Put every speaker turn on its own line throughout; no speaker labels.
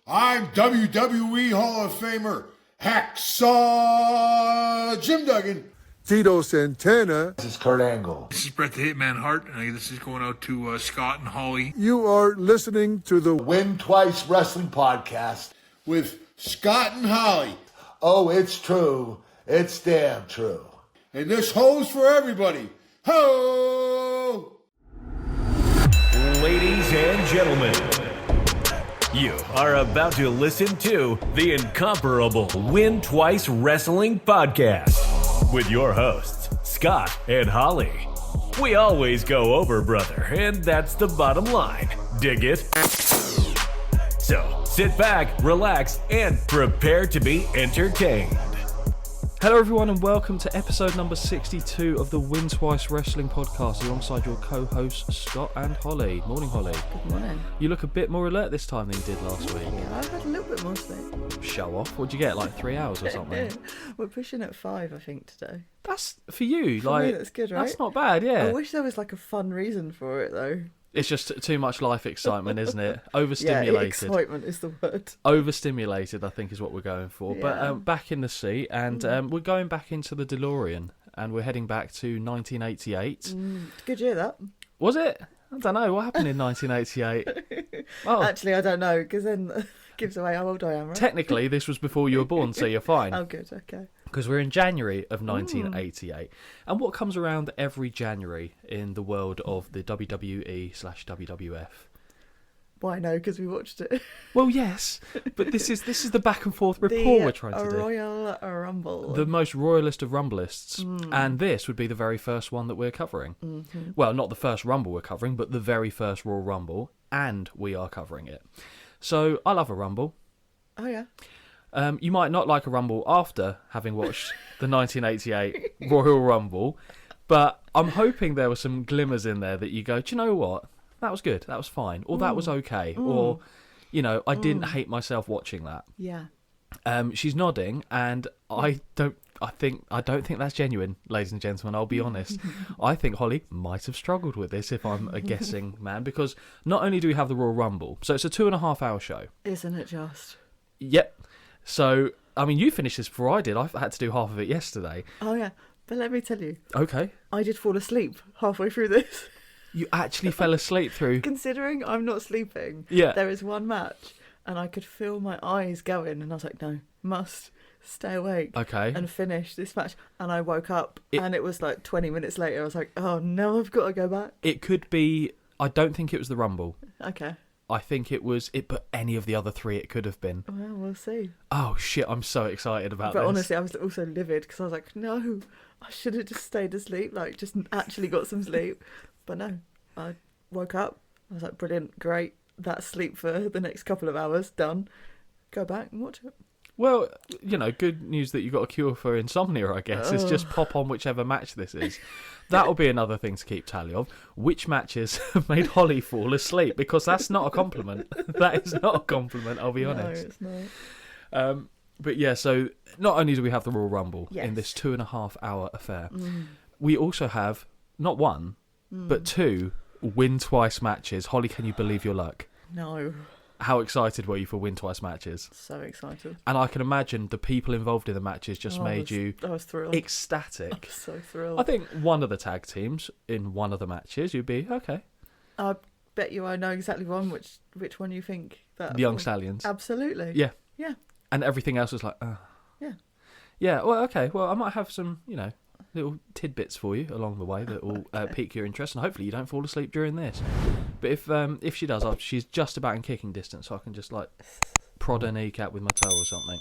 I'm WWE Hall of Famer Hacksaw Jim Duggan.
Tito Santana.
This is Kurt Angle.
This is Bret the Hitman Hart, and this is going out to Scott and Holly.
You are listening to the
Win Twice Wrestling Podcast
with Scott and Holly.
Oh, it's true. It's damn true.
And this ho's for everybody. Ho!
Ladies and gentlemen, you are about to listen to the incomparable Win Twice Wrestling Podcast with your hosts, Scott and Holly. We always go over, brother, and that's the bottom line. Dig it? So, sit back, relax, and prepare to be entertained.
Hello everyone and welcome to episode number 62 of the Win Twice Wrestling Podcast alongside your co-hosts Scott and Holly. Morning, Holly.
Good morning.
You look a bit more alert this time than you did last week.
Yeah, I've had a little bit more sleep.
Show off. What'd you get, like 3 hours or something?
We're pushing at 5, I think, today.
That's for you.
For me, that's good, right?
That's not bad, yeah.
I wish there was like a fun reason for it, though.
It's just too much life excitement, isn't it? Overstimulated.
Yeah, excitement is the word.
Overstimulated, I think, is what we're going for.
Yeah.
But back in the seat, and we're going back into the DeLorean, and we're heading back to 1988.
Good year, that.
Was it? I don't know. What happened in 1988? Oh.
Actually, I don't know, because then gives away how old I am, right?
Technically, this was before you were born, so you're fine.
Oh, good, okay.
Because we're in January of 1988. And what comes around every January in the world of the WWE/WWF?
Why, no, because we watched it.
Well, yes, but this is the back and forth report we're trying to do.
Royal Rumble.
The most royalist of Rumbleists. And this would be the very first one that we're covering. Well, not the first Rumble we're covering, but the very first Royal Rumble, and we are covering it. So, I love a Rumble.
Oh, yeah.
You might not like a Rumble after having watched the 1988 Royal Rumble, but I'm hoping there were some glimmers in there that you go, do you know what? That was good. That was fine. Or that was okay. Or, you know, I didn't hate myself watching that.
Yeah.
She's nodding, and I don't think that's genuine, ladies and gentlemen. I'll be honest. I think Holly might have struggled with this, if I'm a guessing man, because not only do we have the Royal Rumble, so it's a 2.5 hour show.
Isn't it just?
Yep. So, I mean, you finished this before I did. I had to do half of it yesterday.
Oh, yeah. But let me tell you.
Okay.
I did fall asleep halfway through this.
You actually fell asleep through...
Considering I'm not sleeping,
yeah.
There is one match, and I could feel my eyes going, and I was like, no, must stay awake and finish this match. And I woke up, and it was like 20 minutes later. I was like, oh, no, I've got to go back.
It could be... I don't think it was the Rumble.
Okay.
I think it was it, but any of the other three it could have been.
Well, we'll see.
Oh shit! I'm so excited about this.
But honestly, I was also livid because I was like, no, I should have just stayed asleep, like just actually got some sleep. But no, I woke up. I was like, brilliant, great. That's sleep for the next couple of hours. Done. Go back and watch it.
Well, you know, good news that you got a cure for insomnia, I guess. It's just pop on whichever match this is. That'll be another thing to keep tally of. Which matches have made Holly fall asleep? Because that's not a compliment. That is not a compliment, I'll be honest.
No, it's not.
But yeah, so not only do we have the Royal Rumble in this 2.5 hour affair, we also have not one, but two Win Twice matches. Holly, can you believe your luck?
No.
How excited were you for Win Twice matches?
So excited.
And I can imagine the people involved in the matches just made you
I was thrilled.
ecstatic.
I was so thrilled.
I think one of the tag teams in one of the matches, you'd be, okay.
I bet you I know exactly which one you think. That
The Young Stallions.
Absolutely.
Yeah.
Yeah.
And everything else was like,
Yeah.
Yeah, well, okay. Well, I might have some, you know, little tidbits for you along the way that will pique your interest, and hopefully you don't fall asleep during this. But if she does, she's just about in kicking distance, so I can just like prod her kneecap with my toe or something.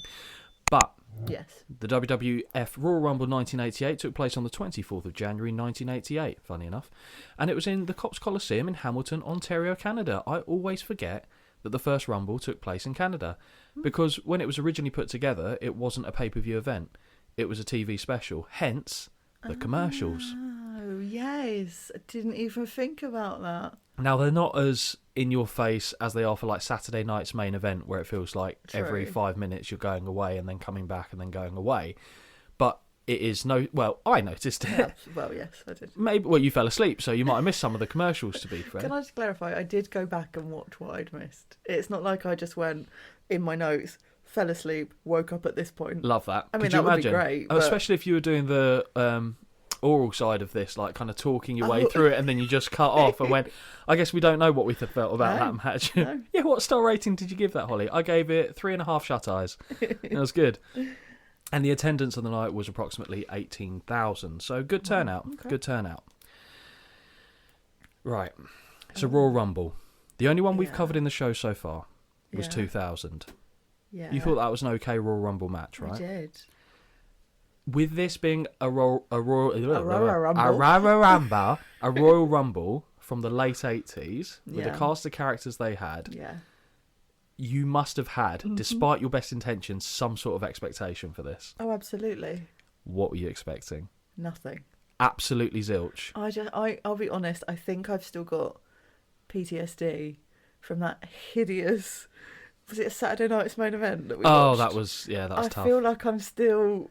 But
yes,
the WWF Royal Rumble 1988 took place on the 24th of January 1988, funny enough, and it was in the Cops Coliseum in Hamilton, Ontario, Canada. I always forget that the first Rumble took place in Canada, because when it was originally put together, it wasn't a pay-per-view event. It was a TV special, hence the commercials.
Oh, yes. I didn't even think about that.
Now, they're not as in your face as they are for like Saturday night's main event, where it feels like every 5 minutes you're going away and then coming back and then going away. But it is no. Well, I noticed it.
Yeah, well, yes, I did.
Maybe. Well, you fell asleep, so you might have missed some of the commercials. To be fair,
Can I just clarify? I did go back and watch what I'd missed. It's not like I just went in my notes, fell asleep, woke up at this point.
love that.
I mean,
Could you
that would
imagine?
be great.
Oh,
But
especially if you were doing the oral side of this, like kind of talking your way through it, and then you just cut off and went. I guess we don't know what we felt about
No,
that match.
no.
Yeah, what star rating did you give that, Holly? I gave it 3.5 shut eyes. It was good. And the attendance on the night was approximately 18,000. So good turnout.
okay.
Good turnout. Right. It's a Royal Rumble. The only one we've
Yeah.
covered in the show so far was
Yeah.
2000.
Yeah,
You thought that was an okay Royal Rumble match,
I
right?
did.
With this being a Royal Rumble from the late 80s, with the
Yeah.
cast of characters they had,
Yeah.
you must have had, despite your best intentions, some sort of expectation for this.
Oh, absolutely.
What were you expecting?
Nothing.
Absolutely zilch.
I'll be honest. I think I've still got PTSD from that hideous. Was it a Saturday night's main event that we watched?
That was
I
tough.
feel like I'm still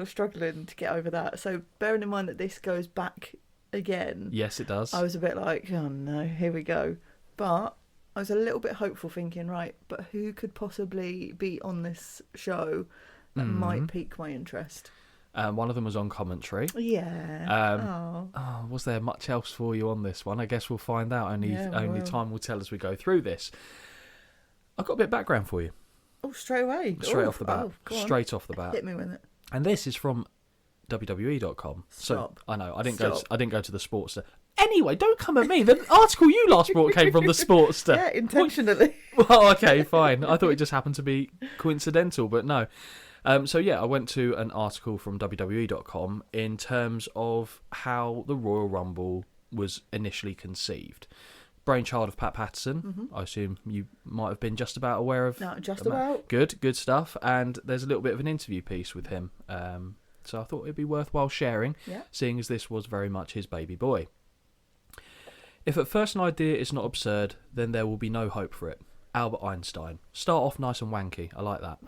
struggling to get over that. So bearing in mind that this goes back again,
Yes, it does.
I was a bit like, oh no, here we go. But I was a little bit hopeful, thinking, right, but who could possibly be on this show that might pique my interest?
One of them was on commentary.
Yeah.
Was there much else for you on this one? I guess we'll find out. Only
will.
time will tell as we go through this. I've got a bit of background for you.
Oh, straight away.
Straight off the bat.
Go on.
Straight off the bat.
Hit me with it.
And this is from WWE.com.
Stop.
So I know I didn't
Stop.
go to the Sportster. Anyway, don't come at me. The article you last brought came from the Sportster.
Yeah, intentionally.
Well, okay, fine. I thought it just happened to be coincidental, but no. So yeah, I went to an article from WWE.com in terms of how the Royal Rumble was initially conceived. Brainchild of Pat Patterson. I assume you might have been just about aware of.
No, just
the ma-
about.
Good stuff. And there's a little bit of an interview piece with him. So I thought it'd be worthwhile sharing,
Yeah.
seeing as this was very much his baby boy. If at first an idea is not absurd, then there will be no hope for it. Albert Einstein. Start off nice and wanky. I like that.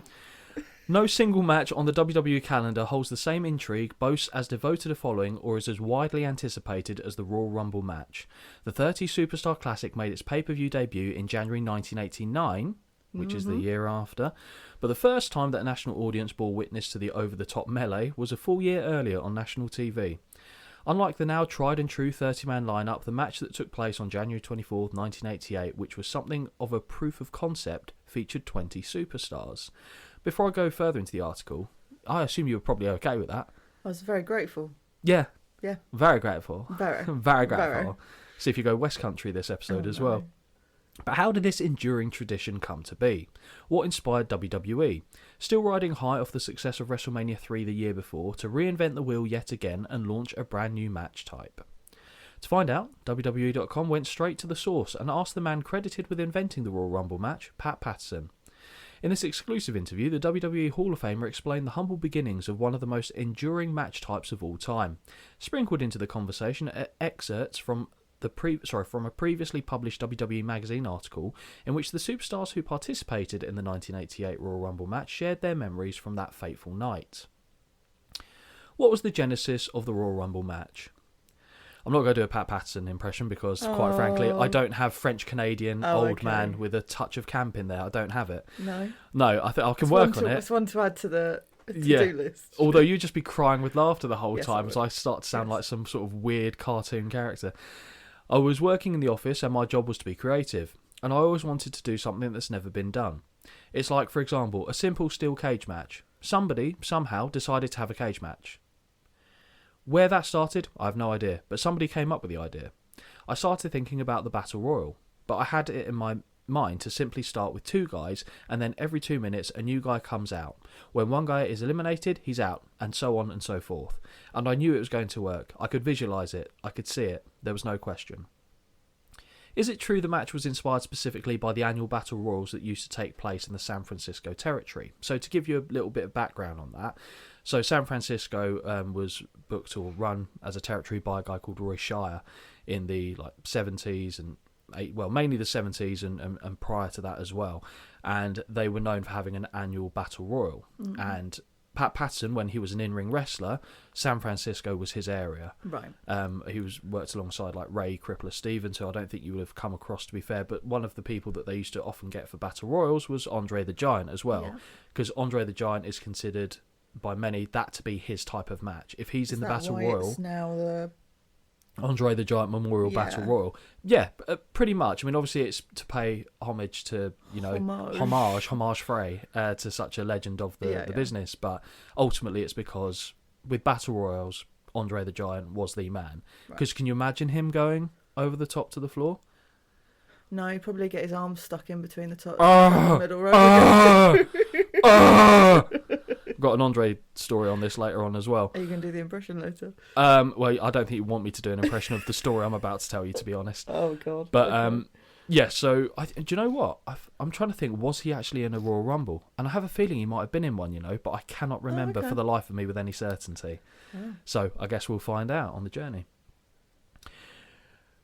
No single match on the WWE calendar holds the same intrigue, boasts as devoted a following, or is as widely anticipated as the Royal Rumble match. The 30 Superstar Classic made its pay-per-view debut in January 1989, which is the year after, but the first time that a national audience bore witness to the over-the-top melee was a full year earlier on national TV. Unlike the now tried-and-true 30-man lineup, the match that took place on January 24th, 1988, which was something of a proof of concept, featured 20 superstars. Before I go further into the article, I assume you were probably okay with that.
I was very grateful.
Yeah.
Yeah.
Very grateful.
Very.
Very grateful.
Very.
See if you go West Country this episode
Oh,
as
no.
well. But how did this enduring tradition come to be? What inspired WWE? Still riding high off the success of WrestleMania 3 the year before, to reinvent the wheel yet again and launch a brand new match type. To find out, WWE.com went straight to the source and asked the man credited with inventing the Royal Rumble match, Pat Patterson. In this exclusive interview, the WWE Hall of Famer explained the humble beginnings of one of the most enduring match types of all time. Sprinkled into the conversation are excerpts from a previously published WWE magazine article in which the superstars who participated in the 1988 Royal Rumble match shared their memories from that fateful night. What was the genesis of the Royal Rumble match? I'm not going to do a Pat Patterson impression because, quite frankly, I don't have French-Canadian old man with a touch of camp in there. I don't have it.
No.
No, I think I can work on it.
It's one to add to the to-do list.
Although you'd just be crying with laughter the whole
Yes,
time
I
as
would.
I start to sound like some sort of weird cartoon character. I was working in the office and my job was to be creative, and I always wanted to do something that's never been done. It's like, for example, a simple steel cage match. Somebody, somehow, decided to have a cage match. Where that started, I have no idea, but somebody came up with the idea. I started thinking about the Battle Royal, but I had it in my mind to simply start with 2 guys, and then every 2 minutes a new guy comes out. When one guy is eliminated, he's out, and so on and so forth. And I knew it was going to work. I could visualise it. I could see it. There was no question. Is it true the match was inspired specifically by the annual Battle Royals that used to take place in the San Francisco territory? So to give you a little bit of background on that, so San Francisco was booked or run as a territory by a guy called Roy Shire in the 70s and mainly the 70s and prior to that as well. And they were known for having an annual Battle Royal. And Pat Patterson, when he was an in-ring wrestler, San Francisco was his area.
Right.
He worked alongside like Ray Crippler Stevens, who I don't think you would have come across, to be fair, but one of the people that they used to often get for Battle Royals was Andre the Giant as well, because Andre the Giant is considered by many that to be his type of match. If he's in the Battle Royal,
it's now the
Andre the Giant Memorial Battle Royal. Yeah, pretty much. I mean, obviously it's to pay homage to, homage fray to such a legend of the business, but ultimately it's because with Battle Royals, Andre the Giant was the man. Because can you imagine him going over the top to the floor?
No, he'd probably get his arms stuck in between the top and the middle row.
Got an Andre story on this later on as well.
Are you going to do the impression later?
Well, I don't think you want me to do an impression of the story I'm about to tell you, to be honest.
Oh, God.
But, yeah, so, do you know what? I'm trying to think, was he actually in a Royal Rumble? And I have a feeling he might have been in one, but I cannot remember for the life of me with any certainty. Oh. So, I guess we'll find out on the journey.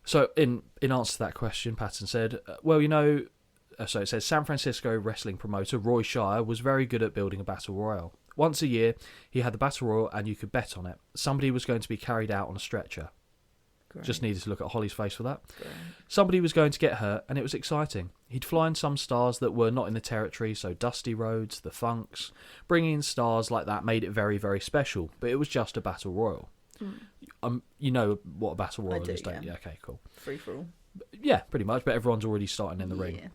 So, in answer to that question, Patton said, so it says, San Francisco wrestling promoter Roy Shire was very good at building a battle royal. Once a year, he had the battle royal and you could bet on it. Somebody was going to be carried out on a stretcher. Great. Just needed to look at Holly's face for that. Great. Somebody was going to get hurt and it was exciting. He'd fly in some stars that were not in the territory, so Dusty Rhodes, the Funks. Bringing in stars like that made it very, very special, but it was just a battle royal. You know what a battle royal is, don't you? Yeah, okay, cool.
Free for all.
Yeah, pretty much, but everyone's already starting in the ring.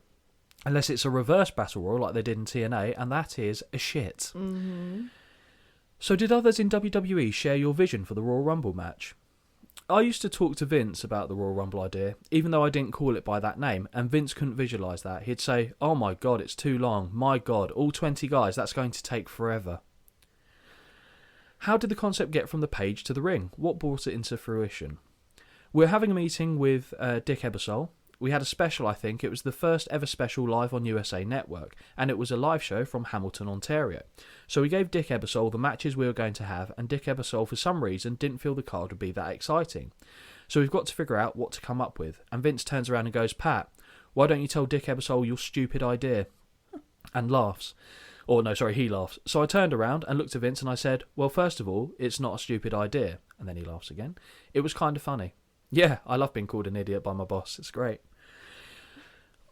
Unless it's a reverse battle royal like they did in TNA, and that is a shit. Mm-hmm. So did others in WWE share your vision for the Royal Rumble match? I used to talk to Vince about the Royal Rumble idea, even though I didn't call it by that name, and Vince couldn't visualise that. He'd say, oh my God, it's too long. My God, all 20 guys, that's going to take forever. How did the concept get from the page to the ring? What brought it into fruition? We're having a meeting with Dick Ebersol. We had a special, I think. It was the first ever special live on USA Network, and it was a live show from Hamilton, Ontario. So we gave Dick Ebersol the matches we were going to have, and Dick Ebersol, for some reason, didn't feel the card would be that exciting. So we've got to figure out what to come up with. And Vince turns around and goes, Pat, why don't you tell Dick Ebersol your stupid idea? And laughs. Or no, sorry, he laughs. So I turned around and looked at Vince and I said, well, first of all, it's not a stupid idea. And then he laughs again. It was kind of funny. Yeah, I love being called an idiot by my boss. It's great.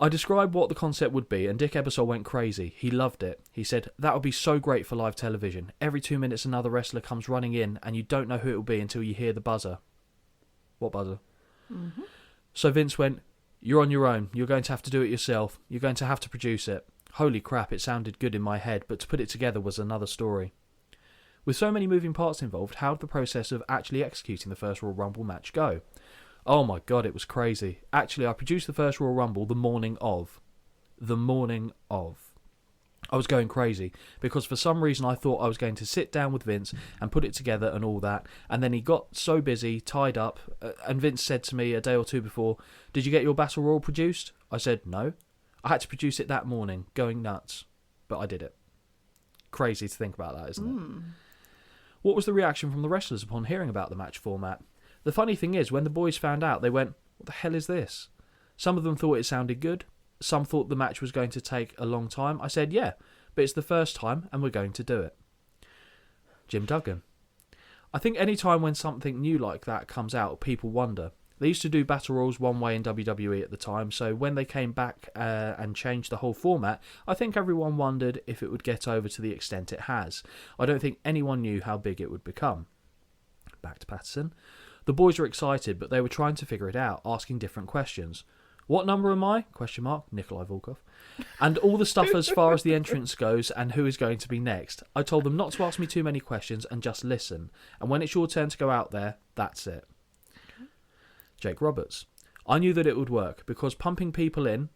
I described what the concept would be, and Dick Ebersol went crazy. He loved it. He said, that would be so great for live television. Every 2 minutes another wrestler comes running in, and you don't know who it will be until you hear the buzzer. What buzzer? Mm-hmm. So Vince went, you're on your own. You're going to have to do it yourself. You're going to have to produce it. Holy crap, it sounded good in my head, but to put it together was another story. With so many moving parts involved, how did the process of actually executing the first Royal Rumble match go? Oh my God, it was crazy. Actually, I produced the first Royal Rumble the morning of. I was going crazy, because for some reason I thought I was going to sit down with Vince and put it together and all that, and then he got so busy, tied up, and Vince said to me a day or two before, did you get your Battle Royal produced? I said, no. I had to produce it that morning, going nuts. But I did it. Crazy to think about that, isn't it? What was the reaction from the wrestlers upon hearing about the match format? The funny thing is, when the boys found out, they went, what the hell is this? Some of them thought it sounded good. Some thought the match was going to take a long time. I said, yeah, but it's the first time and we're going to do it. Jim Duggan. I think any time when something new like that comes out, people wonder. They used to do Battle Royals one way in WWE at the time, so when they came back and changed the whole format, I think everyone wondered if it would get over to the extent it has. I don't think anyone knew how big it would become. Back to Patterson. The boys were excited, but they were trying to figure it out, asking different questions. What number am I? ? Nikolai Volkov. And all the stuff as far as the entrance goes and who is going to be next. I told them not to ask me too many questions and just listen. And when it's your turn to go out there, that's it. Jake Roberts. I knew that it would work because pumping people in,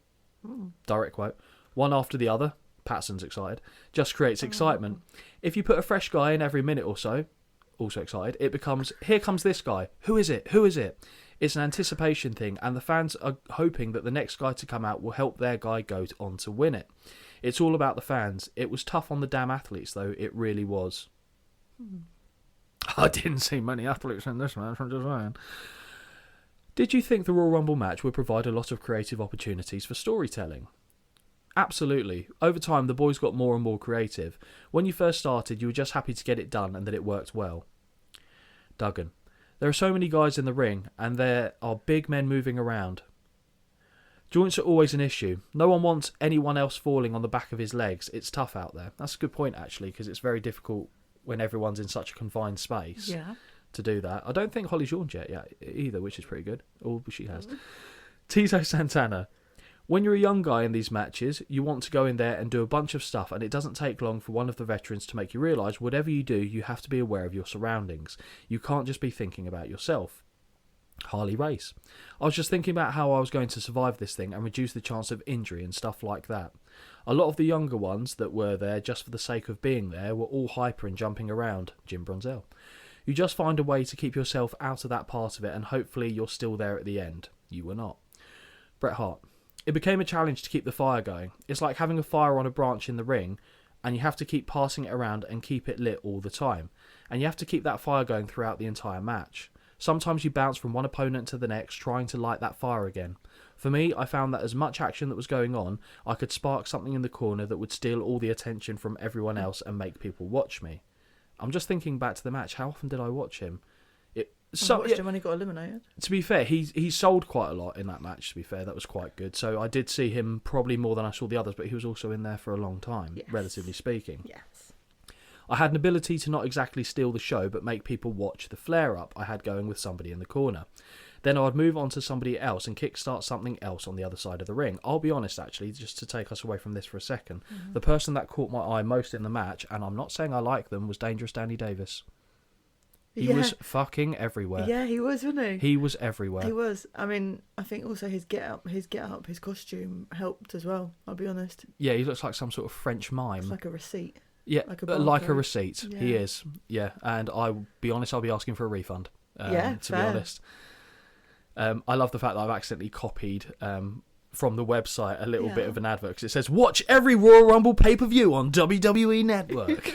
direct quote, one after the other, Patterson's excited, just creates excitement. If you put a fresh guy in every minute or so, also excited, it becomes, here comes this guy. Who is it? Who is it? It's an anticipation thing, and the fans are hoping that the next guy to come out will help their guy go on to win it. It's all about the fans. It was tough on the damn athletes, though. It really was. I didn't see many athletes in this match, I'm just saying. Did you think the Royal Rumble match would provide a lot of creative opportunities for storytelling? Absolutely. Over time, the boys got more and more creative. When you first started, you were just happy to get it done and that it worked well. Duggan. There are so many guys in the ring, and there are big men moving around. Joints are always an issue. No one wants anyone else falling on the back of his legs. It's tough out there. That's a good point, actually, because it's very difficult when everyone's in such a confined space to do that. I don't think Holly's yawned yet either, which is pretty good. Oh, she has. Tito Santana. When you're a young guy in these matches, you want to go in there and do a bunch of stuff, and it doesn't take long for one of the veterans to make you realise whatever you do, you have to be aware of your surroundings. You can't just be thinking about yourself. Harley Race. I was just thinking about how I was going to survive this thing and reduce the chance of injury and stuff like that. A lot of the younger ones that were there just for the sake of being there were all hyper and jumping around. Jim Brunzell. You just find a way to keep yourself out of that part of it, and hopefully you're still there at the end. You were not. Bret Hart. It became a challenge to keep the fire going. It's like having a fire on a branch in the ring, and you have to keep passing it around and keep it lit all the time. And you have to keep that fire going throughout the entire match. Sometimes you bounce from one opponent to the next, trying to light that fire again. For me, I found that as much action that was going on, I could spark something in the corner that would steal all the attention from everyone else and make people watch me. I'm just thinking back to the match. How often did I watch him?
I watched him when he got eliminated.
To be fair, he sold quite a lot in that match, to be fair. That was quite good. So I did see him probably more than I saw the others, but he was also in there for a long time, relatively speaking.
Yes.
I had an ability to not exactly steal the show, but make people watch the flare-up I had going with somebody in the corner. Then I would move on to somebody else and kickstart something else on the other side of the ring. I'll be honest, actually, just to take us away from this for a second. The person that caught my eye most in the match, and I'm not saying I like them, was Dangerous Danny Davis. He was fucking everywhere.
Yeah, he was, wasn't he?
He was everywhere.
He was. I mean, I think also his get up, his costume helped as well, I'll be honest.
Yeah, he looks like some sort of French mime.
It's like a receipt.
Yeah, like a receipt.
Yeah.
He is. Yeah, and I'll be honest, I'll be asking for a refund. To be honest. I love the fact that I've accidentally copied from the website a little bit of an advert, because it says, watch every Royal Rumble pay-per-view on WWE Network.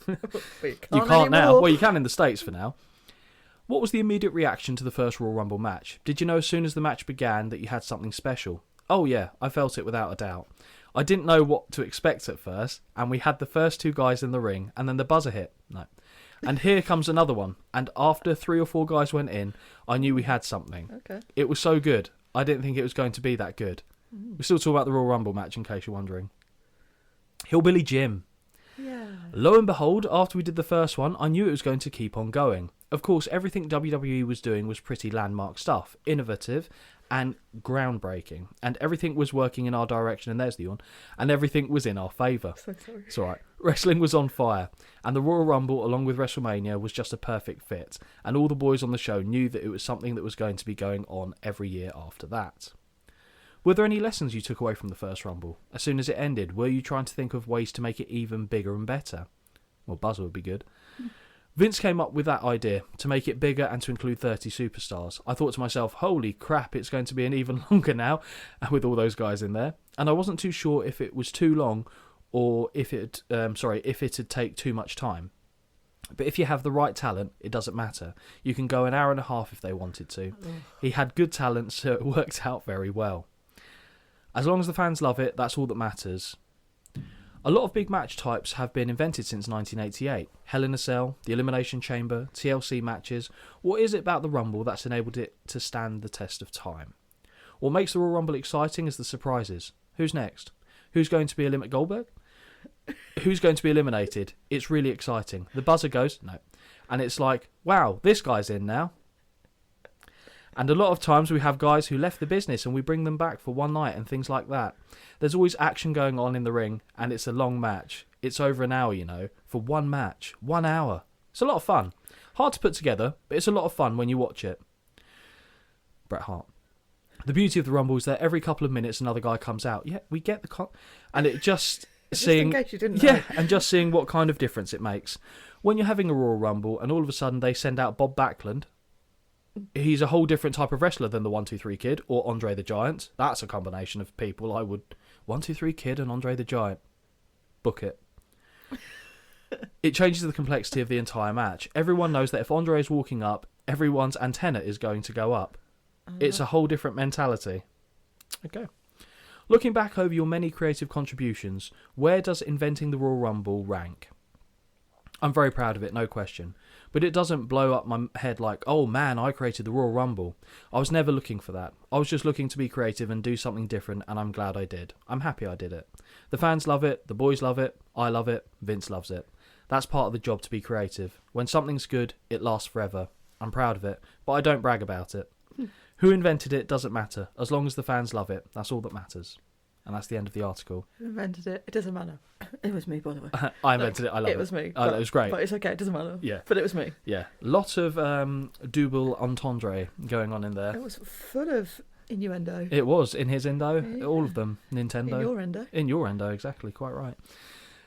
You can't now. Well, you can in the States for now. What was the immediate reaction to the first Royal Rumble match? Did you know as soon as the match began that you had something special? Oh yeah, I felt it without a doubt. I didn't know what to expect at first, and we had the first two guys in the ring, and then the buzzer hit. No. And here comes another one, and after 3 or 4 guys went in, I knew we had something.
Okay.
It was so good. I didn't think it was going to be that good. We're still talking about the Royal Rumble match, in case you're wondering. Hillbilly Jim.
Yeah.
Lo and behold, after we did the first one, I knew it was going to keep on going. Of course, everything WWE was doing was pretty landmark stuff, innovative and groundbreaking, and everything was working in our direction, and there's the yawn, and everything was in our favour.
So sorry.
It's alright. Wrestling was on fire, and the Royal Rumble, along with WrestleMania, was just a perfect fit, and all the boys on the show knew that it was something that was going to be going on every year after that. Were there any lessons you took away from the first Rumble? As soon as it ended, were you trying to think of ways to make it even bigger and better? Well, buzzer would be good. Vince came up with that idea, to make it bigger and to include 30 superstars. I thought to myself, holy crap, it's going to be an even longer now, with all those guys in there. And I wasn't too sure if it was too long, or if it'd take too much time. But if you have the right talent, it doesn't matter. You can go an hour and a half if they wanted to. He had good talent, so it worked out very well. As long as the fans love it, that's all that matters. A lot of big match types have been invented since 1988. Hell in a Cell, the Elimination Chamber, TLC matches. What is it about the Rumble that's enabled it to stand the test of time? What makes the Royal Rumble exciting is the surprises. Who's next? Who's going to be eliminated? Goldberg? Who's going to be eliminated? It's really exciting. The buzzer goes, no. And it's like, wow, this guy's in now. And a lot of times we have guys who left the business and we bring them back for one night and things like that. There's always action going on in the ring, and it's a long match. It's over an hour, for one match. 1 hour. It's a lot of fun. Hard to put together, but it's a lot of fun when you watch it. Bret Hart. The beauty of the Rumble is that every couple of minutes another guy comes out. Yeah, we get the... and it just... seeing,
in case you didn't know.
Yeah, and just seeing what kind of difference it makes. When you're having a Royal Rumble and all of a sudden they send out Bob Backlund, he's a whole different type of wrestler than the 1-2-3 Kid or Andre the Giant. That's a combination of people I would... 1-2-3 Kid and Andre the Giant. Book it. It changes the complexity of the entire match. Everyone knows that if Andre is walking up, everyone's antenna is going to go up. It's a whole different mentality. Okay. Looking back over your many creative contributions, where does inventing the Royal Rumble rank? I'm very proud of it, no question. But it doesn't blow up my head like, oh man, I created the Royal Rumble. I was never looking for that. I was just looking to be creative and do something different, and I'm glad I did. I'm happy I did it. The fans love it, the boys love it, I love it, Vince loves it. That's part of the job, to be creative. When something's good, it lasts forever. I'm proud of it, but I don't brag about it. Who invented it doesn't matter. As long as the fans love it, that's all that matters. And that's the end of the article.
Who invented it? It doesn't matter. It was me, by the way.
I invented it. I love it.
It was me.
It was great.
But it's okay. It doesn't matter.
Yeah.
But it was me.
Yeah. Lot of double entendre going on in there.
It was full of innuendo.
It was in his endo.
Yeah.
All of them. Nintendo.
In your endo.
In your endo, exactly. Quite right.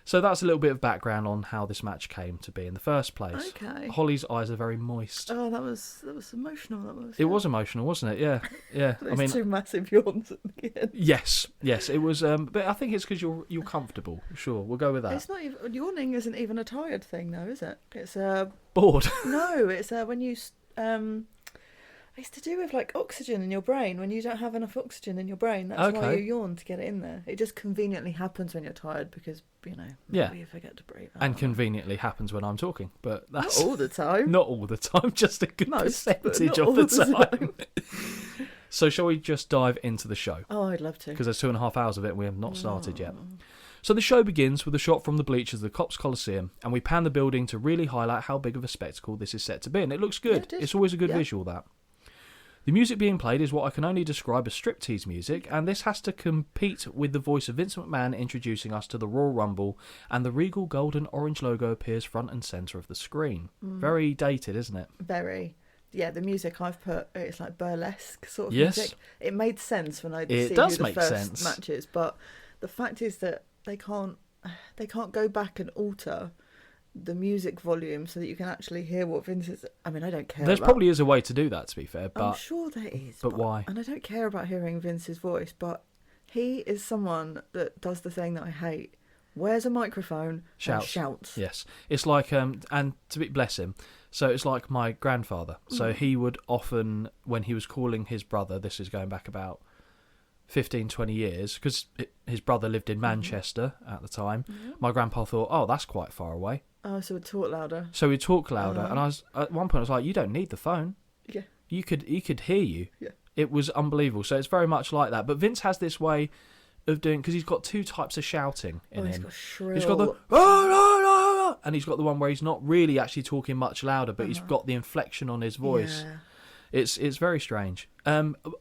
So that's a little bit of background on how this match came to be in the first place.
Okay.
Holly's eyes are very moist.
Oh, that was emotional. That was.
It was emotional, wasn't it? Yeah. Yeah. I
Those
mean,
two massive yawns at the end.
yes, it was. But I think it's because you're comfortable. Sure, we'll go with that.
It's not even yawning. Isn't even a tired thing, though, is it? It's
Bored.
no. It's when you It's to do with like oxygen in your brain. When you don't have enough oxygen in your brain, that's why
Okay.
you yawn, to get it in there. It just conveniently happens when you're tired because
Yeah.
you forget to breathe.
And conveniently happens when I'm talking, but
not
that's
all the time.
not all the time, just a good
Most, but
percentage
not
of
all
the time. So shall we just dive into the show?
Oh, I'd love to.
Because there's 2.5 hours of it and we have not started yet. So the show begins with a shot from the bleachers of the Cops Coliseum, and we pan the building to really highlight how big of a spectacle this is set to be, and it looks good.
Yeah, it is.
It's always a good
Yeah.
visual, that. The music being played is what I can only describe as striptease music, and this has to compete with the voice of Vince McMahon introducing us to the Royal Rumble, and the regal gold and orange logo appears front and centre of the screen. Very dated, isn't it?
Very. Yeah, the music I've put, it's like burlesque sort of
Yes.
music. It made sense when I
It
see
does
who the
make
first
sense.
matches, but the fact is that they can't go back and alter the music volume so that you can actually hear what Vince is. I mean, I don't care.
There
about,
probably is a way to do that, to be fair,
I'm
but
sure there is.
but why?
And I don't care about hearing Vince's voice, but he is someone that does the thing that I hate. Wears a microphone and shouts.
Yes, it's like and to be bless him. So it's like my grandfather. So he would often, when he was calling his brother, this is going back about 15, 20 years, because his brother lived in Manchester at the time. My grandpa thought, oh, that's quite far away.
Oh, so it talk louder.
So he'd talk louder, and I was at one point I was like, you don't need the phone.
Yeah.
He could hear you.
Yeah.
It was unbelievable. So it's very much like that. But Vince has this way of doing, because he's got two types of shouting in
He's
him.
got shrill.
He's got the and he's got the one where he's not really actually talking much louder, but he's got the inflection on his voice.
Yeah.
It's very strange.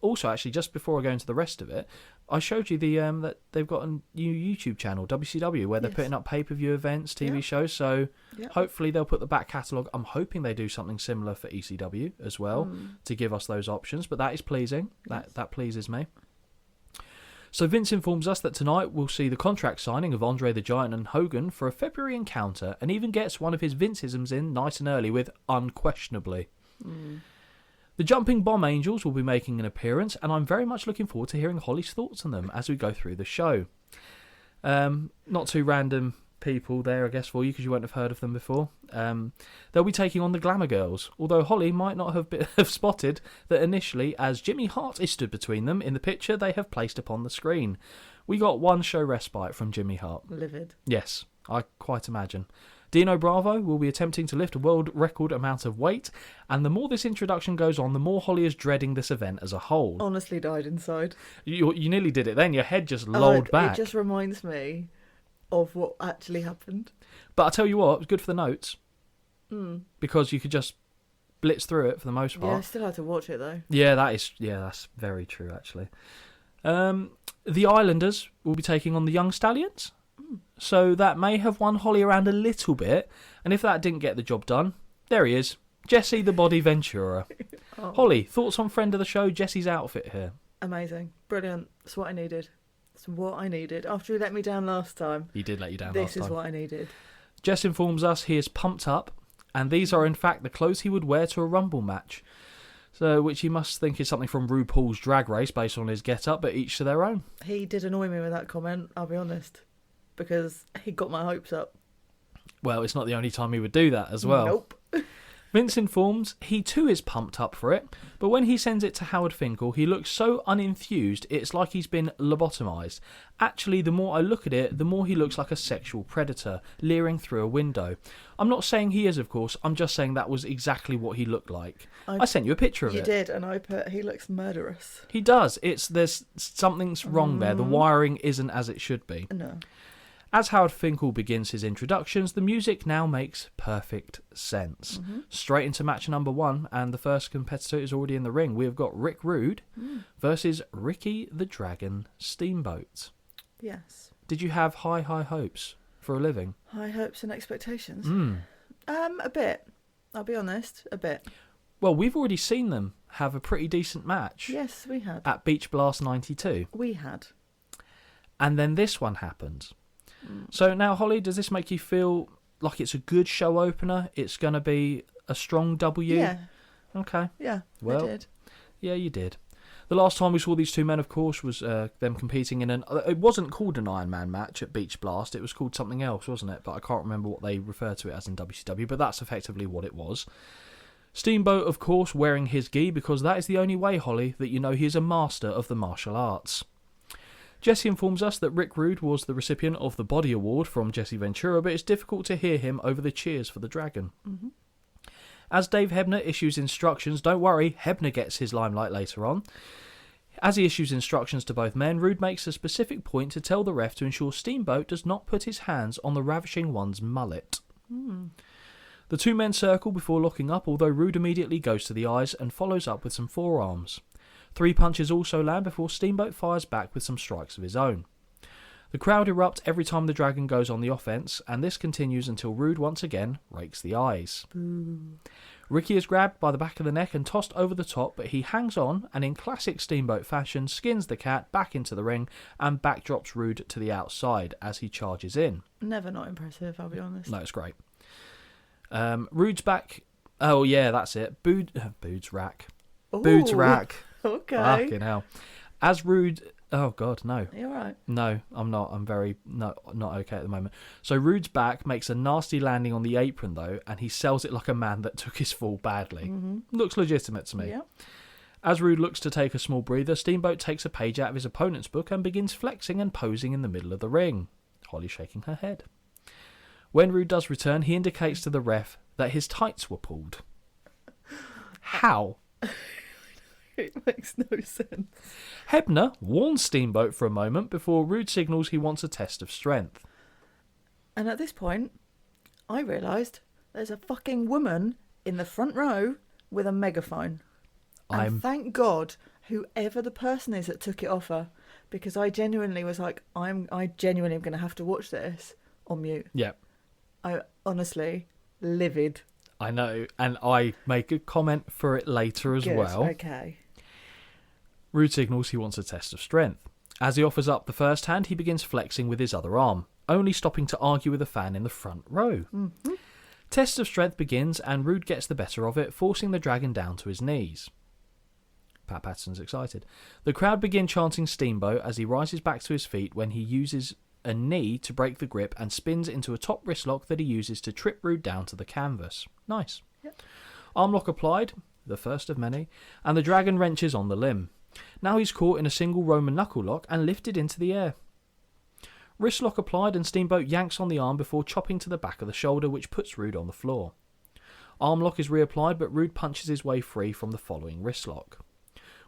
Also, actually, just before I go into the rest of it, I showed you the that they've got a new YouTube channel, WCW, where they're putting up pay-per-view events, TV shows. So hopefully they'll put the back catalogue. I'm hoping they do something similar for ECW as well to give us those options. But that is pleasing. That pleases me. So Vince informs us that tonight we'll see the contract signing of Andre the Giant and Hogan for a February encounter, and even gets one of his Vinceisms in nice and early with unquestionably. The Jumping Bomb Angels will be making an appearance, and I'm very much looking forward to hearing Holly's thoughts on them as we go through the show. Not too random people there, I guess, for you, because you won't have heard of them before. They'll be taking on the Glamour Girls, although Holly might not have spotted that initially, as Jimmy Hart is stood between them in the picture they have placed upon the screen. We got one show respite from Jimmy Hart.
Livid.
Yes, I quite imagine. Dino Bravo will be attempting to lift a world record amount of weight, and the more this introduction goes on, the more Holly is dreading this event as a whole.
Honestly died inside.
You nearly did it then, your head just lolled back.
It just reminds me of what actually happened.
But I tell you what, it was good for the notes, because you could just blitz through it for the most part.
Yeah, I still had to watch it though.
Yeah, that's very true actually. The Islanders will be taking on the Young Stallions. So that may have won Holly around a little bit, and if that didn't get the job done, there he is, Jesse the Body Ventura. Holly, thoughts on friend of the show, Jesse's outfit here?
Amazing. Brilliant. That's what I needed. That's what I needed. After he let me down last time.
He did let you down
This
last time.
is what I needed.
Jess informs us he is pumped up, and these are in fact the clothes he would wear to a Rumble match. So, which you must think is something from RuPaul's Drag Race based on his get-up, but each to their own.
He did annoy me with that comment, I'll be honest. Because he got my hopes up.
Well, it's not the only time he would do that as well.
Nope.
Vince informs he too is pumped up for it, but when he sends it to Howard Finkel, he looks so unenthused it's like he's been lobotomized. Actually, the more I look at it, the more he looks like a sexual predator, leering through a window. I'm not saying he is, of course, I'm just saying that was exactly what he looked like. I sent you a picture of it.
You did, and I put, he looks murderous.
He does. There's something's wrong there. The wiring isn't as it should be.
No.
As Howard Finkel begins his introductions, the music now makes perfect sense. Straight into match number 1, and the first competitor is already in the ring. We have got Rick Rude versus Ricky the Dragon Steamboat.
Yes.
Did you have high hopes for a living?
High hopes and expectations? A bit. I'll be honest, a bit.
Well, we've already seen them have a pretty decent match.
Yes, we had.
At Beach Blast 92.
We had.
And then this one happened. So now, Holly, does this make you feel like it's a good show opener? It's going to be a strong W?
Yeah.
Okay.
Yeah,
well,
I did.
Yeah, you did. The last time we saw these two men, of course, was them competing in it wasn't called an Iron Man match at Beach Blast. It was called something else, wasn't it? But I can't remember what they referred to it as in WCW, but that's effectively what it was. Steamboat, of course, wearing his gi, because that is the only way, Holly, that you know he is a master of the martial arts. Jesse informs us that Rick Rude was the recipient of the Body Award from Jesse Ventura, but it's difficult to hear him over the cheers for the Dragon. As Dave Hebner issues instructions, don't worry, Hebner gets his limelight later on. As he issues instructions to both men, Rude makes a specific point to tell the ref to ensure Steamboat does not put his hands on the ravishing one's mullet. The two men circle before locking up, although Rude immediately goes to the eyes and follows up with some forearms. 3 punches also land before Steamboat fires back with some strikes of his own. The crowd erupt every time the Dragon goes on the offense, and this continues until Rude once again rakes the eyes. Ricky is grabbed by the back of the neck and tossed over the top, but he hangs on and in classic Steamboat fashion skins the cat back into the ring and backdrops Rude to the outside as he charges in.
Never not impressive, I'll be honest.
No, it's great. Rude's back. Oh yeah, that's it. Boots rack. Boots rack.
Okay.
Fucking hell. As Rude... Oh, God, no.
You're right.
No, I'm not. I'm very... not okay at the moment. So Rude's back makes a nasty landing on the apron, though, and he sells it like a man that took his fall badly. Looks legitimate to me.
Yeah.
As Rude looks to take a small breather, Steamboat takes a page out of his opponent's book and begins flexing and posing in the middle of the ring. Holly shaking her head. When Rude does return, he indicates to the ref that his tights were pulled. How?
It makes no sense.
Hebner warns Steamboat for a moment before Rude signals he wants a test of strength.
And at this point, I realised there's a fucking woman in the front row with a megaphone. And thank God, whoever the person is that took it off her, because I genuinely was like, I genuinely am going to have to watch this on mute.
Yeah.
I honestly, livid.
I know, and I make a comment for it later as
Good,
well.
Okay.
Rude signals he wants a test of strength. As he offers up the first hand, he begins flexing with his other arm, only stopping to argue with a fan in the front row. Test of strength begins, and Rude gets the better of it, forcing the Dragon down to his knees. Pat Patterson's excited. The crowd begin chanting Steamboat as he rises back to his feet when he uses a knee to break the grip and spins into a top wrist lock that he uses to trip Rude down to the canvas. Nice.
Yep.
Arm lock applied, the first of many, and the Dragon wrenches on the limb. Now he's caught in a single Roman knuckle lock and lifted into the air. Wrist lock applied and Steamboat yanks on the arm before chopping to the back of the shoulder, which puts Rude on the floor. Arm lock is reapplied, but Rude punches his way free from the following wrist lock.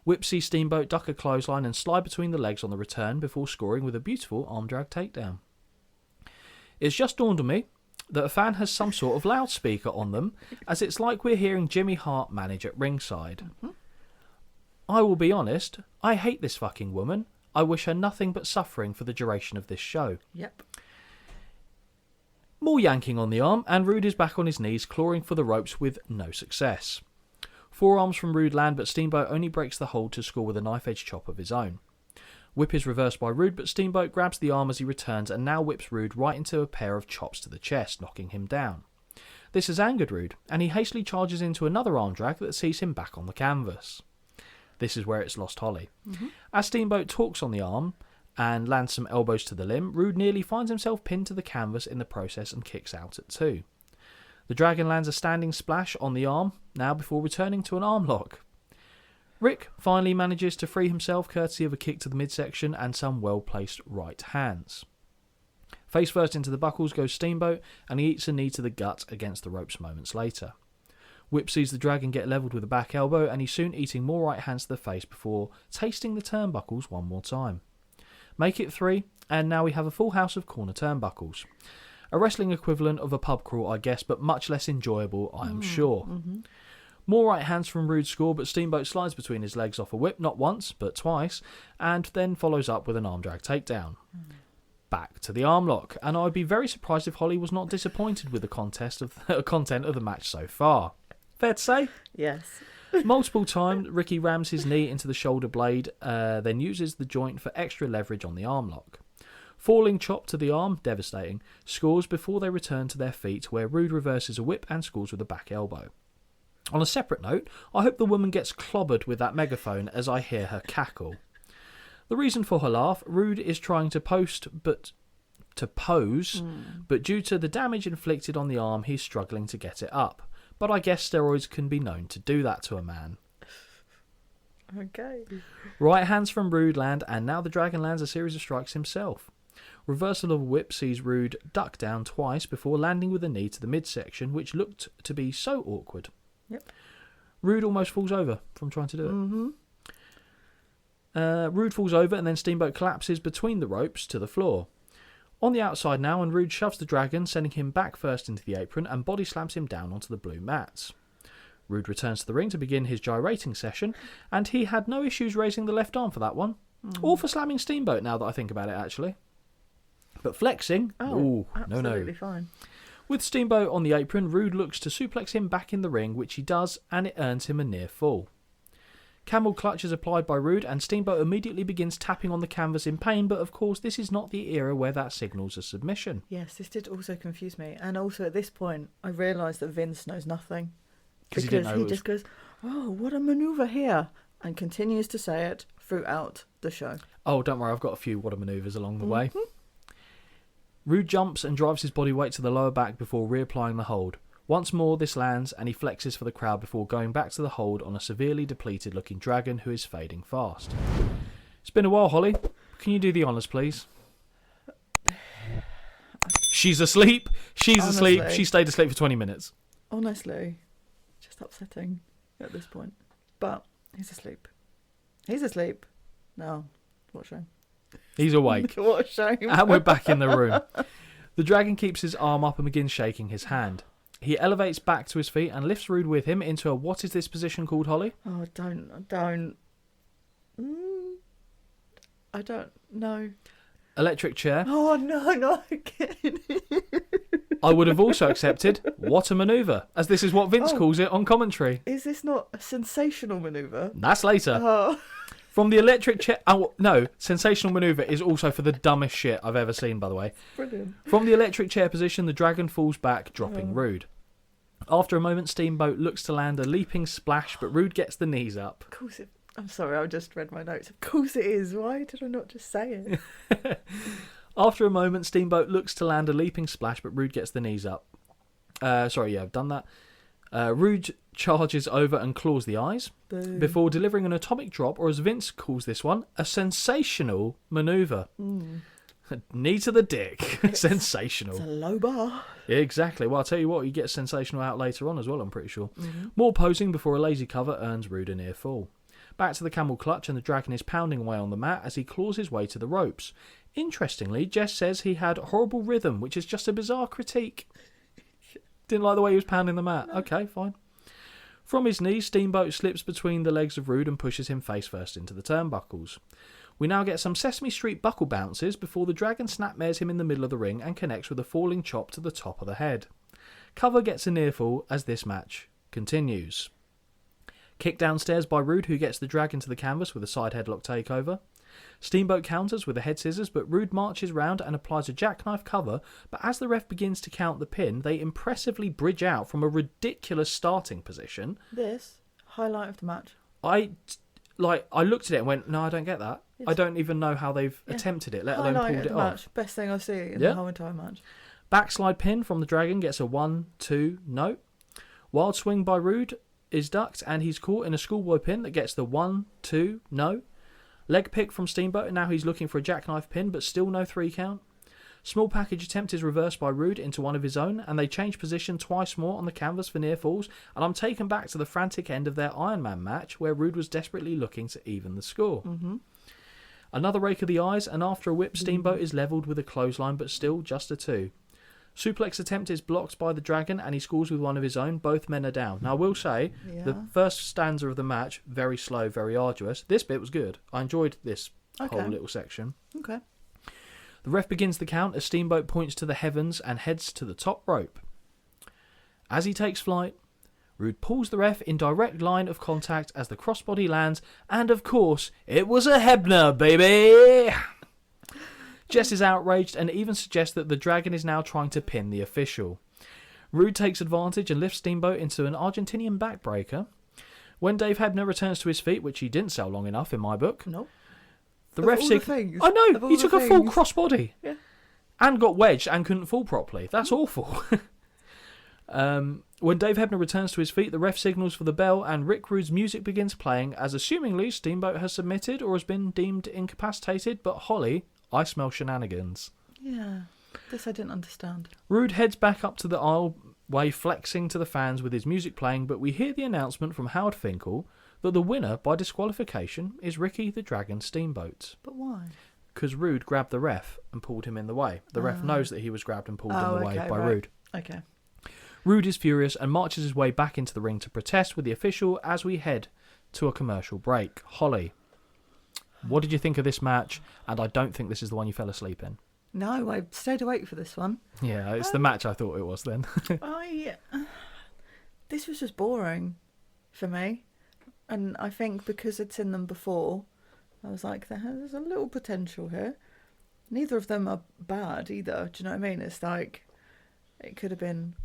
Whip sees Steamboat duck a clothesline and slide between the legs on the return before scoring with a beautiful arm drag takedown. It's just dawned on me that a fan has some sort of loudspeaker on them, as it's like we're hearing Jimmy Hart manage at ringside. I will be honest, I hate this fucking woman. I wish her nothing but suffering for the duration of this show.
Yep.
More yanking on the arm, and Rude is back on his knees, clawing for the ropes with no success. Forearms from Rude land, but Steamboat only breaks the hold to score with a knife-edge chop of his own. Whip is reversed by Rude, but Steamboat grabs the arm as he returns and now whips Rude right into a pair of chops to the chest, knocking him down. This has angered Rude, and he hastily charges into another arm drag that sees him back on the canvas. This is where it's lost Holly. As Steamboat talks on the arm and lands some elbows to the limb, Rude nearly finds himself pinned to the canvas in the process and kicks out at 2. The Dragon lands a standing splash on the arm now before returning to an arm lock. Rick finally manages to free himself courtesy of a kick to the midsection and some well-placed right hands. Face first into the buckles goes Steamboat, and he eats a knee to the gut against the ropes moments later. Whip sees the Dragon get levelled with a back elbow, and he's soon eating more right hands to the face before tasting the turnbuckles one more time. Make it 3, and now we have a full house of corner turnbuckles. A wrestling equivalent of a pub crawl, I guess, but much less enjoyable, I am sure. Mm-hmm. More right hands from Rude score, but Steamboat slides between his legs off a whip, not once, but twice, and then follows up with an arm drag takedown. Back to the arm lock, and I'd be very surprised if Holly was not disappointed with the content of the match so far. Fair to say?
Yes.
Multiple times, Ricky rams his knee into the shoulder blade, then uses the joint for extra leverage on the arm lock. Falling chop to the arm, devastating, scores before they return to their feet, where Rude reverses a whip and scores with a back elbow. On a separate note, I hope the woman gets clobbered with that megaphone as I hear her cackle. The reason for her laugh, Rude is trying to pose, but due to the damage inflicted on the arm, he's struggling to get it up. But I guess steroids can be known to do that to a man.
Okay.
Right hands from Rude land, and now the Dragon lands a series of strikes himself. Reversal of a whip sees Rude duck down twice before landing with a knee to the midsection, which looked to be so awkward.
Yep.
Rude almost falls over from trying to do it.
Mm-hmm.
Rude falls over, and then Steamboat collapses between the ropes to the floor. On the outside now, and Rude shoves the Dragon, sending him back first into the apron and body slams him down onto the blue mats. Rude returns to the ring to begin his gyrating session, and he had no issues raising the left arm for that one. Or for slamming Steamboat, now that I think about it, actually. But flexing?
Absolutely fine.
With Steamboat on the apron, Rude looks to suplex him back in the ring, which he does, and it earns him a near fall. Camel clutch is applied by Rude, and Steamboat immediately begins tapping on the canvas in pain, but of course this is not the era where that signals a submission.
Yes, this did also confuse me. And also at this point, I realised that Vince knows nothing.
Because
he just goes, oh, what a manoeuvre here, and continues to say it throughout the show.
Oh, don't worry, I've got a few what a manoeuvres along the way. Rude jumps and drives his body weight to the lower back before reapplying the hold. Once more, this lands, and he flexes for the crowd before going back to the hold on a severely depleted-looking Dragon who is fading fast. It's been a while, Holly. Can you do the honours, please? She's asleep. She's asleep. She stayed asleep for 20 minutes.
Honestly, just upsetting at this point. But he's asleep. He's asleep. No, what a shame.
He's awake.
What a shame.
And we're back in the room. The Dragon keeps his arm up and begins shaking his hand. He elevates back to his feet and lifts Rude with him into a what is this position called, Holly?
Oh, don't. I don't know.
Electric chair.
Oh, no, not again.
I would have also accepted what a manoeuvre, as this is what Vince calls it on commentary.
Is this not a sensational manoeuvre?
That's later.
Oh.
From the electric chair... Oh, no, sensational manoeuvre is also for the dumbest shit I've ever seen, by the way.
Brilliant.
From the electric chair position, the Dragon falls back, dropping Rude. After a moment, Steamboat looks to land a leaping splash, but Rude gets the knees up.
Of course it... I'm sorry, I just read my notes. Of course it is. Why did I not just say it?
After a moment, Steamboat looks to land a leaping splash, but Rude gets the knees up. I've done that. Rude charges over and claws the eyes before delivering an atomic drop, or as Vince calls this one, a sensational manoeuvre. Knee to the dick. Sensational.
It's a low bar.
Exactly. Well, I'll tell you what, you get sensational out later on as well, I'm pretty sure. More posing before a lazy cover earns Rude a near fall. Back to the camel clutch, and the Dragon is pounding away on the mat as he claws his way to the ropes. Interestingly, Jess says he had horrible rhythm, which is just a bizarre critique. Didn't like the way he was pounding the mat. Okay, fine. From his knees, Steamboat slips between the legs of Rude and pushes him face first into the turnbuckles. We now get some Sesame Street buckle bounces before the Dragon snapmares him in the middle of the ring and connects with a falling chop to the top of the head. Cover gets a near fall as this match continues. Kick downstairs by Rude, who gets the Dragon to the canvas with a side headlock takeover. Steamboat counters with a head scissors, but Rude marches round and applies a jackknife cover, but as the ref begins to count the pin, they impressively bridge out from a ridiculous starting position.
This, highlight of the match.
I looked at it and went, no, I don't get that. I don't even know how they've attempted it, let alone
Highlight
pulled
of
it
the
off.
match. Best thing I've seen in the whole entire match.
Backslide pin from the Dragon gets a 1-2 no. Wild swing by Rude is ducked and he's caught in a schoolboy pin that gets the 1-2 no. Leg pick from Steamboat and now he's looking for a jackknife pin but still no 3 count. Small package attempt is reversed by Rude into one of his own and they change position twice more on the canvas for near falls, and I'm taken back to the frantic end of their Iron Man match where Rude was desperately looking to even the score. Another rake of the eyes and after a whip Steamboat is levelled with a clothesline but still just a 2. Suplex attempt is blocked by the Dragon and he scores with one of his own. Both men are down. Now I will say the first stanza of the match, very slow, very arduous. This bit was good. I enjoyed this whole little section.
Okay.
The ref begins the count as Steamboat points to the heavens and heads to the top rope. As he takes flight, Rude pulls the ref in direct line of contact as the crossbody lands, and of course, it was a Hebner, baby! Jess is outraged and even suggests that the Dragon is now trying to pin the official. Rude takes advantage and lifts Steamboat into an Argentinian backbreaker. When Dave Hebner returns to his feet, which he didn't sell long enough in my book, the ref I know, he took a full crossbody.
Yeah.
And got wedged and couldn't fall properly. That's awful. When Dave Hebner returns to his feet, the ref signals for the bell and Rick Rude's music begins playing as assumingly Steamboat has submitted or has been deemed incapacitated, but Holly, I smell shenanigans.
Yeah, this I didn't understand.
Rude heads back up to the aisleway flexing to the fans with his music playing, but we hear the announcement from Howard Finkel that the winner by disqualification is Ricky the Dragon Steamboat.
But why?
Because Rude grabbed the ref and pulled him in the way. The ref knows that he was grabbed and pulled in the way by Rude.
Okay.
Rude is furious and marches his way back into the ring to protest with the official as we head to a commercial break. Holly, what did you think of this match? And I don't think this is the one you fell asleep in.
No, I stayed awake for this one.
Yeah, it's the match I thought it was then.
This was just boring for me. And I think because I'd seen them before, I was like, there's a little potential here. Neither of them are bad either. Do you know what I mean? It's like, it could have been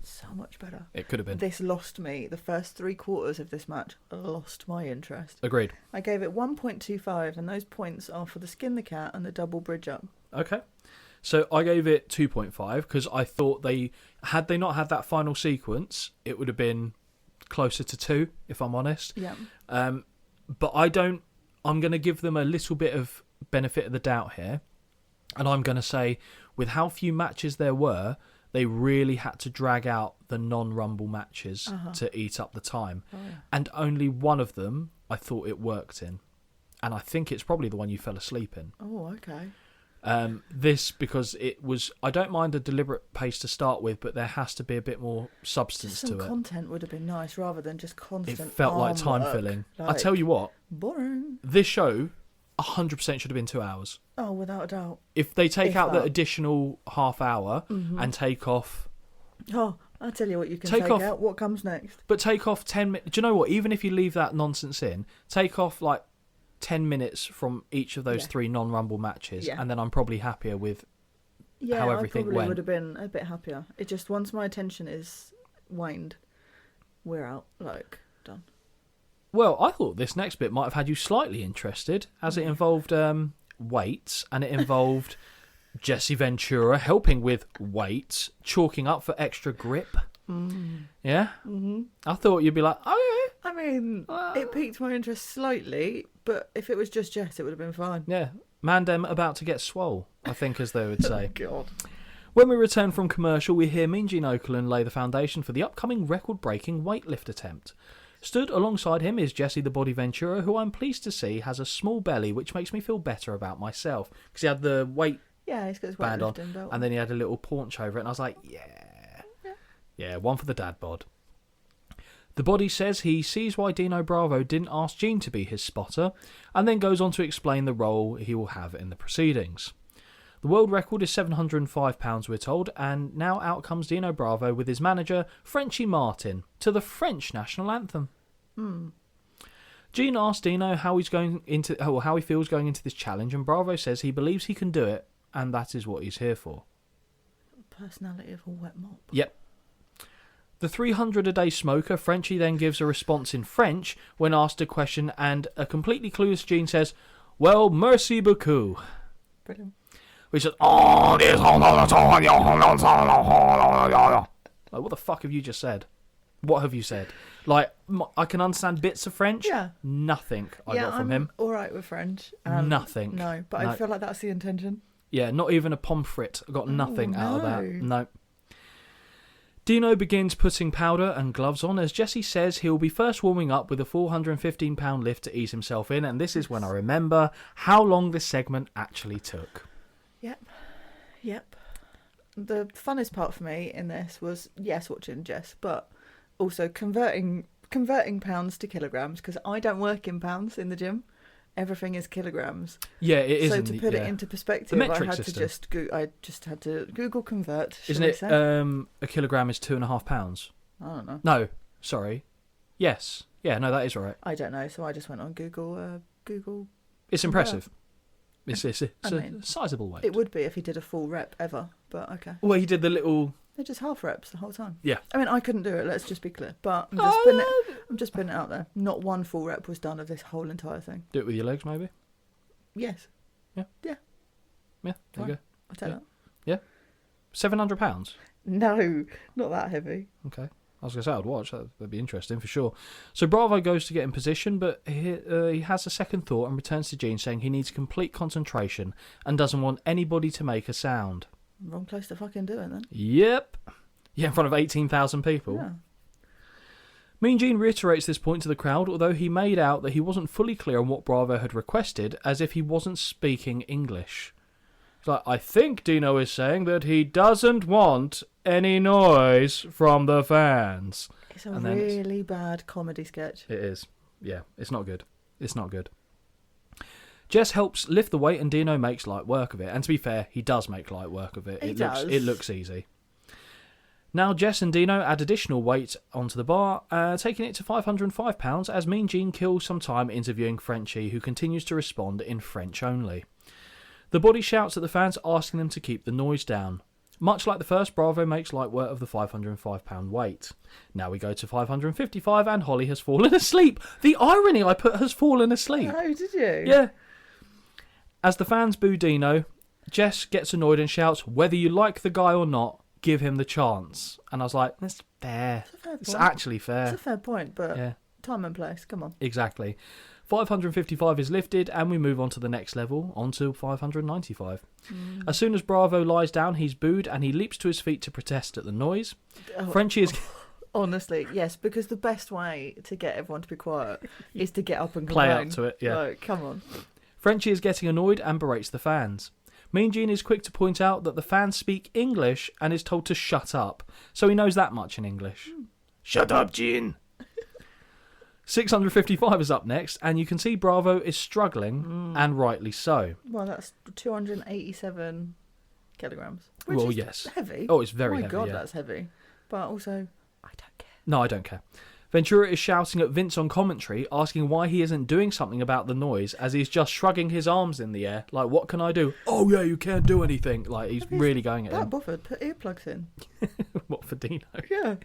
so much better.
It could have been.
This lost me. The first 3/4 of this match lost my interest.
Agreed.
I gave it 1.25, and those points are for the skin the cat and the double bridge up.
Okay. So I gave it 2.5 because I thought had they not had that final sequence, it would have been closer to 2, if I'm honest.
Yeah.
But I'm going to give them a little bit of benefit of the doubt here. And I'm going to say, with how few matches there were, they really had to drag out the non-Rumble matches to eat up the time. Oh, yeah. And only one of them I thought it worked in. And I think it's probably the one you fell asleep in.
Oh, okay.
This, because it was, I don't mind a deliberate pace to start with, but there has to be a bit more substance
just some
to it.
Content would have been nice rather than just constant.
It felt like time filling. I tell you what,
boring.
This show 100% should have been 2 hours.
Oh, without a doubt.
If they take out the additional half hour and take off.
Oh, I'll tell you what you can take out. What comes next?
But take off 10 minutes. Do you know what? Even if you leave that nonsense in, take off like 10 minutes from each of those 3 non-Rumble matches, and then I'm probably happier with how everything went.
I probably would have been a bit happier. It just, once my attention is waned, we're out. Like, done.
Well, I thought this next bit might have had you slightly interested, as it involved weights, and it involved Jesse Ventura helping with weights, chalking up for extra grip. Yeah? Mm-hmm. I thought you'd be like, oh yeah.
I mean, it piqued my interest slightly, but if it was just Jess, it would have been fine.
Yeah. Mandem about to get swole, I think, as they would say.
Oh, God.
When we return from commercial, we hear Mean Gene Okerlund lay the foundation for the upcoming record-breaking weightlift attempt. Stood alongside him is Jesse the Body Ventura, who I'm pleased to see has a small belly, which makes me feel better about myself. Because he had the weight
he's got his
band on,
belt.
And then he had a little paunch over it, and I was like, yeah, one for the dad bod. The Body says he sees why Dino Bravo didn't ask Gene to be his spotter, and then goes on to explain the role he will have in the proceedings. The world record is £705, we're told, and now out comes Dino Bravo with his manager, Frenchie Martin, to the French national anthem. Gene asks Dino how he feels going into this challenge, and Bravo says he believes he can do it, and that is what he's here for.
Personality of a wet mop.
Yep. The 300-a-day smoker, Frenchie then gives a response in French when asked a question, and a completely clueless Gene says, "Well, merci beaucoup."
Brilliant.
Which is, oh, this. Like, what the fuck have you just said? What have you said? Like, I can understand bits of French.
Yeah.
Nothing I got from him.
All right with French.
Nothing.
No, but I feel like that's the intention.
Yeah, not even a pommes frites. I got nothing out of that.
No.
No. Dino begins putting powder and gloves on as Jesse says he'll be first warming up with a 415-pound lift to ease himself in, and this is when I remember how long this segment actually took.
Yep. The funnest part for me in this was, yes, watching Jess, but also converting pounds to kilograms, because I don't work in pounds in the gym. Everything is kilograms.
Yeah, it is.
So to put it into perspective, I had to Google convert.
Isn't it? A kilogram is 2.5 pounds.
I don't know.
No, sorry. Yes. Yeah. No, that is right.
I don't know. So I just went on Google. Google.
It's impressive. It's a
mean,
sizable weight.
It would be if he did a full rep ever, but okay.
Well, he did the little.
They're just half reps the whole time.
Yeah.
I mean, I couldn't do it. Let's just be clear. But I'm just putting it out there. Not one full rep was done of this whole entire thing.
Do it with your legs, maybe.
Yes.
Yeah.
Yeah.
Yeah. There you go.
I'll take that.
Yeah. £700.
No, not that heavy.
Okay. I was going to say I'd watch. That'd be interesting for sure. So Bravo goes to get in position, but he has a second thought and returns to Gene saying he needs complete concentration and doesn't want anybody to make a sound.
Wrong place to fucking do it then.
Yep. Yeah, in front of 18,000 people.
Yeah.
Mean Gene reiterates this point to the crowd, although he made out that he wasn't fully clear on what Bravo had requested, as if he wasn't speaking English. It's like, I think Dino is saying that he doesn't want any noise from the fans.
It's a really bad comedy sketch.
It is. Yeah, it's not good. It's not good. Jess helps lift the weight and Dino makes light work of it. And to be fair, he does make light work of it. It looks easy. Now Jess and Dino add additional weight onto the bar, taking it to £505 as Mean Gene kills some time interviewing Frenchie, who continues to respond in French only. The body shouts at the fans, asking them to keep the noise down. Much like the first, Bravo makes light work of the £505 weight. Now we go to £555 and Holly has fallen asleep. The irony I put has fallen asleep.
Oh, did you?
Yeah. As the fans boo Dino, Jess gets annoyed and shouts, whether you like the guy or not, give him the chance. And I was like, that's fair. It's actually fair.
It's a fair point, but
yeah.
Time and place, come on.
Exactly. 555 is lifted and we move on to the next level, onto 595. As soon as Bravo lies down, he's booed and he leaps to his feet to protest at the noise. Frenchie is...
Honestly, yes, because the best way to get everyone to be quiet is to get up and
play
complain.
up to it, yeah.
Like, come on.
Frenchie is getting annoyed and berates the fans. Mean Gene is quick to point out that the fans speak English and is told to shut up, so he knows that much in English. Shut up, Gene! 655 is up next, and you can see Bravo is struggling, and rightly so.
Well, that's 287 kilograms. Which
Well,
is
yes.
heavy.
Oh, it's very
heavy.
heavy,
Oh my God,
yeah.
that's heavy. But also, I don't care.
No, I don't care. Ventura is shouting at Vince on commentary, asking why he isn't doing something about the noise, as he's just shrugging his arms in the air. Like, what can I do? Oh, yeah, you can't do anything. Like, he's really going at him.
That bothered. Put earplugs in.
What, for Dino?
Yeah.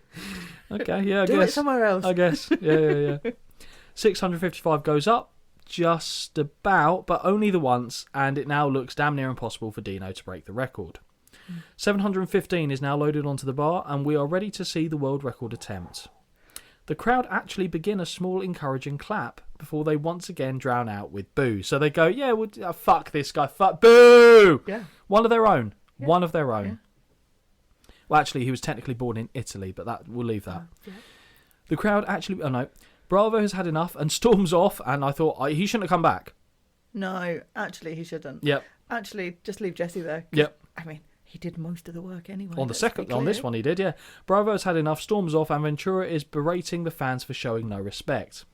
Okay, yeah, I
Do
guess.
it somewhere else.
I guess. Yeah. 655 goes up, just about, but only the once, and it now looks damn near impossible for Dino to break the record. 715 is now loaded onto the bar, and we are ready to see the world record attempt. The crowd actually begin a small encouraging clap before they once again drown out with boo. So they go, yeah, well, fuck this guy, fuck, boo!
Yeah.
One of their own. Yeah. One of their own.
Yeah.
Well, actually, he was technically born in Italy, but we'll leave that.
Yeah.
The crowd actually, Bravo has had enough and storms off, and I thought he shouldn't have come back.
No, actually, he shouldn't.
Yep.
Actually, just leave Jesse there.
Yep.
I mean, he did most of the work anyway.
On this one he did, yeah. Bravo's had enough, storms off, and Ventura is berating the fans for showing no respect.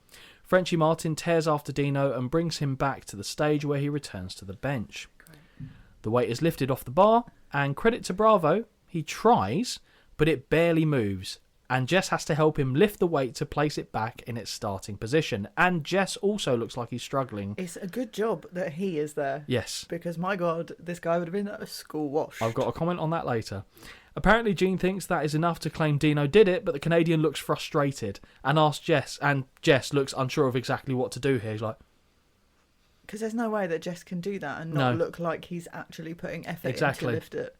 Frenchie Martin tears after Dino and brings him back to the stage where he returns to the bench. Great. The weight is lifted off the bar, and credit to Bravo, he tries, but it barely moves. And Jess has to help him lift the weight to place it back in its starting position. And Jess also looks like he's struggling.
It's a good job that he is there.
Yes.
Because, my God, this guy would have been at a school wash.
I've got a comment on that later. Apparently, Gene thinks that is enough to claim Dino did it, but the Canadian looks frustrated and asks Jess, and Jess looks unsure of exactly what to do here. He's like,
Because there's no way that Jess can do that and not look like he's actually putting effort in to lift it.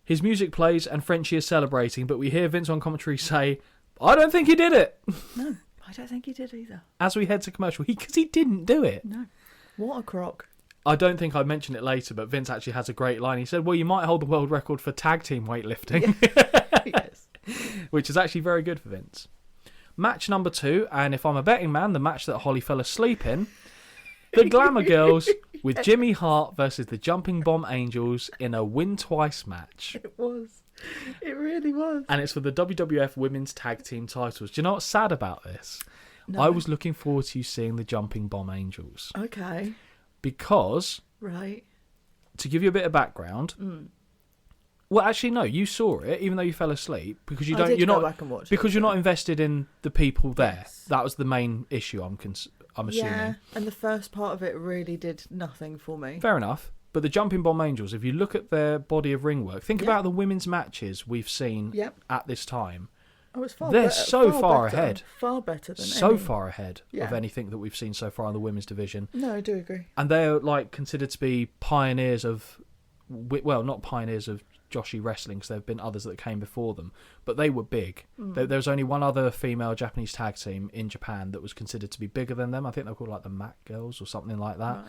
His music plays and Frenchie is celebrating, but we hear Vince on commentary say, I don't think he did it.
No, I don't think he did either.
As we head to commercial, because he didn't do it.
No. What a crock.
I don't think I mentioned it later, but Vince actually has a great line. He said, well, you might hold the world record for tag team weightlifting.
Yes.
Which is actually very good for Vince. Match number 2, and if I'm a betting man, the match that Holly fell asleep in, the Glamour Girls with Jimmy Hart versus the Jumping Bomb Angels in a win twice match.
It was. It really was.
And it's for the WWF Women's Tag Team titles. Do you know what's sad about this?
No.
I was looking forward to seeing the Jumping Bomb Angels.
Okay.
Because,
right,
to give you a bit of background, well, actually, no, you saw it, even though you fell asleep, because you're not invested in the people there.
Yes.
That was the main issue. I'm assuming.
Yeah, and the first part of it really did nothing for me.
Fair enough. But the Jumping Bomb Angels, if you look at their body of ring work, think about the women's matches we've seen at this time.
Oh, it's far
They're
better,
so
far
better, ahead.
Far better than
so
any.
far ahead of anything that we've seen so far in the women's division.
No, I do agree.
And they're like considered to be pioneers of, well, not pioneers of Joshi wrestling, because there have been others that came before them, but they were big. There was only one other female Japanese tag team in Japan that was considered to be bigger than them. I think they were called like the Mac Girls or something like that.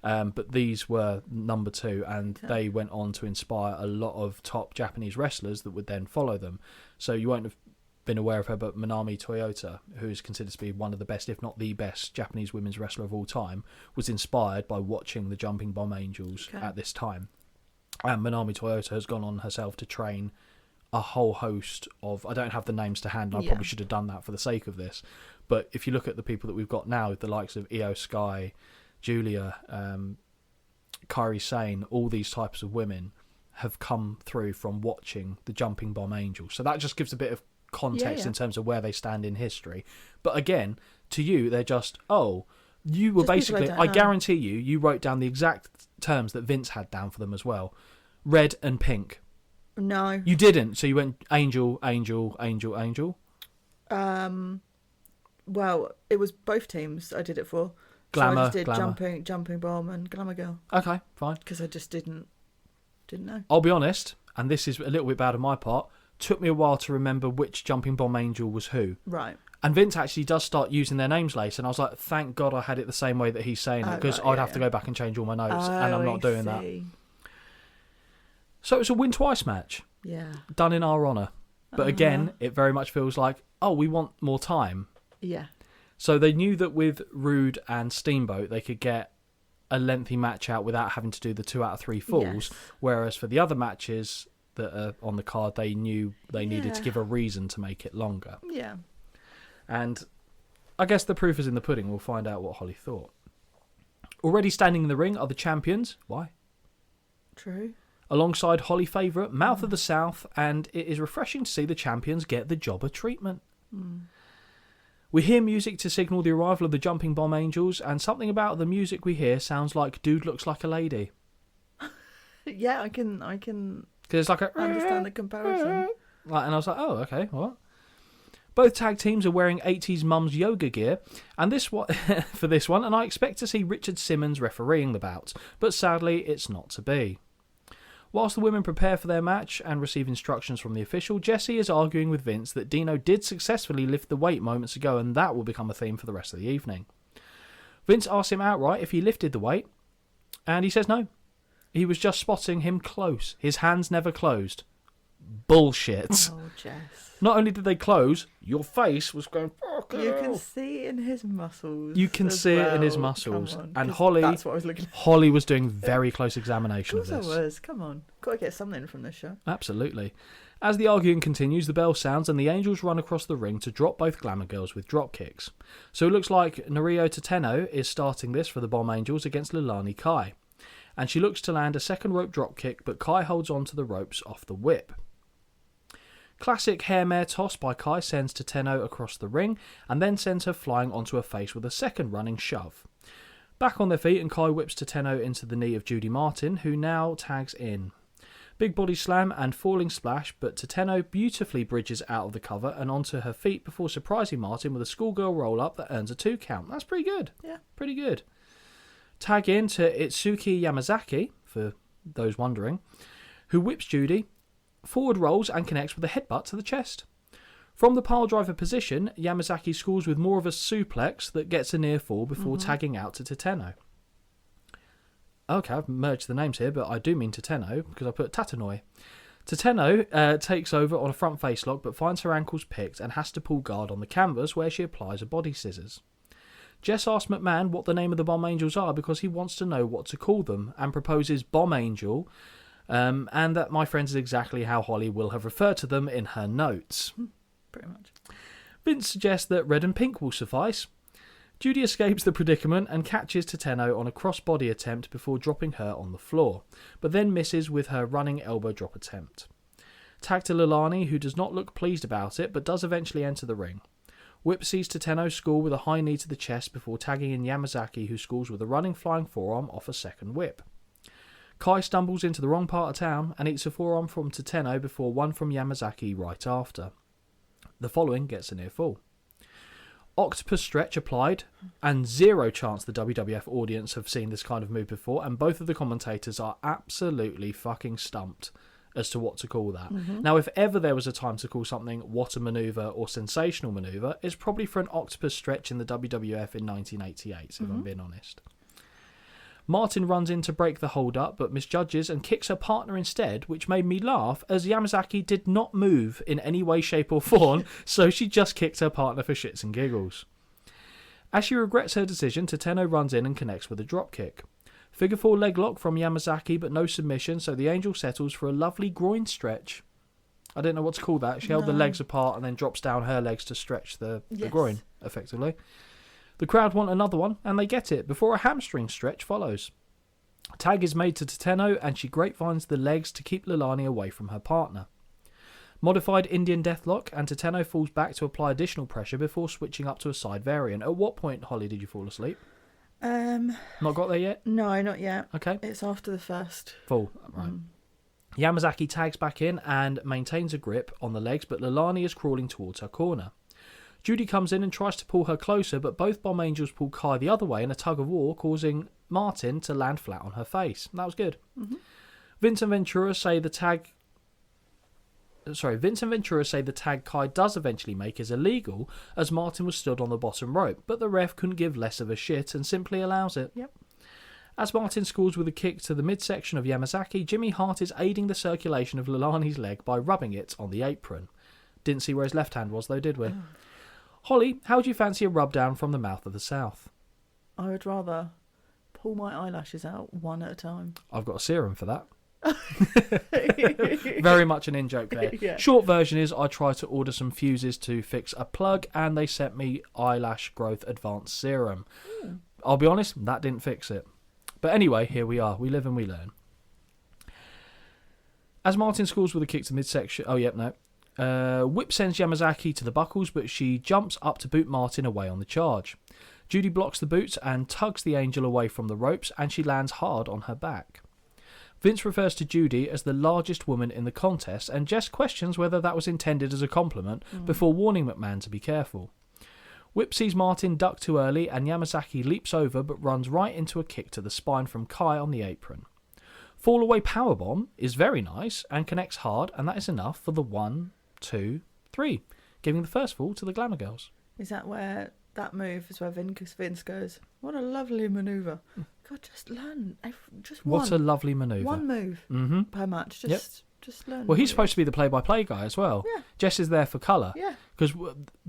Right. But these were number 2, and they went on to inspire a lot of top Japanese wrestlers that would then follow them. So you won't have been aware of her, but Manami Toyota, who is considered to be one of the best, if not the best, Japanese women's wrestler of all time, was inspired by watching the Jumping Bomb Angels at this time. And Manami Toyota has gone on herself to train a whole host of... I don't have the names to hand, and I probably should have done that for the sake of this. But if you look at the people that we've got now, the likes of Io Sky, Julia, Kairi Sane, all these types of women have come through from watching the Jumping Bomb Angels. So that just gives a bit of context in terms of where they stand in history. But again, to you, they're just, you were just basically, I guarantee you wrote down the exact terms that Vince had down for them as well. Red and pink.
No.
You didn't, so you went angel, angel, angel, angel.
Well, it was both teams I did it for.
Glamour,
so I just did
Glamour.
Jumping Bomb and Glamour Girl.
Okay, fine.
Because I just didn't know.
I'll be honest, and this is a little bit bad on my part, took me a while to remember which Jumping Bomb Angel was who.
Right.
And Vince actually does start using their names later, and I was like, thank God I had it the same way that he's saying it, because I'd have to go back and change all my notes, and I'm not doing that. So it's a win twice match.
Yeah.
Done in our honour. But again, it very much feels like, we want more time.
Yeah.
So they knew that with Rude and Steamboat, they could get a lengthy match out without having to do the 2 out of 3 falls, whereas for the other matches that are on the card, they knew they needed to give a reason to make it longer.
Yeah.
And I guess the proof is in the pudding. We'll find out what Holly thought. Already standing in the ring are the champions. Why?
True.
Alongside Holly favourite, Mouth of the South, and it is refreshing to see the champions get the jobber treatment. We hear music to signal the arrival of the Jumping Bomb Angels, and something about the music we hear sounds like Dude Looks Like a Lady.
Yeah, I can
Because it's like a...
understand the comparison.
And I was like, oh, okay, what? Both tag teams are wearing 80s mum's yoga gear, and for this one, and I expect to see Richard Simmons refereeing the bout, but sadly it's not to be. Whilst the women prepare for their match and receive instructions from the official, Jesse is arguing with Vince that Dino did successfully lift the weight moments ago, and that will become a theme for the rest of the evening. Vince asks him outright if he lifted the weight, and he says no. He was just spotting him close. His hands never closed. Bullshit.
Oh, Jess.
Not only did they close, your face was going, fuck
You
hell.
can see it in his muscles.
You can see it in his muscles. And Holly,
that's what I was looking at.
Holly was doing very close examination of
Of course
this.
I was. Come on. Got to get something from this show.
Absolutely. As the arguing continues, the bell sounds and the Angels run across the ring to drop both Glamour Girls with drop kicks. So it looks like Norio Tateno is starting this for the Bomb Angels against Leilani Kai. And she looks to land a second rope drop kick, but Kai holds on to the ropes off the whip. Classic hairmare toss by Kai sends Tateno across the ring and then sends her flying onto her face with a second running shove. Back on their feet, and Kai whips Tateno into the knee of Judy Martin, who now tags in. Big body slam and falling splash, but Tateno beautifully bridges out of the cover and onto her feet before surprising Martin with a schoolgirl roll-up that earns a 2 count. That's pretty good.
Yeah.
Pretty good. Tag in to Itsuki Yamazaki, for those wondering, who whips Judy, forward rolls and connects with a headbutt to the chest. From the piledriver position, Yamazaki scores with more of a suplex that gets a near fall before tagging out to Tateno. Okay, I've merged the names here, but I do mean Tateno because I put Tatanoi. Tateno takes over on a front face lock but finds her ankles picked and has to pull guard on the canvas where she applies a body scissors. Jess asks McMahon what the name of the Bomb Angels are because he wants to know what to call them and proposes Bomb Angel, and that my friends is exactly how Holly will have referred to them in her notes.
Pretty much.
Vince suggests that red and pink will suffice. Judy escapes the predicament and catches Tateno on a cross-body attempt before dropping her on the floor, but then misses with her running elbow drop attempt. Tag to Leilani, who does not look pleased about it, but does eventually enter the ring. Whip sees Tateno score with a high knee to the chest before tagging in Yamazaki, who scores with a running flying forearm off a second whip. Kai stumbles into the wrong part of town and eats a forearm from Tateno before one from Yamazaki right after. The following gets a near fall. Octopus stretch applied, and zero chance the WWF audience have seen this kind of move before, and both of the commentators are absolutely fucking stumped as to what to call that. Now, if ever there was a time to call something what a manoeuvre or sensational manoeuvre, it's probably for an octopus stretch in the WWF in 1988, if I'm being honest. Martin runs in to break the hold-up, but misjudges and kicks her partner instead, which made me laugh, as Yamazaki did not move in any way, shape or form, so she just kicked her partner for shits and giggles. As she regrets her decision, Tateno runs in and connects with a dropkick. Figure 4 leg lock from Yamazaki, but no submission, so the Angel settles for a lovely groin stretch. I don't know what to call that. She held the legs apart and then drops down her legs to stretch the groin, effectively. The crowd want another one, and they get it, before a hamstring stretch follows. Tag is made to Tateno, and she grapevines the legs to keep Leilani away from her partner. Modified Indian Deathlock, and Tateno falls back to apply additional pressure before switching up to a side variant. At what point, Holly, did you fall asleep? Not got there yet?
No, not yet.
Okay.
It's after the first.
Full, right. Yamazaki tags back in and maintains a grip on the legs, but Leilani is crawling towards her corner. Judy comes in and tries to pull her closer, but both Bomb Angels pull Kai the other way in a tug of war, causing Martin to land flat on her face. That was good. Vince and Ventura say the tag Kai does eventually make is illegal, as Martin was stood on the bottom rope, but the ref couldn't give less of a shit and simply allows it.
Yep.
As Martin scores with a kick to the midsection of Yamazaki, Jimmy Hart is aiding the circulation of Leilani's leg by rubbing it on the apron. Didn't see where his left hand was though, did we? Holly, how do you fancy a rub down from the mouth of the South?
I would rather pull my eyelashes out one at a time.
I've got a serum for that. Very much an in-joke there.
Yeah.
Short version is I tried to order some fuses to fix a plug and they sent me eyelash growth advanced serum. I'll be honest, that didn't fix it. But anyway, here we are. We live and we learn. As Martin scores with a kick to midsection... Oh, yep, no. Whip sends Yamazaki to the buckles, but she jumps up to boot Martin away on the charge. Judy blocks the boots and tugs the Angel away from the ropes, and she lands hard on her back. Vince refers to Judy as the largest woman in the contest, and Jess questions whether that was intended as a compliment before warning McMahon to be careful. Whip sees Martin duck too early, and Yamazaki leaps over but runs right into a kick to the spine from Kai on the apron. Fall away powerbomb is very nice and connects hard, and that is enough for the 1, 2, 3, giving the first fall to the Glamour Girls.
Is that where that move is where Vince goes, what a lovely manoeuvre. God, just learn. Just one.
What a lovely manoeuvre.
One move per match. Just learn.
Well, he's supposed to be the play-by-play guy as well.
Yeah.
Jess is there for colour.
Yeah.
Because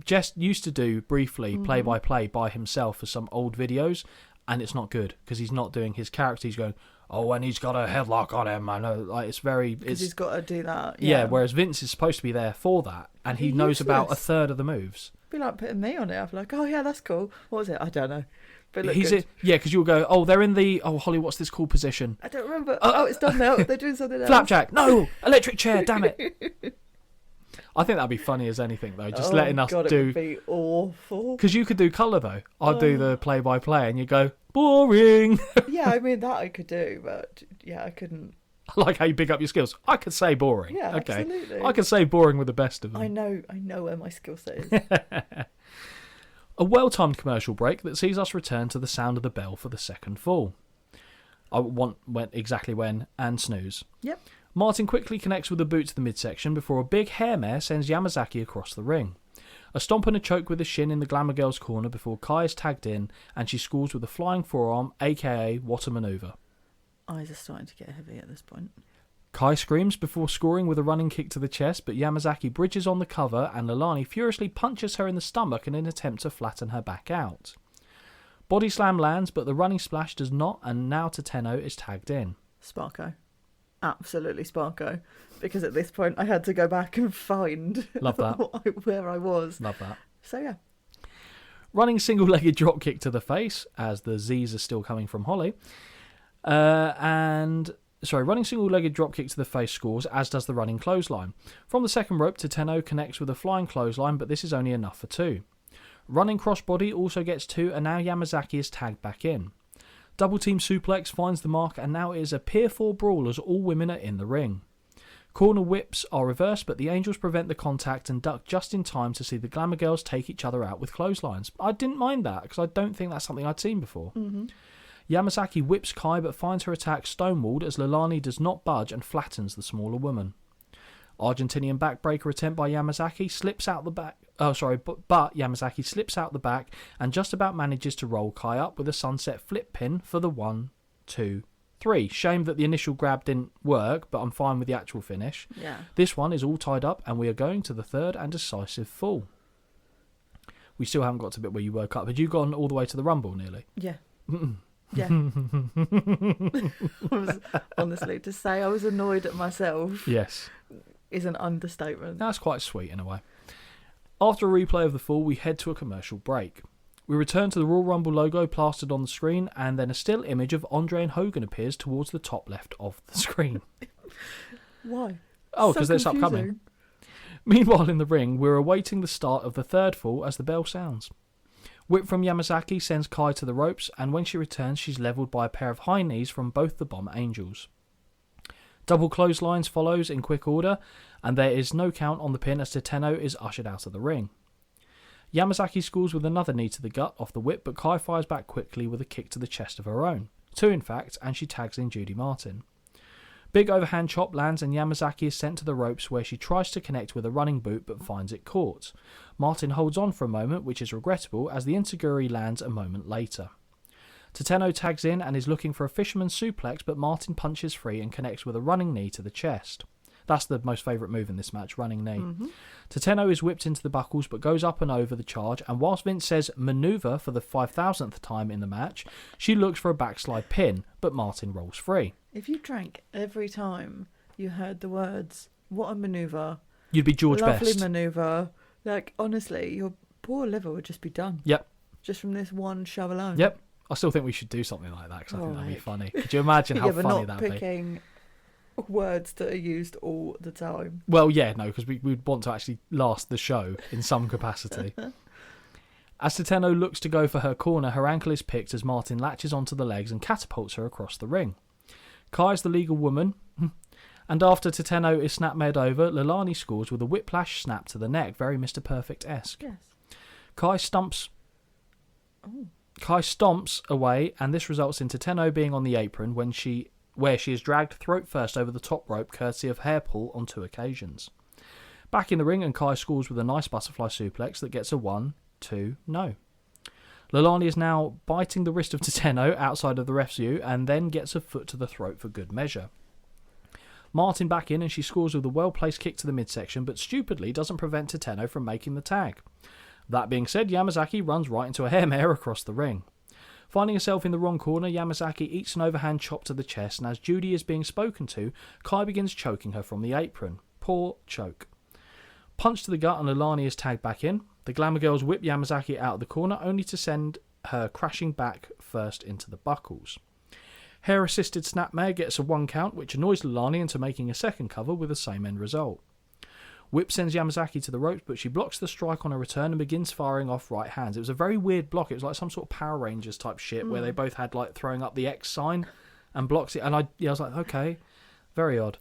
Jess used to do briefly play-by-play by himself for some old videos, and it's not good because he's not doing his character. He's going, oh, and he's got a headlock on him. I know, like it's very.
Because he's got to do that.
Yeah. Whereas Vince is supposed to be there for that, and he knows about a third of the moves.
Be like putting me on it. I'm like, oh yeah, that's cool. What was it? I don't know. But
because you'll go, oh, they're in the, oh, Holly, what's this cool position?
I don't remember. It's done now. They're doing something else.
Flapjack. No, electric chair. Damn it. I think that'd be funny as anything though. Just letting us
God,
do.
It would be awful.
Because you could do colour though. I'd do the play-by-play, and you go boring.
Yeah, I mean that I could do, but yeah, I couldn't.
I like how you pick up your skills. I could say boring.
Yeah,
okay.
absolutely.
I could say boring with the best of them.
I know where my skill set is.
A well-timed commercial break that sees us return to the sound of the bell for the second fall. I want when exactly when, and snooze.
Yep.
Martin quickly connects with a boot to the midsection before a big hair mare sends Yamazaki across the ring. A stomp and a choke with a shin in the Glamour Girls corner before Kai is tagged in and she scores with a flying forearm, aka what a manoeuvre.
Eyes are starting to get heavy at this point.
Kai screams before scoring with a running kick to the chest, but Yamazaki bridges on the cover and Leilani furiously punches her in the stomach in an attempt to flatten her back out. Body slam lands, but the running splash does not, and now Tateno is tagged in.
Sparko. Absolutely Sparko. Because at this point I had to go back and find
Love that.
where I was.
Love that.
So yeah.
Running single-legged drop kick to the face, as the Z's are still coming from Holly. Running single-legged drop kick to the face scores, as does the running clothesline. From the second rope, Tateno connects with a flying clothesline, but this is only enough for 2. Running crossbody also gets 2, and now Yamazaki is tagged back in. Double team suplex finds the mark, and now it is a Pier 4 brawl as all women are in the ring. Corner whips are reversed, but the Angels prevent the contact and duck just in time to see the Glamour Girls take each other out with clotheslines. I didn't mind that, because I don't think that's something I'd seen before.
Mm-hmm.
Yamazaki whips Kai, but finds her attack stonewalled as Leilani does not budge and flattens the smaller woman. Argentinian backbreaker attempt by Yamazaki slips out the back. But Yamazaki slips out the back and just about manages to roll Kai up with a sunset flip pin for the 1, 2, 3. Shame that the initial grab didn't work, but I'm fine with the actual finish.
Yeah.
This one is all tied up, and we are going to the third and decisive fall. We still haven't got to the bit where you woke up. Had you gone all the way to the Rumble nearly?
Yeah. Yeah. Honestly, to say I was annoyed at myself
Yes.
is an understatement.
That's quite sweet in a way. After a replay of the fall, we head to a commercial break. We return to the Royal Rumble logo plastered on the screen, and then a still image of Andre and Hogan appears towards the top left of the screen.
Why?
Oh,
So
because it's upcoming.
confusing.
Meanwhile, in the ring, we're awaiting the start of the third fall as the bell sounds. Whip from Yamazaki sends Kai to the ropes, and when she returns, she's levelled by a pair of high knees from both the Bomb Angels. Double clotheslines follows in quick order, and there is no count on the pin as Tateno is ushered out of the ring. Yamazaki scores with another knee to the gut off the whip, but Kai fires back quickly with a kick to the chest of her own. 2 in fact, and she tags in Judy Martin. Big overhand chop lands and Yamazaki is sent to the ropes where she tries to connect with a running boot but finds it caught. Martin holds on for a moment, which is regrettable as the enziguri lands a moment later. Tateno tags in and is looking for a fisherman's suplex, but Martin punches free and connects with a running knee to the chest. That's the most favourite move in this match, running knee. Mm-hmm. Tateno is whipped into the buckles but goes up and over the charge, and whilst Vince says manoeuvre for the 5,000th time in the match, she looks for a backslide pin, but Martin rolls free.
If you drank every time you heard the words, what a manoeuvre,
You'd be George
lovely
Best.
manoeuvre, like, honestly, your poor liver would just be done.
Yep.
Just from this one show alone.
Yep. I still think we should do something like that, because I think that'd be
Right.
funny. Could you imagine how
Yeah, but
funny
not
that'd be?
picking words that are used all the time.
Well, yeah, no, because we'd want to actually last the show in some capacity. As Tateno looks to go for her corner, her ankle is picked as Martin latches onto the legs and catapults her across the ring. Kai's the legal woman, and after Tateno is snap-made over, Leilani scores with a whiplash snap to the neck, very Mr. Perfect-esque.
Yes.
Kai stomps away, and this results in Tateno being on the apron where she is dragged throat first over the top rope, courtesy of hair pull on 2 occasions. Back in the ring, and Kai scores with a nice butterfly suplex that gets a 1, 2, no. Leilani is now biting the wrist of Tateno outside of the ref's view, and then gets a foot to the throat for good measure. Martin back in, and she scores with a well-placed kick to the midsection, but stupidly doesn't prevent Tateno from making the tag. That being said, Yamazaki runs right into a hair mare across the ring. Finding herself in the wrong corner, Yamazaki eats an overhand chop to the chest, and as Judy is being spoken to, Kai begins choking her from the apron. Poor choke. Punch to the gut, and Leilani is tagged back in. The Glamour Girls whip Yamazaki out of the corner, only to send her crashing back first into the buckles. Hair-assisted snapmare gets a 1 count, which annoys Leilani into making a second cover with the same end result. Whip sends Yamazaki to the ropes, but she blocks the strike on her return and begins firing off right hands. It was a very weird block. It was like some sort of Power Rangers type shit where they both had like throwing up the X sign and blocks it. And I was like, okay, very odd.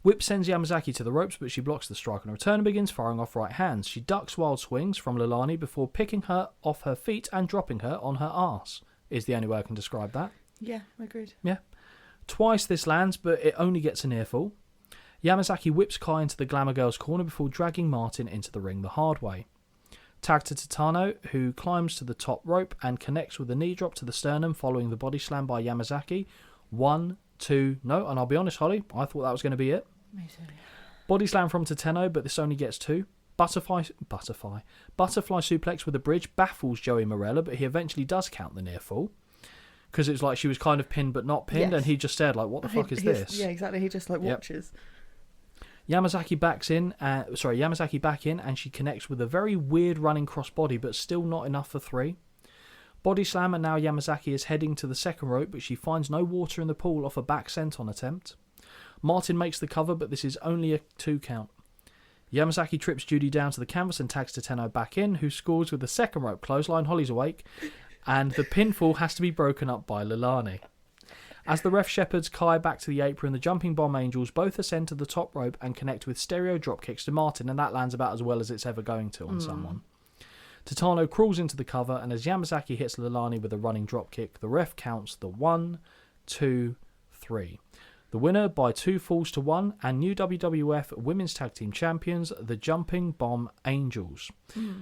Whip sends Yamazaki to the ropes, but she blocks the strike on return and begins firing off right hands. She ducks wild swings from Leilani before picking her off her feet and dropping her on her arse, is the only way I can describe that.
Yeah, agreed.
Yeah. Twice this lands, but it only gets a near fall. Yamazaki whips Kai into the Glamour Girls corner before dragging Martin into the ring the hard way. Tag to Titano, who climbs to the top rope and connects with a knee drop to the sternum following the body slam by Yamazaki. 1, 2, no, and I'll be honest, Holly, I thought that was going to be it.
Me too.
Body slam from Titano, but this only gets 2. Butterfly suplex with a bridge baffles Joey Morella, but he eventually does count the near fall. Because it's like she was kind of pinned but not pinned,
Yes.
and he just stared like, what the fuck is this?
Yeah, exactly. He just watches.
Yamazaki back in, and she connects with a very weird running crossbody, but still not enough for 3. Body slam, and now Yamazaki is heading to the second rope, but she finds no water in the pool off a back senton attempt. Martin makes the cover, but this is only a 2 count. Yamazaki trips Judy down to the canvas and tags Titano back in, who scores with the second rope clothesline. Holly's awake, and the pinfall has to be broken up by Leilani. As the ref shepherds Kai back to the apron, the Jumping Bomb Angels both ascend to the top rope and connect with stereo drop kicks to Martin, and that lands about as well as it's ever going to on someone. Titano crawls into the cover, and as Yamazaki hits Leilani with a running drop kick, the ref counts the 1, 2, 3. The winner by 2 falls to 1, and new WWF Women's Tag Team Champions, the Jumping Bomb Angels.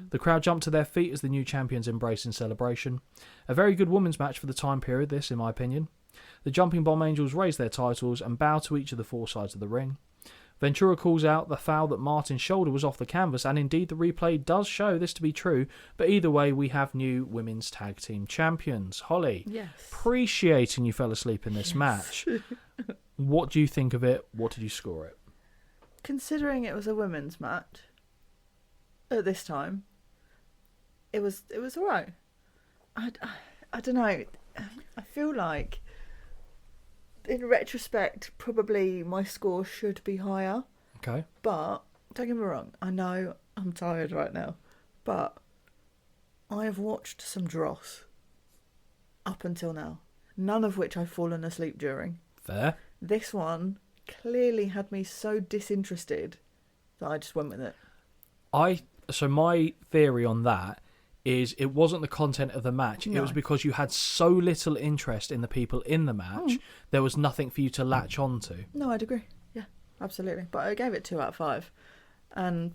The crowd jump to their feet as the new champions embrace in celebration. A very good women's match for the time period, this, in my opinion. The Jumping Bomb Angels raise their titles and bow to each of the 4 sides of the ring. Ventura calls out the foul that Martin's shoulder was off the canvas, and indeed the replay does show this to be true, but either way we have new Women's Tag Team Champions. Holly,
Yes.
appreciating you fell asleep in this match. What do you think of it? What did you score it?
Considering it was a women's match at this time, it was all right. I don't know. I feel like, in retrospect, probably my score should be higher.
Okay.
But, don't get me wrong, I know I'm tired right now, but I have watched some dross up until now, none of which I've fallen asleep during.
Fair.
This one clearly had me so disinterested that I just went with it.
So my theory on that is it wasn't the content of the match.
No.
It was because you had so little interest in the people in the match, there was nothing for you to latch on to.
No, I'd agree. Yeah, absolutely. But I gave it 2 out of 5. And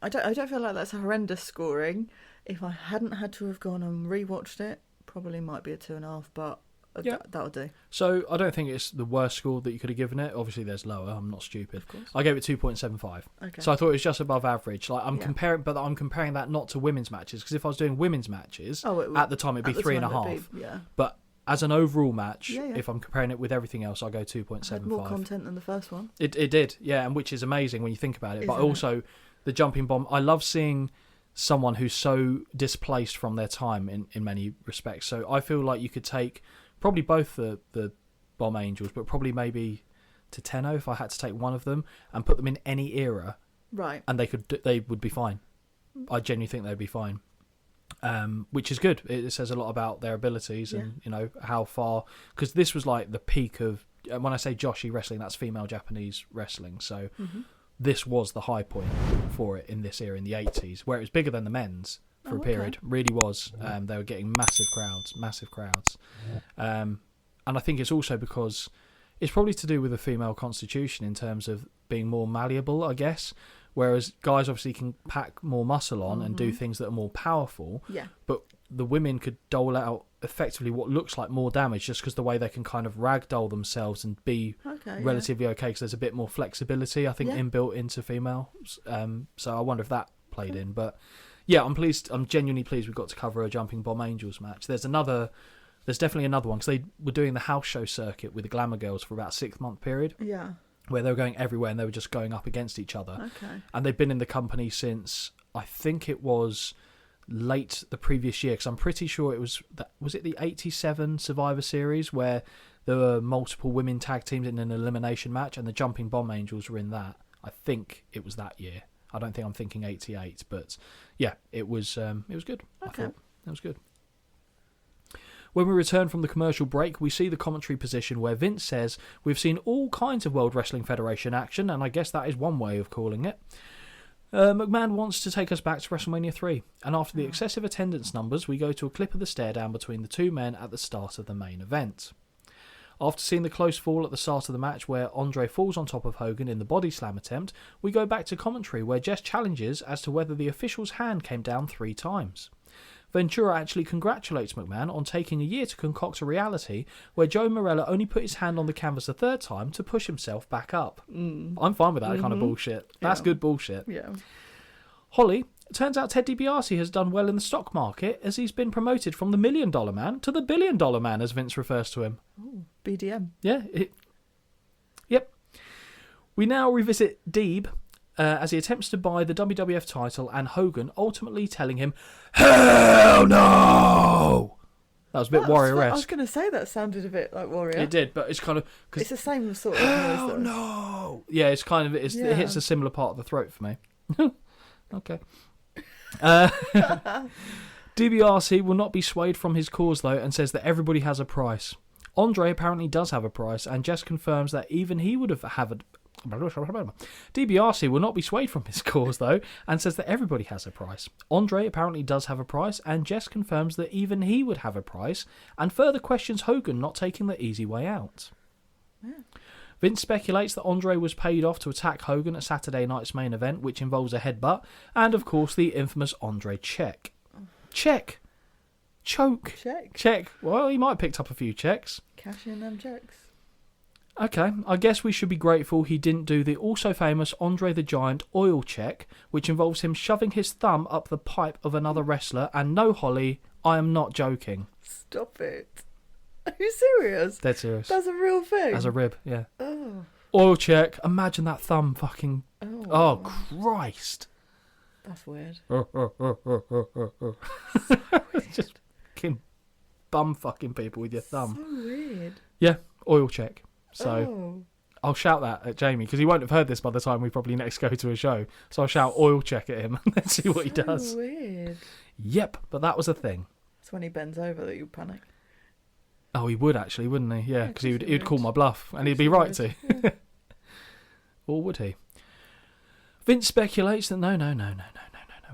I don't feel like that's a horrendous scoring. If I hadn't had to have gone and rewatched it, probably might be a 2.5, but
Yeah.
that'll do.
So I don't think it's the worst score that you could have given it. Obviously, there's lower. I'm not stupid.
Of course.
I gave it 2.75.
Okay.
So I thought it was just above average. Like I'm
Yeah.
comparing that not to women's matches, because if I was doing women's matches
It would-
at the time, it'd be
at the
3.5.
time it'd be- yeah.
But as an overall match,
Yeah.
if I'm comparing it with everything else, I'll go
Had
2.75.
more content than the first one.
It did, yeah, and which is amazing when you think about it. But
Isn't it?
also, the Jumping Bomb, I love seeing someone who's so displaced from their time in many respects. So I feel like you could take probably both the Bomb Angels, but probably maybe Titano if I had to take one of them and put them in any era,
Right.
and they would be fine. I genuinely think they'd be fine. Which is good. It says a lot about their abilities and how far, because this was like the peak of, when I say Joshi wrestling, that's female Japanese wrestling. So this was the high point for it in this era in the 80s, where it was bigger than the men's for a period. Really was. They were getting massive crowds. And I think it's also because it's probably to do with the female constitution in terms of being more malleable, I guess. Whereas guys obviously can pack more muscle on and do things that are more powerful.
Yeah.
But the women could dole out effectively what looks like more damage just because the way they can kind of ragdoll themselves and be relatively okay, because there's a bit more flexibility, I think, inbuilt into females. So I wonder if that played in. But yeah, I'm genuinely pleased we got to cover a Jumping Bomb Angels match. There's definitely another one, because they were doing the house show circuit with the Glamour Girls for about a 6-month period.
Yeah.
Where they were going everywhere and they were just going up against each other.
Okay.
And they've been in the company since, I think it was late the previous year, because I'm pretty sure it was it the 87 Survivor Series where there were multiple women tag teams in an elimination match, and the Jumping Bomb Angels were in that. I think it was that year. I don't think I'm thinking 88, but yeah, it was good.
Okay.
I thought it was good. When we return from the commercial break, we see the commentary position where Vince says, "We've seen all kinds of World Wrestling Federation action," and I guess that is one way of calling it. McMahon wants to take us back to WrestleMania 3, and after the excessive attendance numbers, we go to a clip of the stare down between the two men at the start of the main event. After seeing the close fall at the start of the match where Andre falls on top of Hogan in the body slam attempt, we go back to commentary where Jess challenges as to whether the official's hand came down 3 times. Ventura actually congratulates McMahon on taking a year to concoct a reality where Joe Morella only put his hand on the canvas a 3rd time to push himself back up. I'm fine with that kind of bullshit. That's good bullshit.
Yeah.
Holly, it turns out Ted DiBiase has done well in the stock market as he's been promoted from the $1 million man to the $1 billion man, as Vince refers to him.
Ooh, BDM.
Yeah. Yep. We now revisit Deeb as he attempts to buy the WWF title and Hogan ultimately telling him, "Hell no!" That was a bit
I was
Warrior-esque.
going to say that sounded a bit like Warrior.
It did, but it's kind of...
It's the same sort of
"Hell
noise, though.
no!" Yeah, it's kind of... It hits a similar part of the throat for me. Okay. DiBiase will not be swayed from his cause, though, and says that everybody has a price. Andre apparently does have a price, and Jess confirms that even he would have a... DiBiase will not be swayed from his cause, though, and says that everybody has a price. Andre apparently does have a price, and Jess confirms that even he would have a price, and further questions Hogan not taking the easy way out. Yeah. Vince speculates that Andre was paid off to attack Hogan at Saturday night's main event, which involves a headbutt, and of course the infamous Andre check. Check. Choke. Check. Well, he might have picked up a few checks.
Cash in them checks.
Okay, I guess we should be grateful he didn't do the also famous Andre the Giant oil check, which involves him shoving his thumb up the pipe of another wrestler, and no, Holly, I am not joking.
Stop it. Are you serious?
Dead serious.
That's a real thing?
As a rib, yeah.
Oh.
Oil check. Imagine that thumb fucking...
Oh,
Christ.
That's weird.
Just fucking bum fucking people with your thumb.
So weird.
Yeah, oil check. So I'll shout that at Jamie, because he won't have heard this by the time we probably next go to a show. So I'll shout oil check at him and then see what he does.
Weird.
Yep, but that was a thing.
It's when he bends over that you panic.
Oh, he would actually, wouldn't he? Yeah, because
he
he'd call my bluff, and he'd be right to.
Yeah.
Or would he? Vince speculates that no,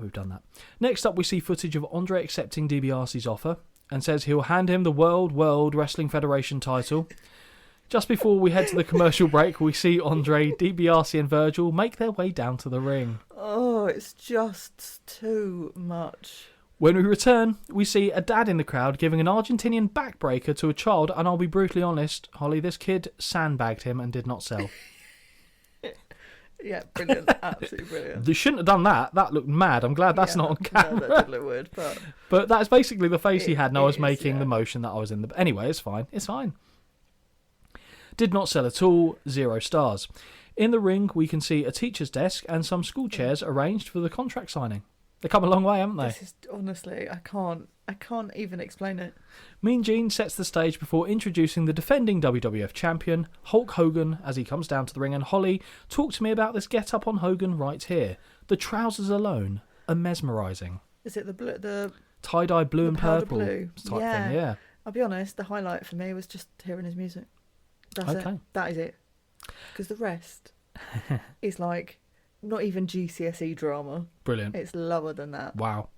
we've done that. Next up, we see footage of Andre accepting DiBiase's offer and says he'll hand him the World Wrestling Federation title. Just before we head to the commercial break, we see Andre, DiBiase and Virgil make their way down to the ring.
Oh, it's just too much.
When we return, we see a dad in the crowd giving an Argentinian backbreaker to a child, and I'll be brutally honest, Holly, this kid sandbagged him and did not sell.
Yeah, brilliant. Absolutely brilliant.
They shouldn't have done that. That looked mad. I'm glad that's not on camera.
No, that did look weird,
But that's basically the face he had, and I was
is,
making the motion that I was in the... Anyway, it's fine. It's fine. Did not sell at all. 0 stars. In the ring, we can see a teacher's desk and some school chairs arranged for the contract signing. They've come a long way, haven't they?
This is, honestly, I can't even explain it.
Mean Gene sets the stage before introducing the defending WWF champion, Hulk Hogan, as he comes down to the ring. And Holly, talk to me about this get-up on Hogan right here. The trousers alone are mesmerising.
Is it the blue, the
tie-dye blue and purple
blue
type thing, yeah.
I'll be honest, the highlight for me was just hearing his music. That's
Okay.
it. That is it. Because the rest is like not even GCSE drama.
Brilliant.
It's lower than that.
Wow.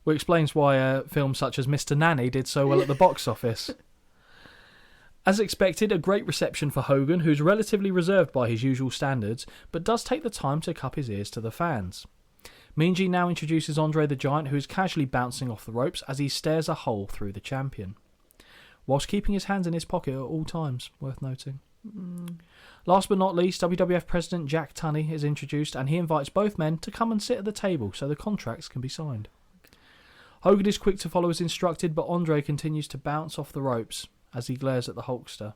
Which explains why films such as Mr. Nanny did so well at the box office. As expected, a great reception for Hogan, who's relatively reserved by his usual standards, but does take the time to cup his ears to the fans. Mean Gene now introduces Andre the Giant, who is casually bouncing off the ropes as he stares a hole through the champion, whilst keeping his hands in his pocket at all times, worth noting. Last but not least, WWF President Jack Tunney is introduced, and he invites both men to come and sit at the table so the contracts can be signed. Hogan is quick to follow as instructed, but Andre continues to bounce off the ropes as he glares at the Hulkster.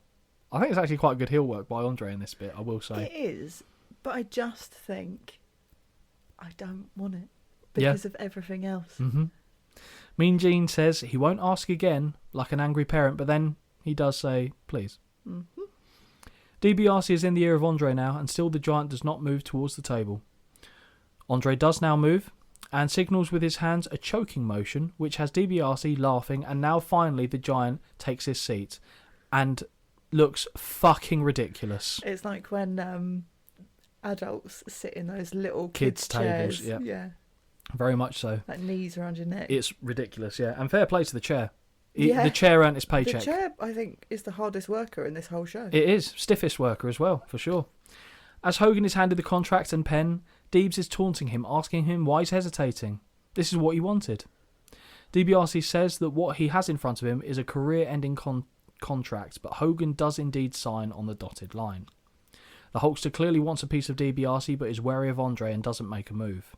I think it's actually quite good heel work by Andre in this bit, I will say.
It is, but I just think I don't want it because of everything else.
Mm-hmm. Mean Gene says he won't ask again, like an angry parent, but then he does say, please.
Mm-hmm.
DiBiase is in the ear of Andre now, and still the Giant does not move towards the table. Andre does now move, and signals with his hands a choking motion, which has DiBiase laughing, and now finally the Giant takes his seat and looks fucking ridiculous.
It's like when adults sit in those little
Kids' tables,
chairs. Yeah.
Very much so.
Like knees around your neck.
It's ridiculous, yeah. And fair play to the chair.
Yeah.
The chair earned its paycheck.
The chair, I think, is the hardest worker in this whole show.
It is. Stiffest worker as well, for sure. As Hogan is handed the contract and pen, Deebs is taunting him, asking him why he's hesitating. This is what he wanted. DiBiase says that what he has in front of him is a career-ending contract, but Hogan does indeed sign on the dotted line. The Hulkster clearly wants a piece of DiBiase, but is wary of Andre and doesn't make a move.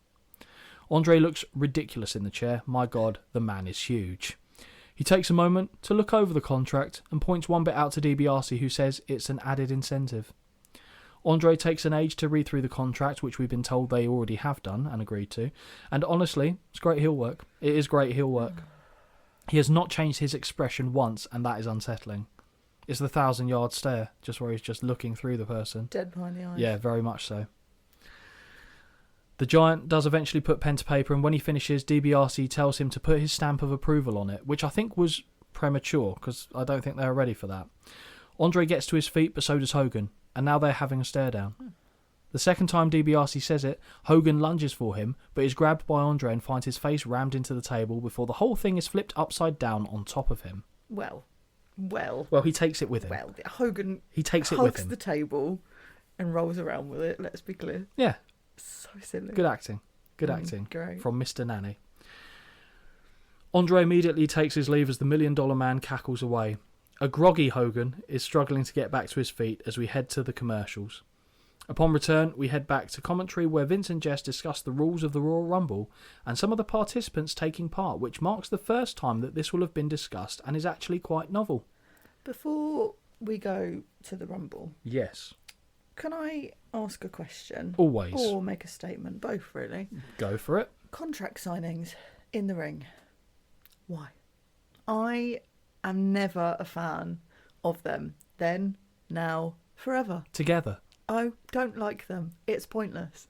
Andre looks ridiculous in the chair. My God, the man is huge. He takes a moment to look over the contract and points one bit out to DiBiase, who says it's an added incentive. Andre takes an age to read through the contract, which we've been told they already have done and agreed to. And honestly, it's great heel work. It is great heel work. He has not changed his expression once, and that is unsettling. It's the 1,000-yard stare, just where he's just looking through the person.
Dead behind the eyes.
Yeah, very much so. The Giant does eventually put pen to paper, and when he finishes, DiBiase tells him to put his stamp of approval on it, which I think was premature, because I don't think they were ready for that. Andre gets to his feet, but so does Hogan, and now they're having a stare down. The second time DiBiase says it, Hogan lunges for him, but is grabbed by Andre and finds his face rammed into the table before the whole thing is flipped upside down on top of him.
Well,
he takes it with him.
Well, Hogan
He takes it with
hugs
him.
the table and rolls around with it, let's be clear.
Yeah,
So silly.
good acting. Good acting.
Great.
From Mr. Nanny. Andre immediately takes his leave as the $1 Million Man cackles away. A groggy Hogan is struggling to get back to his feet as we head to the commercials. Upon return, we head back to commentary where Vince and Jess discuss the rules of the Royal Rumble and some of the participants taking part, which marks the first time that this will have been discussed and is actually quite novel.
Before we go to the Rumble,
Yes.
can I ask a question?
Always.
Or make a statement? Both, really.
Go for it.
Contract signings in the ring. Why? I am never a fan of them. Then, now, forever.
Together.
I don't like them. It's pointless.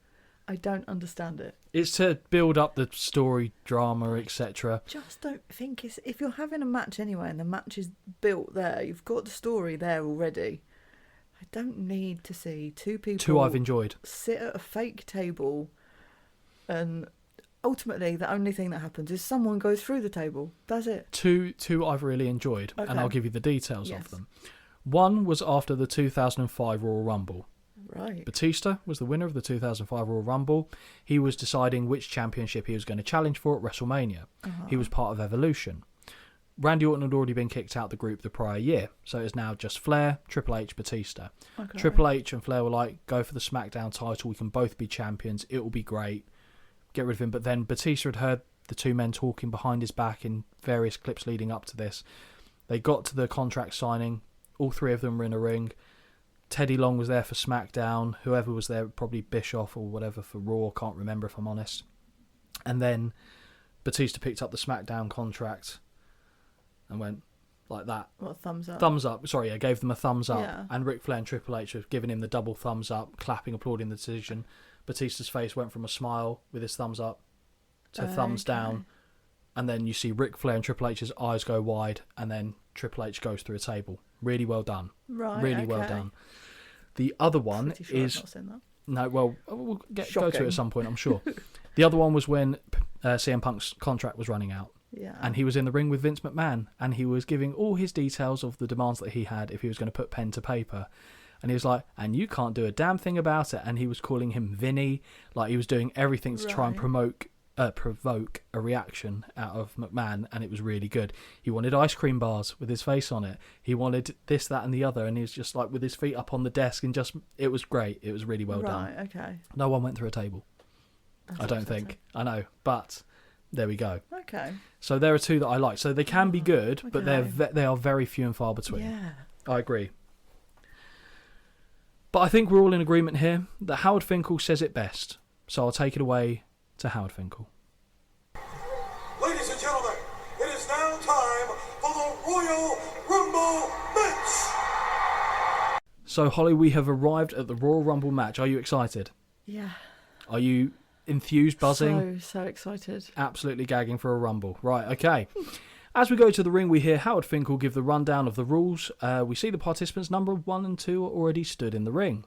I don't understand it.
It's to build up the story, drama, etc.
Just don't think it's... If you're having a match anyway and the match is built there, you've got the story there already. I don't need to see two people...
Two I've enjoyed.
...sit at a fake table and ultimately the only thing that happens is someone goes through the table. That's it.
Two I've really enjoyed,
Okay.
and I'll give you the details
Yes.
of them. One was after the 2005 Royal Rumble.
Right.
Batista was the winner of the 2005 Royal Rumble. He was deciding which championship he was going to challenge for at WrestleMania. He was part of Evolution. Randy Orton had already been kicked out the group the prior year, so it's now just Flair, Triple H, Batista.
Okay.
Triple H and Flair were like, go for the SmackDown title, we can both be champions, it will be great, get rid of him. But then Batista had heard the two men talking behind his back in various clips leading up to this. They got to the contract signing, all three of them were in a ring. Teddy Long was there for SmackDown, whoever was there, probably Bischoff or whatever for Raw, can't remember if I'm honest. And then Batista picked up the SmackDown contract and went like that.
What, thumbs up?
Thumbs up. Sorry, I gave them a thumbs up.
Yeah.
And Ric Flair and Triple H have given him the double thumbs up, clapping, applauding the decision. Batista's face went from a smile with his thumbs up to thumbs down. And then you see Ric Flair and Triple H's eyes go wide, and then Triple H goes through a table. Really well done.
Right,
Really well
okay.
done. The other one
Pretty sure
is...
I've not seen that.
No, well, we'll go to it
Shocking.
at some point, I'm sure. The other one was when CM Punk's contract was running out.
Yeah.
And he was in the ring with Vince McMahon, and he was giving all his details of the demands that he had if he was going to put pen to paper. And he was like, and you can't do a damn thing about it. And he was calling him Vinny. Like, he was doing everything to try and provoke a reaction out of McMahon, and it was really good. He wanted ice cream bars with his face on it. He wanted this, that, and the other, and he was just like with his feet up on the desk, and just, it was great. It was really well done.
Right, okay.
No one went through a table.
That's
I don't
upsetting.
think. I know, but there we go.
Okay.
So there are two that I like. So they can be good, but
okay.
they are very few and far between.
Yeah.
I agree. But I think we're all in agreement here that Howard Finkel says it best. So I'll take it away to Howard Finkel.
Ladies and gentlemen, it is now time for the Royal Rumble match.
So Holly, we have arrived at the Royal Rumble match. Are you excited?
Yeah.
Are you enthused, buzzing.
So excited.
Absolutely gagging for a Rumble. Right, okay. As we go to the ring, we hear Howard Finkel give the rundown of the rules. We see the participants number 1 and 2 are already stood in the ring.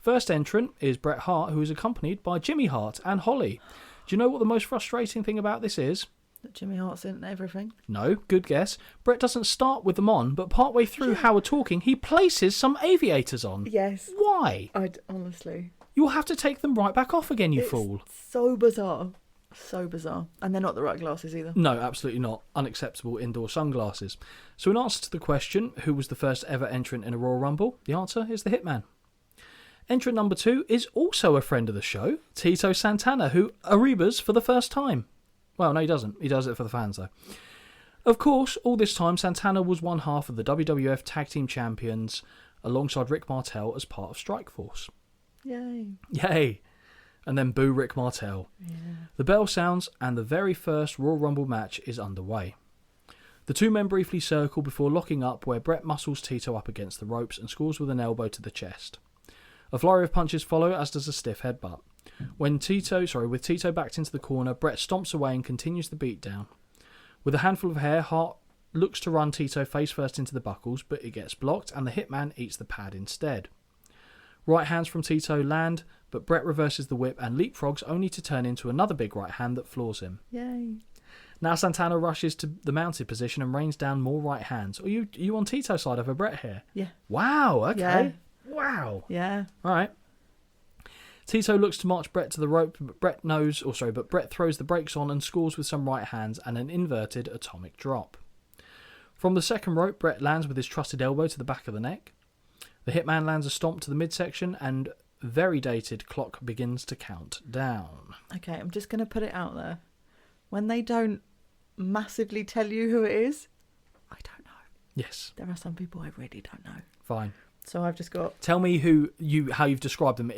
First entrant is Bret Hart, who is accompanied by Jimmy Hart and Holly. Do you know what the most frustrating thing about this is?
That Jimmy Hart's in everything.
No, good guess. Bret doesn't start with them on, but partway through Howard talking, he places some aviators on.
Yes.
Why?
Honestly.
You'll have to take them right back off again, you fool.
So bizarre. So bizarre. And they're not the right glasses either.
No, absolutely not. Unacceptable indoor sunglasses. So in answer to the question, who was the first ever entrant in a Royal Rumble? The answer is the Hitman. Entrant number 2 is also a friend of the show, Tito Santana, who Arribas for the first time. Well, no, he doesn't. He does it for the fans, though. Of course, all this time, Santana was one half of the WWF Tag Team Champions alongside Rick Martel as part of Strikeforce.
Yay.
Yay! And then boo Rick Martel.
Yeah.
The bell sounds and the very first Royal Rumble match is underway. The two men briefly circle before locking up where Bret muscles Tito up against the ropes and scores with an elbow to the chest. A flurry of punches follow, as does a stiff headbutt. With Tito backed into the corner, Bret stomps away and continues the beatdown. With a handful of hair, Hart looks to run Tito face first into the buckles, but it gets blocked and the Hitman eats the pad instead. Right hands from Tito land, but Bret reverses the whip and leapfrogs only to turn into another big right hand that floors him.
Yay.
Now Santana rushes to the mounted position and rains down more right hands. Are you on Tito's side over Bret here?
Yeah.
Wow, okay.
Yeah.
Wow.
Yeah.
All right. Tito looks to march Bret to the rope, but Bret throws the brakes on and scores with some right hands and an inverted atomic drop. From the second rope, Bret lands with his trusted elbow to the back of the neck. The Hitman lands a stomp to the midsection and very dated clock begins to count down.
Okay, I'm just going to put it out there. When they don't massively tell you who it is, I don't know.
Yes.
There are some people I really don't know.
Fine.
So I've just got...
Tell me how you've described them.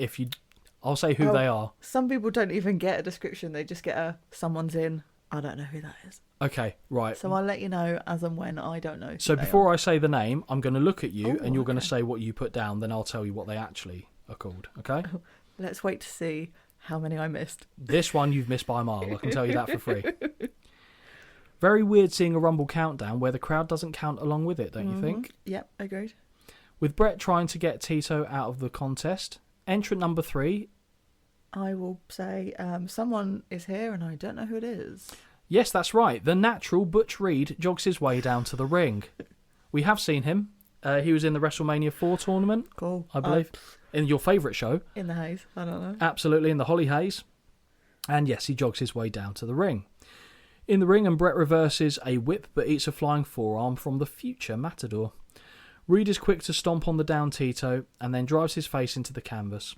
I'll say who they are.
Some people don't even get a description. They just get someone's in. I don't know who that is.
Okay, right.
So I'll let you know as and when I don't know.
So before I say the name, I'm going to look at you and you're going to say what you put down. Then I'll tell you what they actually are called. Okay?
Let's wait to see how many I missed.
This one you've missed by a mile. I can tell you that for free. Very weird seeing a Rumble countdown where the crowd doesn't count along with it, don't you think?
Yep, agreed.
With Bret trying to get Tito out of the contest, entrant number 3...
I will say someone is here and I don't know who it is.
Yes, that's right. The natural Butch Reed jogs his way down to the ring. We have seen him. He was in the WrestleMania 4 tournament,
cool.
I believe. In your favourite show.
In the haze, I don't know.
Absolutely, in the Holly Haze. And yes, he jogs his way down to the ring. In the ring, and Bret reverses a whip but eats a flying forearm from the future Matador. Reed is quick to stomp on the down Tito and then drives his face into the canvas.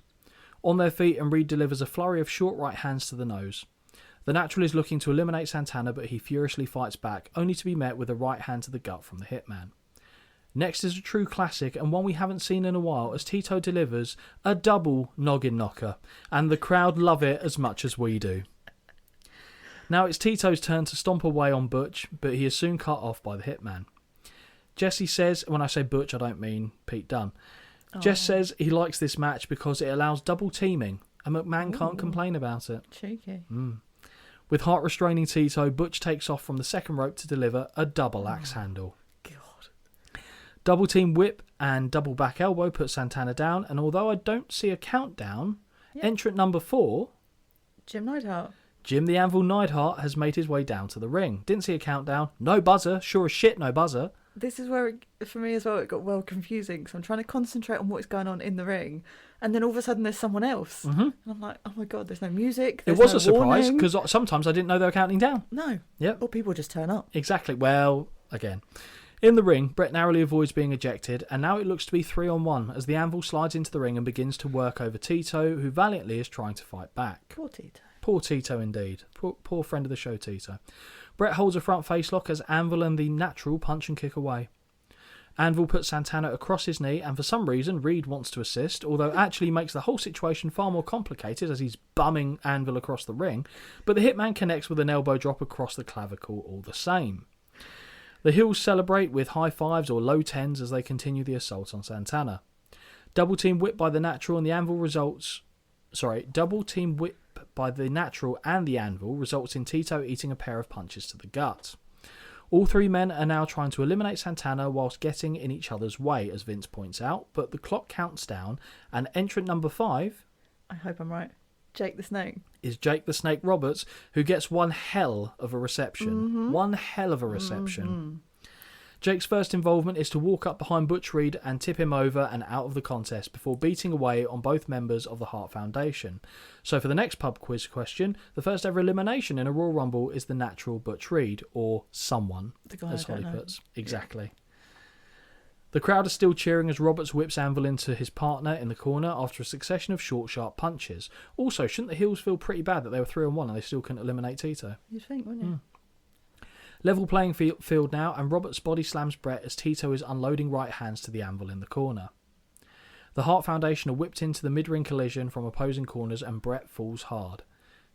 On their feet, and Reed delivers a flurry of short right hands to the nose. The Natural is looking to eliminate Santana, but he furiously fights back, only to be met with a right hand to the gut from the Hitman. Next is a true classic, and one we haven't seen in a while, as Tito delivers a double noggin knocker, and the crowd love it as much as we do. Now it's Tito's turn to stomp away on Butch, but he is soon cut off by the Hitman. Jesse says, when I say Butch, I don't mean Pete Dunne. Jess says he likes this match because it allows double teaming, and McMahon can't complain about it.
Cheeky.
With Hart restraining Tito, Butch takes off from the second rope to deliver a double axe handle.
God.
Double team whip and double back elbow puts Santana down, and although I don't see a countdown, entrant number 4,
Jim Neidhart.
Jim the Anvil Neidhart, has made his way down to the ring. Didn't see a countdown. No buzzer. Sure as shit, no buzzer.
This is where, for me as well, it got well confusing. So I'm trying to concentrate on what's going on in the ring. And then all of a sudden there's someone else. Mm-hmm. And I'm like, oh my God, there's no music.
It was a surprise because sometimes I didn't know they were counting down.
No.
Yep.
Or people just turn up.
Exactly. Well, again. In the ring, Bret narrowly avoids being ejected, and now it looks to be 3-on-1 as the Anvil slides into the ring and begins to work over Tito, who valiantly is trying to fight back.
Poor Tito.
Poor Tito indeed. Poor friend of the show, Tito. Bret holds a front face lock as Anvil and the Natural punch and kick away. Anvil puts Santana across his knee, and for some reason Reed wants to assist, although actually makes the whole situation far more complicated as he's bumming Anvil across the ring, but the Hitman connects with an elbow drop across the clavicle all the same. The heels celebrate with high fives or low tens as they continue the assault on Santana. Double team whip by the Natural, and the Anvil results... Double team whip by the Natural and the Anvil results in Tito eating a pair of punches to the gut. All three men are now trying to eliminate Santana whilst getting in each other's way, as Vince points out, but the clock counts down, and entrant number 5...
I hope I'm right. Jake the Snake.
Is Jake the Snake Roberts, who gets one hell of a reception. One hell of a reception. Jake's first involvement is to walk up behind Butch Reed and tip him over and out of the contest before beating away on both members of the Hart Foundation. So for the next pub quiz question, the first ever elimination in a Royal Rumble is the Natural Butch Reed, or someone,
The guy
as
I don't
Holly
know.
puts. Exactly. The crowd are still cheering as Roberts whips Anvil into his partner in the corner after a succession of short, sharp punches. Also, shouldn't the heels feel pretty bad that they were 3-1 and they still couldn't eliminate Tito?
You'd think, wouldn't you?
Level playing field now, and Roberts body slams Brett as Tito is unloading right hands to the Anvil in the corner. The Hart Foundation are whipped into the mid-ring collision from opposing corners and Brett falls hard.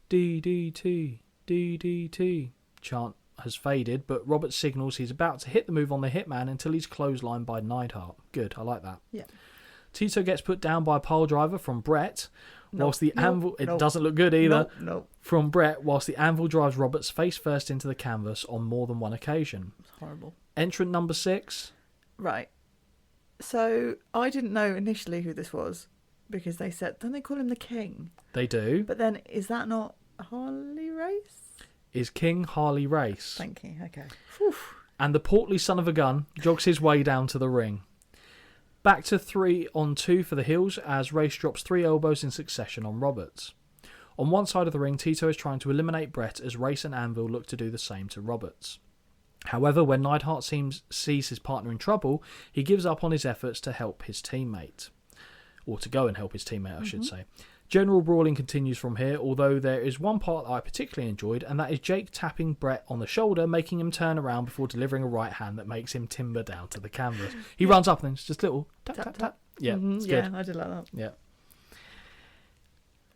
DDT, DDT chant has faded, but Roberts signals he's about to hit the move on the Hitman until he's clotheslined by Neidhart. Good, I like that.
Yeah.
Tito gets put down by a pile driver from Brett, whilst the
Nope,
Anvil... It
nope,
doesn't look good either.
Nope.
From Brett, whilst the Anvil drives Roberts face first into the canvas on more than one occasion.
It's horrible.
Entrant number 6.
Right. So I didn't know initially who this was because they said, don't they call him the King?
They do.
But then, is that not Harley Race?
Is King Harley Race.
Thank you. Okay. Whew.
And the portly son of a gun jogs his way down to the ring. Back to 3-on-2 for the heels as Race drops 3 elbows in succession on Roberts. On one side of the ring, Tito is trying to eliminate Brett as Race and Anvil look to do the same to Roberts. However, when Neidhart sees his partner in trouble, he gives up on his efforts to help his teammate. Or to go and help his teammate, I should say. General brawling continues from here, although there is one part I particularly enjoyed, and that is Jake tapping Brett on the shoulder, making him turn around before delivering a right hand that makes him timber down to the canvas. He runs up and it's just little tap, tap, tap. Yeah, it's good.
Yeah, I did like that.
Yeah.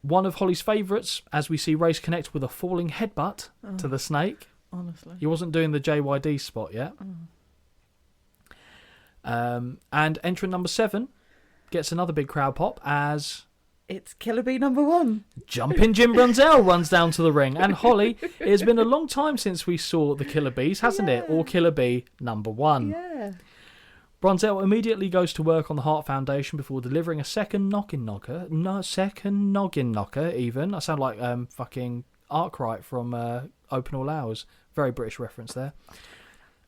One of Holly's favourites, as we see Race connect with a falling headbutt to the snake.
Honestly.
He wasn't doing the JYD spot yet. And entrant number 7 gets another big crowd pop as...
It's Killer Bee number 1.
Jumping Jim Brunzell runs down to the ring. And Holly, it has been a long time since we saw the Killer Bees, hasn't it? Or Killer Bee number 1.
Yeah.
Brunzell immediately goes to work on the Hart Foundation before delivering a second noggin knocker. No, second noggin knocker, even. I sound like fucking Arkwright from Open All Hours. Very British reference there.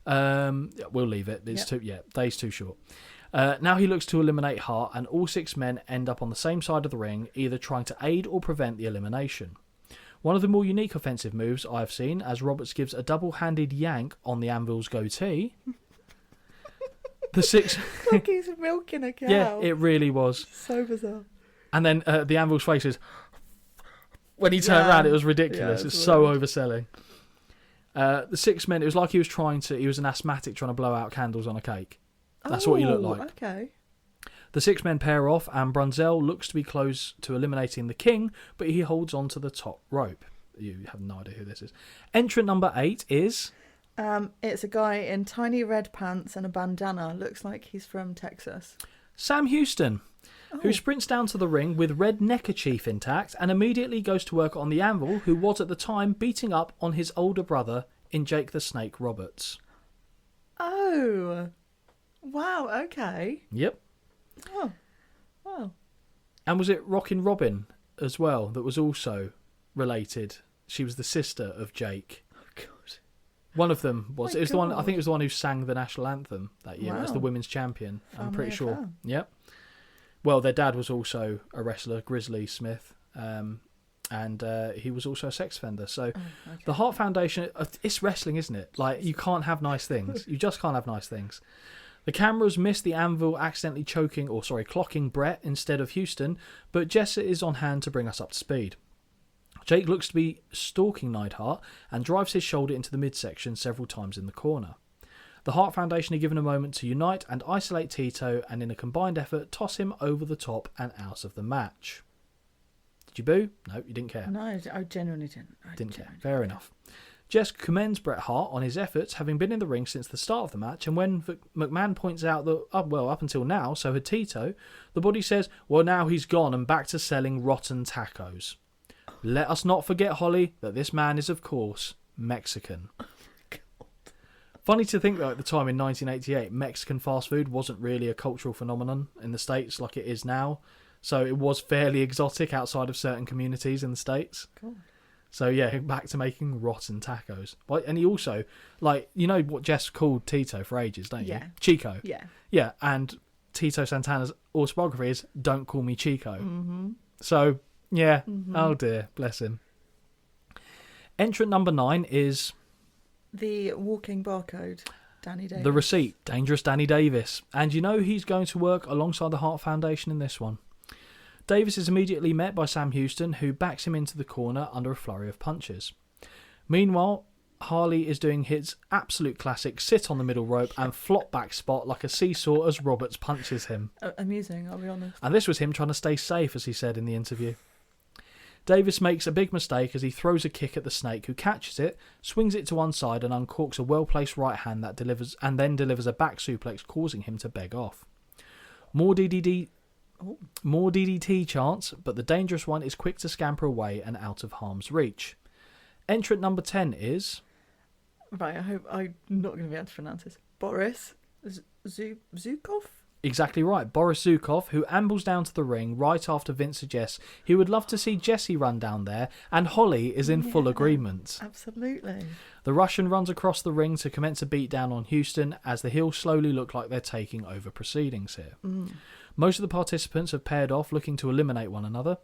We'll leave it. It's day's too short. Now he looks to eliminate Hart, and all 6 men end up on the same side of the ring, either trying to aid or prevent the elimination. One of the more unique offensive moves I've seen, as Roberts gives a double-handed yank on the Anvil's goatee. The 6...
Like he's milking a cow.
Yeah, it really was.
So bizarre.
And then the Anvil's face is... When he turned around, it was ridiculous.
Yeah,
it's so overselling. The 6 men, it was like he was an asthmatic trying to blow out candles on a cake. That's what he looked like.
Okay.
The 6 men pair off, and Brunzell looks to be close to eliminating the King, but he holds on to the top rope. You have no idea who this is. Entrant number 8 is...
It's a guy in tiny red pants and a bandana. Looks like he's from Texas.
Sam Houston, who sprints down to the ring with red neckerchief intact and immediately goes to work on the Anvil, who was at the time beating up on his older brother in Jake the Snake Roberts.
Oh. Wow, okay.
Yep.
Oh. Wow.
And was it Rockin' Robin as well that was also related? She was the sister of Jake.
Oh, God.
One of them was.
My
It was the one. I
God.
think it was the one who sang the national anthem that year as the
Wow.
women's champion. I'm
Family
pretty sure.
affair.
Yep. Well, their dad was also a wrestler, Grizzly Smith, and he was also a sex offender. So the Hart Foundation, it's wrestling, isn't it? Like, you can't have nice things. You just can't have nice things. The cameras missed the Anvil accidentally clocking Brett instead of Houston, but Jess is on hand to bring us up to speed. Jake looks to be stalking Neidhart and drives his shoulder into the midsection several times in the corner. The Hart Foundation are given a moment to unite and isolate Tito, and in a combined effort toss him over the top and out of the match. Did you boo? No, you didn't care.
No, I genuinely didn't.
Didn't care. Fair enough. Jess commends Bret Hart on his efforts, having been in the ring since the start of the match, and when McMahon points out that, up until now, so had Tito, the body says, well, now he's gone and back to selling rotten tacos. Let us not forget, Holly, that this man is, of course, Mexican. Funny to think that at the time in 1988, Mexican fast food wasn't really a cultural phenomenon in the States like it is now. So it was fairly exotic outside of certain communities in the States.
Cool.
So yeah, back to making rotten tacos. And he also, like, you know what Jess called Tito for ages, don't you?
Yeah.
Chico.
Yeah.
Yeah, and Tito Santana's autobiography is Don't Call Me Chico. Mm-hmm. So, yeah. Mm-hmm. Oh dear, bless him. Entrant number 9 is...
the walking barcode, Danny Davis.
The Receipt, Dangerous Danny Davis. And you know he's going to work alongside the Hart Foundation in this one. Davis is immediately met by Sam Houston, who backs him into the corner under a flurry of punches. Meanwhile, Harley is doing his absolute classic sit on the middle rope and flop back spot like a seesaw as Roberts punches him.
Amusing, I'll be honest.
And this was him trying to stay safe, as he said in the interview. Davis makes a big mistake as he throws a kick at the Snake, who catches it, swings it to one side and uncorks a well-placed right hand that delivers a back suplex, causing him to beg off. More DDT chants, but the dangerous one is quick to scamper away and out of harm's reach. Entrant number 10 is...
Right, I hope I'm not going to be able to pronounce this. Boris Zukov?
Exactly right, Boris Zukov, who ambles down to the ring right after Vince suggests he would love to see Jesse run down there, and Holly is in full agreement.
Absolutely.
The Russian runs across the ring to commence a beatdown on Houston as the heels slowly look like they're taking over proceedings here. Most of the participants have paired off, looking to eliminate one another.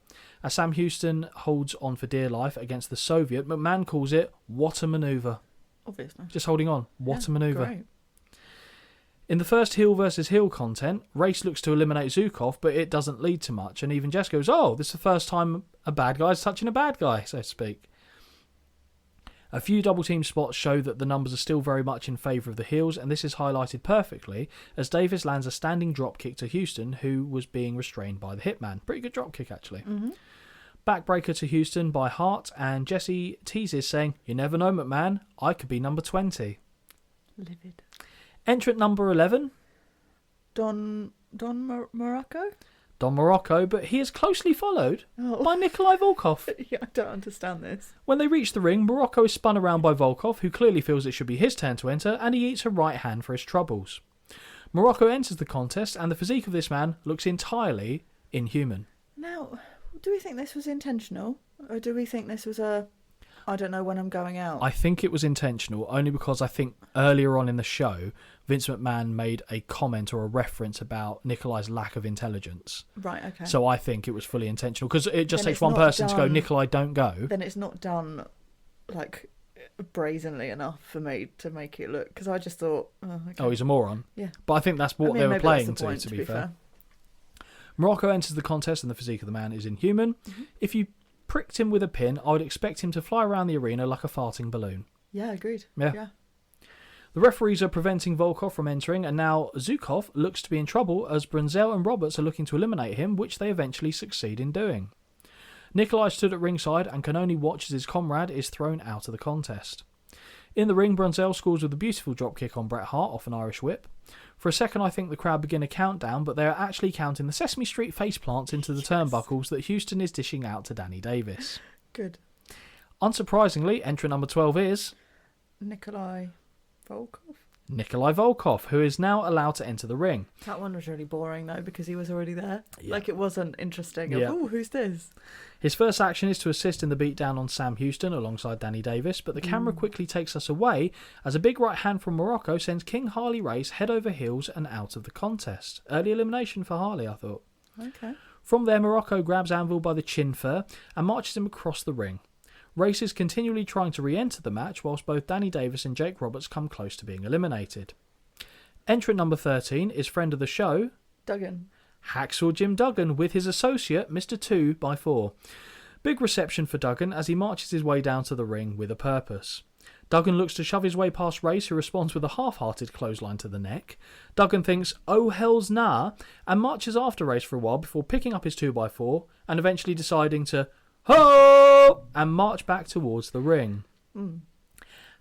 As Sam Houston holds on for dear life against the Soviet, McMahon calls it, what a manoeuvre.
Obviously.
Just holding on. What a manoeuvre.
Great.
In the first heel versus heel content, Race looks to eliminate Zukov, but it doesn't lead to much, and even Jess goes, oh, this is the first time a bad guy's touching a bad guy, so to speak. A few double team spots show that the numbers are still very much in favour of the heels, and this is highlighted perfectly as Davis lands a standing drop kick to Houston, who was being restrained by the Hitman. Pretty good drop kick, actually. Mm-hmm. Backbreaker to Houston by Hart, and Jesse teases, saying, you never know, McMahon, I could be number 20.
Livid.
Entrant number 11.
Don Morocco?
Don Morocco, but he is closely followed by Nikolai Volkov.
Yeah, I don't understand this.
When they reach the ring, Morocco is spun around by Volkov, who clearly feels it should be his turn to enter, and he eats a right hand for his troubles. Morocco enters the contest, and the physique of this man looks entirely inhuman.
Now, do we think this was intentional? Or do we think this was I don't know when I'm going out?
I think it was intentional, only because I think earlier on in the show, Vince McMahon made a comment or a reference about Nikolai's lack of intelligence.
Right, okay.
So I think it was fully intentional, because it just
Then
takes
it's
one
not
person to go,
done-
Nikolai, don't go.
Then it's not done, like, brazenly enough for me to make it look... Because I just thought, okay.
Oh, he's a moron.
Yeah.
But I think that's what they were
maybe
playing
that's the point,
to be fair. Morocco enters the contest, and the physique of the man is inhuman. Mm-hmm. If you pricked him with a pin, I would expect him to fly around the arena like a farting balloon.
Yeah, agreed.
Yeah. The referees are preventing Volkov from entering, and now Zukov looks to be in trouble as Brunzell and Roberts are looking to eliminate him, which they eventually succeed in doing. Nikolai stood at ringside and can only watch as his comrade is thrown out of the contest. In the ring, Brunzell scores with a beautiful dropkick on Bret Hart off an Irish whip. For a second, I think the crowd begin a countdown, but they are actually counting the Sesame Street faceplants into the turnbuckles that Houston is dishing out to Danny Davis.
Good.
Unsurprisingly, entrant number 12 is...
Nikolai Volkov?
Nikolai Volkov, who is now allowed to enter the ring.
That one was really boring, though, because he was already there.
Yeah.
Like, it wasn't interesting.
Yeah.
Oh, who's this?
His first action is to assist in the beatdown on Sam Houston alongside Danny Davis, but the camera quickly takes us away as a big right hand from Morocco sends King Harley Race head over heels and out of the contest. Early elimination for Harley, I thought.
Okay.
From there, Morocco grabs Anvil by the chin fur and marches him across the ring. Race is continually trying to re-enter the match, whilst both Danny Davis and Jake Roberts come close to being eliminated. Entrant number 13 is friend of the show,
Duggan.
Hacksaw Jim Duggan, with his associate, Mr. 2x4. Big reception for Duggan as he marches his way down to the ring with a purpose. Duggan looks to shove his way past Race, who responds with a half-hearted clothesline to the neck. Duggan thinks, oh hell's nah, and marches after Race for a while before picking up his 2x4 and eventually deciding to ho and march back towards the ring.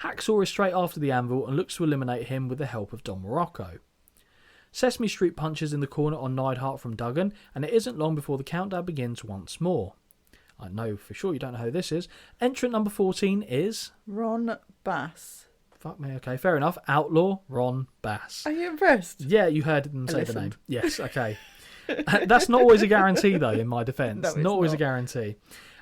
Hacksaw is straight after the Anvil and looks to eliminate him with the help of Don Morocco. Sesame Street punches in the corner on Neidhart from Duggan, and it isn't long before the countdown begins once more. I know for sure you don't know who this is. Entrant number 14 is...
Ron Bass.
Fuck me, okay, fair enough. Outlaw Ron Bass.
Are you impressed?
Yeah, you heard them say the
listened.
name. Yes, okay. That's not always a guarantee, though, in my defence.
No, it's
not always a
not.
guarantee.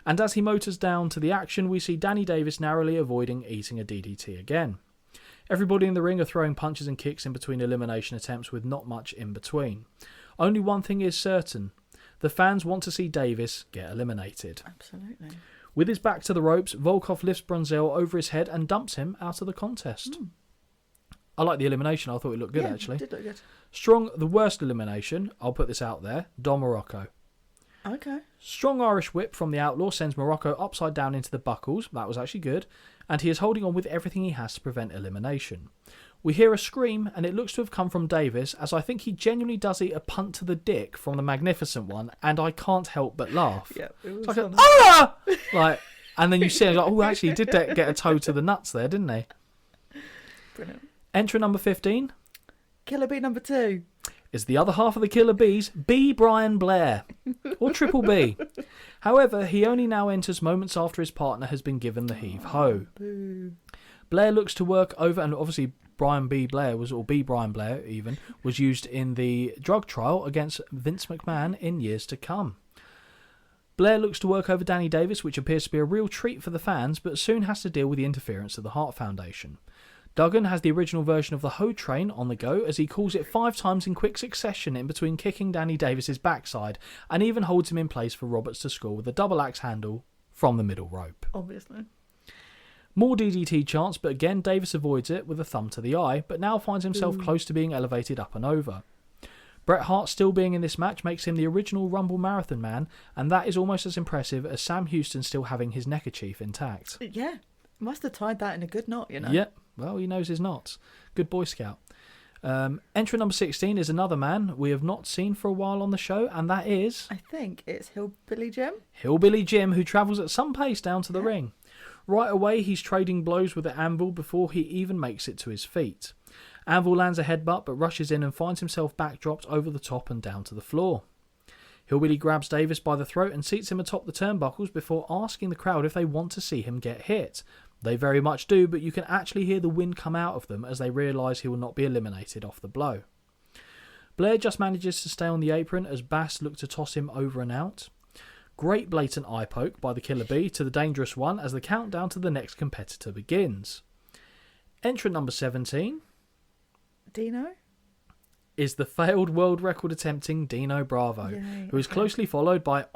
And as he motors down to the action, we see Danny Davis narrowly avoiding eating a DDT again. Everybody in the ring are throwing punches and kicks in between elimination attempts with not much in between. Only one thing is certain. The fans want to see Davis get eliminated.
Absolutely.
With his back to the ropes, Volkov lifts Brunzell over his head and dumps him out of the contest. I like the elimination. I thought it looked good, actually.
It did look good.
Strong, the worst elimination, I'll put this out there, Don Morocco.
Okay.
Strong Irish whip from the Outlaw sends Morocco upside down into the buckles. That was actually good. And he is holding on with everything he has to prevent elimination. We hear a scream, and it looks to have come from Davis, as I think he genuinely does eat a punt to the dick from the Magnificent One, and I can't help but laugh.
Yeah, it was
It's like,
funny.
ah! Like, and then you see, like, oh, actually, he did get a toe to the nuts there, didn't he?
Brilliant.
Entrant number 15
Killer Bee number 2.
is the other half of the Killer Bees, B. Brian Blair, or Triple B. However, he only now enters moments after his partner has been given the heave-ho. Blair looks to work over, and obviously Brian B. Blair was, or B. Brian Blair even, was used in the drug trial against Vince McMahon in years to come. Blair looks to work over Danny Davis, which appears to be a real treat for the fans, but soon has to deal with the interference of the Hart Foundation. Duggan has the original version of the Ho Train on the go, as he calls it 5 times in quick succession in between kicking Danny Davis's backside, and even holds him in place for Roberts to score with a double axe handle from the middle rope.
Obviously.
More DDT chance, but again Davis avoids it with a thumb to the eye, but now finds himself close to being elevated up and over. Bret Hart still being in this match makes him the original Rumble Marathon Man, and that is almost as impressive as Sam Houston still having his neckerchief intact.
Yeah. Must have tied that in a good knot, you know.
Yep, well, he knows his knots. Good Boy Scout. Entrant number 16 is another man we have not seen for a while on the show, and that is...
I think it's Hillbilly Jim.
Hillbilly Jim, who travels at some pace down to the ring. Right away, he's trading blows with the Anvil before he even makes it to his feet. Anvil lands a headbutt, but rushes in and finds himself backdropped over the top and down to the floor. Hillbilly grabs Davis by the throat and seats him atop the turnbuckles before asking the crowd if they want to see him get hit. They very much do, but you can actually hear the wind come out of them as they realise he will not be eliminated off the blow. Blair just manages to stay on the apron as Bass looks to toss him over and out. Great blatant eye poke by the Killer Bee to the Dangerous One as the countdown to the next competitor begins. Entrant number 17
Dino?
is the failed world record attempting Dino Bravo,
Yay,
who is closely followed by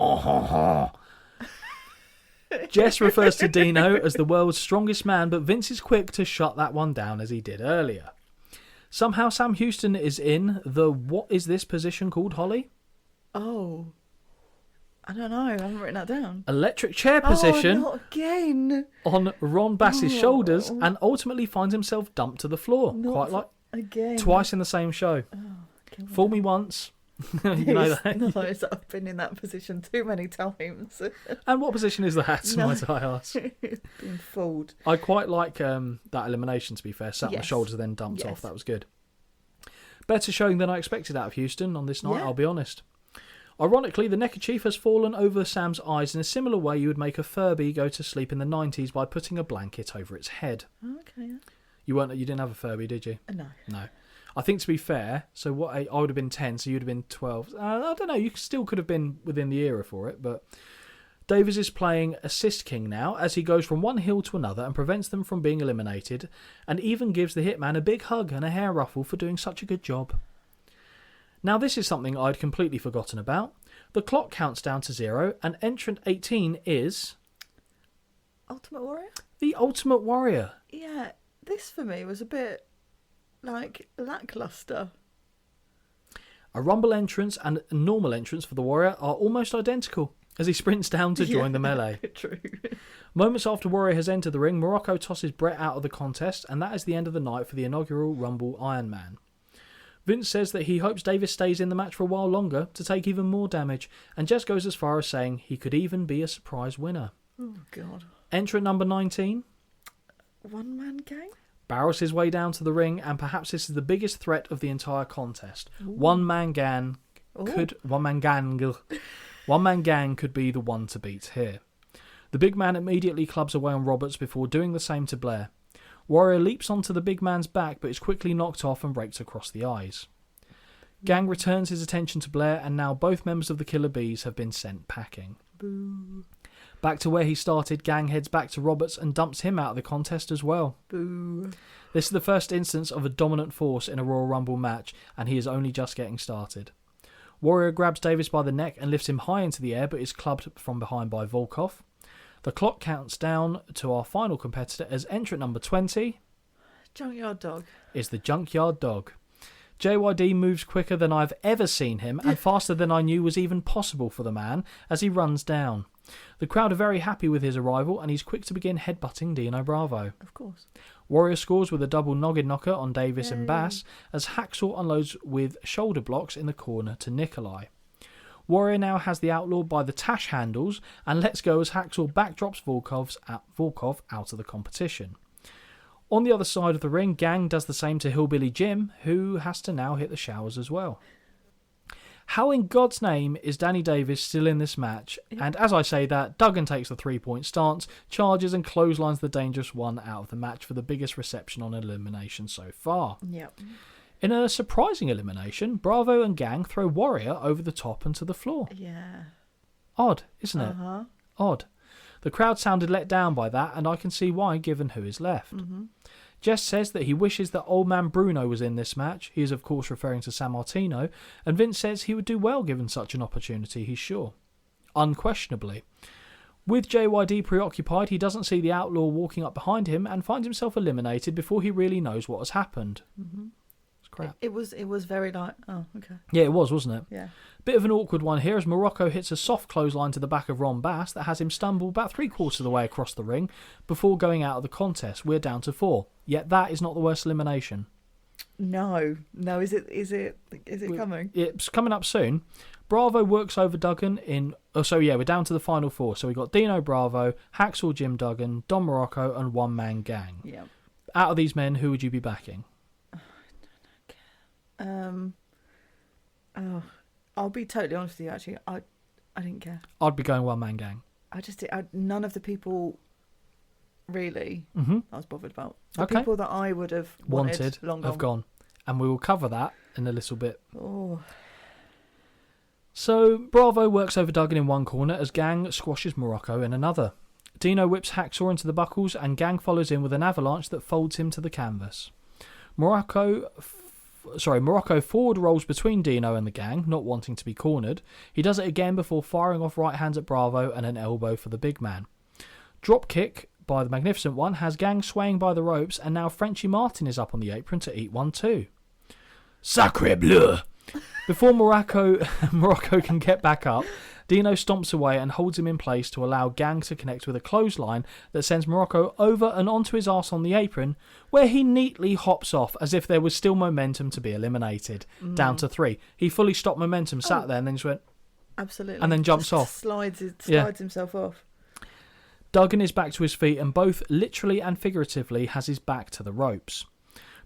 Jess refers to Dino as the world's strongest man, but Vince is quick to shut that one down as he did earlier. Somehow Sam Houston is in the what is this position called, Holly?
Oh. I don't know. I haven't written that down.
Electric chair position
Oh, not again.
on Ron Bass's shoulders, and ultimately finds himself dumped to the floor.
Not
Quite like
again.
twice in the same show. Fool me once. You know that.
No, I've been in that position too many times.
And what position is that,
No.
might I ask?
Been fooled.
I quite like that elimination, to be fair. Sat on the
Yes.
shoulders, then dumped
Yes.
off. That was good. Better showing than I expected out of Houston on this night,
Yeah.
I'll be honest. Ironically, the neckerchief has fallen over Sam's eyes in a similar way you would make a Furby go to sleep in the 90s by putting a blanket over its head.
Okay.
You didn't have a Furby, did you?
No.
No. I think, to be fair, so what I would have been 10, so you'd have been 12. I don't know, you still could have been within the era for it, but Davis is playing Assist King now as he goes from one heel to another and prevents them from being eliminated, and even gives the Hitman a big hug and a hair ruffle for doing such a good job. Now this is something I'd completely forgotten about. The clock counts down to 0, and entrant 18 is...
Ultimate Warrior?
the Ultimate Warrior.
Yeah, this for me was a bit, lackluster.
A Rumble entrance and a normal entrance for the Warrior are almost identical as he sprints down to join the melee.
True.
Moments after Warrior has entered the ring, Morocco tosses Bret out of the contest, and that is the end of the night for the inaugural Rumble Iron Man. Vince says that he hopes Davis stays in the match for a while longer to take even more damage, and Jess goes as far as saying he could even be a surprise winner.
Oh, God.
Entrant number 19
One man gang?
barrels his way down to the ring, and perhaps this is the biggest threat of the entire contest. One man gang could be the one to beat here. The big man immediately clubs away on Roberts before doing the same to Blair. Warrior leaps onto the big man's back but is quickly knocked off and raked across the eyes. Gang returns his attention to Blair, and now both members of the Killer Bees have been sent packing.
Boo.
Back to where he started, Gang heads back to Roberts and dumps him out of the contest as well.
Boo.
This is the first instance of a dominant force in a Royal Rumble match, and he is only just getting started. Warrior grabs Davis by the neck and lifts him high into the air, but is clubbed from behind by Volkov. The clock counts down to our final competitor as entrant number 20
Junkyard Dog.
is the Junkyard Dog. JYD moves quicker than I've ever seen him and faster than I knew was even possible for the man as he runs down. The crowd are very happy with his arrival, and he's quick to begin headbutting Dino Bravo.
Of course.
Warrior scores with a double noggin knocker on Davis and Bass as Hacksaw unloads with shoulder blocks in the corner to Nikolai. Warrior now has the Outlaw by the tash handles and lets go as Hacksaw backdrops Volkov out of the competition. On the other side of the ring, Gang does the same to Hillbilly Jim, who has to now hit the showers as well. How in God's name is Danny Davis still in this match? Yeah. And as I say that, Duggan takes the 3-point stance, charges and clotheslines the Dangerous One out of the match for the biggest reception on elimination so far.
Yep.
In a surprising elimination, Bravo and Gang throw Warrior over the top and to the floor.
Yeah.
Odd, isn't it?
Uh-huh.
Odd. The crowd sounded let down by that, and I can see why given who is left.
Mm-hmm.
Jess says that he wishes that old man Bruno was in this match. He is of course referring to San Martino, and Vince says he would do well given such an opportunity, he's sure. Unquestionably. With JYD preoccupied, he doesn't see the Outlaw walking up behind him and finds himself eliminated before he really knows what has happened.
Mm-hmm.
It's crap.
It was very like, oh, okay.
Yeah, it was, wasn't it?
Yeah.
Bit of an awkward one here as Morocco hits a soft clothesline to the back of Ron Bass that has him stumble about 3/4 of the way across the ring before going out of the contest. We're down to 4. Yet that is not the worst elimination.
No, is it coming?
It's coming up soon. Bravo works over Duggan in... Oh, so yeah, we're down to the final 4. So we've got Dino Bravo, Hacksaw Jim Duggan, Don Morocco and One Man Gang.
Yeah.
Out of these men, who would you be backing?
I'll be totally honest with you, actually. I didn't care.
I'd be going One Man Gang.
None of the people really I was bothered about. The
Okay.
people that I would have wanted long
have
gone.
gone. And we will cover that in a little bit.
Oh.
So Bravo works over Duggan in one corner as Gang squashes Morocco in another. Dino whips Hacksaw into the buckles and Gang follows in with an avalanche that folds him to the canvas. Morocco forward rolls between Dino and the Gang, not wanting to be cornered. He does it again before firing off right hands at Bravo and an elbow for the big man. Drop kick by the Magnificent One has Gang swaying by the ropes, and now Frenchie Martin is up on the apron to eat one too. Sacre bleu! Before Morocco can get back up, Dino stomps away and holds him in place to allow Gang to connect with a clothesline that sends Morocco over and onto his arse on the apron, where he neatly hops off as if there was still momentum to be eliminated. Down to 3. He fully stopped momentum, sat there and then just went...
Absolutely.
And then jumps
Just
off.
Slides himself off.
Duggan is back to his feet and both literally and figuratively has his back to the ropes.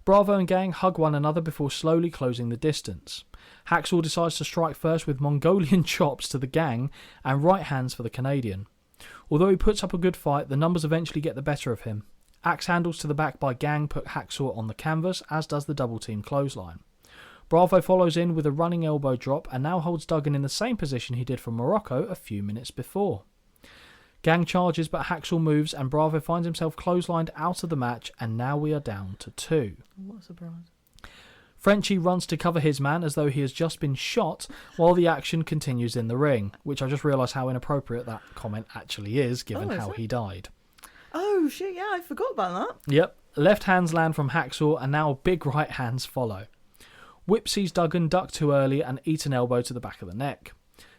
Bravo and Gang hug one another before slowly closing the distance. Hacksaw decides to strike first with Mongolian chops to the Gang and right hands for the Canadian. Although he puts up a good fight, the numbers eventually get the better of him. Axe handles to the back by Gang put Hacksaw on the canvas, as does the double team clothesline. Bravo follows in with a running elbow drop and now holds Duggan in the same position he did for Morocco a few minutes before. Gang charges, but Hacksaw moves and Bravo finds himself clotheslined out of the match, and now we are down to 2.
What a surprise.
Frenchie runs to cover his man as though he has just been shot while the action continues in the ring, which I just realised how inappropriate that comment actually is given how he died.
Oh shit, yeah, I forgot about that.
Yep. Left hands land from Hacksaw and now big right hands follow. Whip sees Duggan duck too early and eat an elbow to the back of the neck.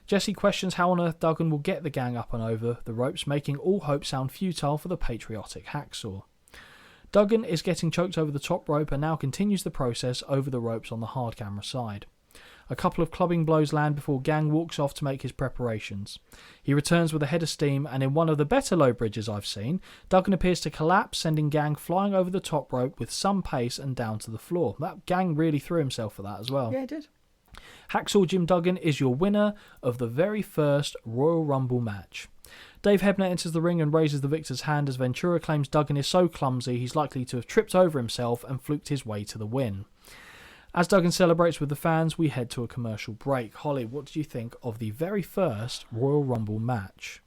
Jesse questions how on earth Duggan will get the Gang up and over the ropes, making all hope sound futile for the patriotic Hacksaw. Duggan is getting choked over the top rope and now continues the process over the ropes on the hard camera side. A couple of clubbing blows land before Gang walks off to make his preparations. He returns with a head of steam, and in one of the better low bridges I've seen, Duggan appears to collapse, sending Gang flying over the top rope with some pace and down to the floor. That Gang really threw himself for that as well.
Yeah, he did. Hacksaw
Jim Duggan is your winner of the very first Royal Rumble match. Dave Hebner enters the ring and raises the victor's hand as Ventura claims Duggan is so clumsy he's likely to have tripped over himself and fluked his way to the win. As Duggan celebrates with the fans, we head to a commercial break. Holly, what did you think of the very first Royal Rumble match?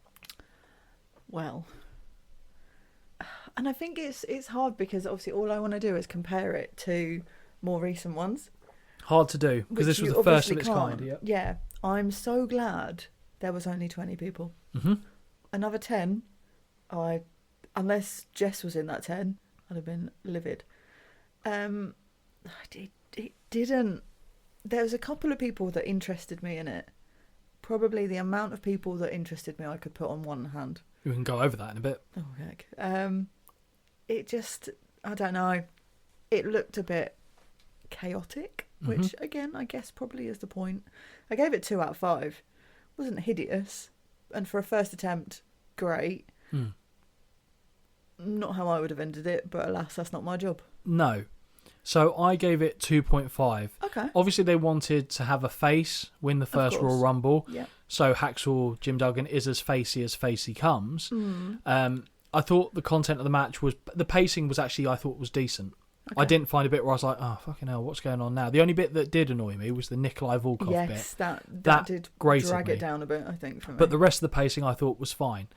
Well, and I think it's hard because obviously all I want to do is compare it to more recent ones.
Hard to do, because this was the first of its kind.
Yep. Yeah, I'm so glad there was only 20 people.
Mm-hmm.
Another 10, unless Jess was in that 10, I'd have been livid. It didn't. There was a couple of people that interested me in it. Probably the amount of people that interested me I could put on one hand.
We can go over that in a bit.
Oh, heck. It just, I don't know. It looked a bit chaotic, which, again, I guess probably is the point. I gave it 2 out of 5. It wasn't hideous. And for a first attempt, great. Not how I would have ended it, but alas, that's not my job.
No. So I gave it 2.5.
Okay.
Obviously, they wanted to have a face win the first Royal Rumble.
Yeah.
So Hacksaw Jim Duggan is as facey comes. I thought the content of the match was... The pacing was actually, I thought, was decent. Okay. I didn't find a bit where I was like, oh, fucking hell, what's going on now? The only bit that did annoy me was the Nikolai Volkov bit.
Yes, that did drag it down a bit, I think, for me.
But the rest of the pacing I thought was fine.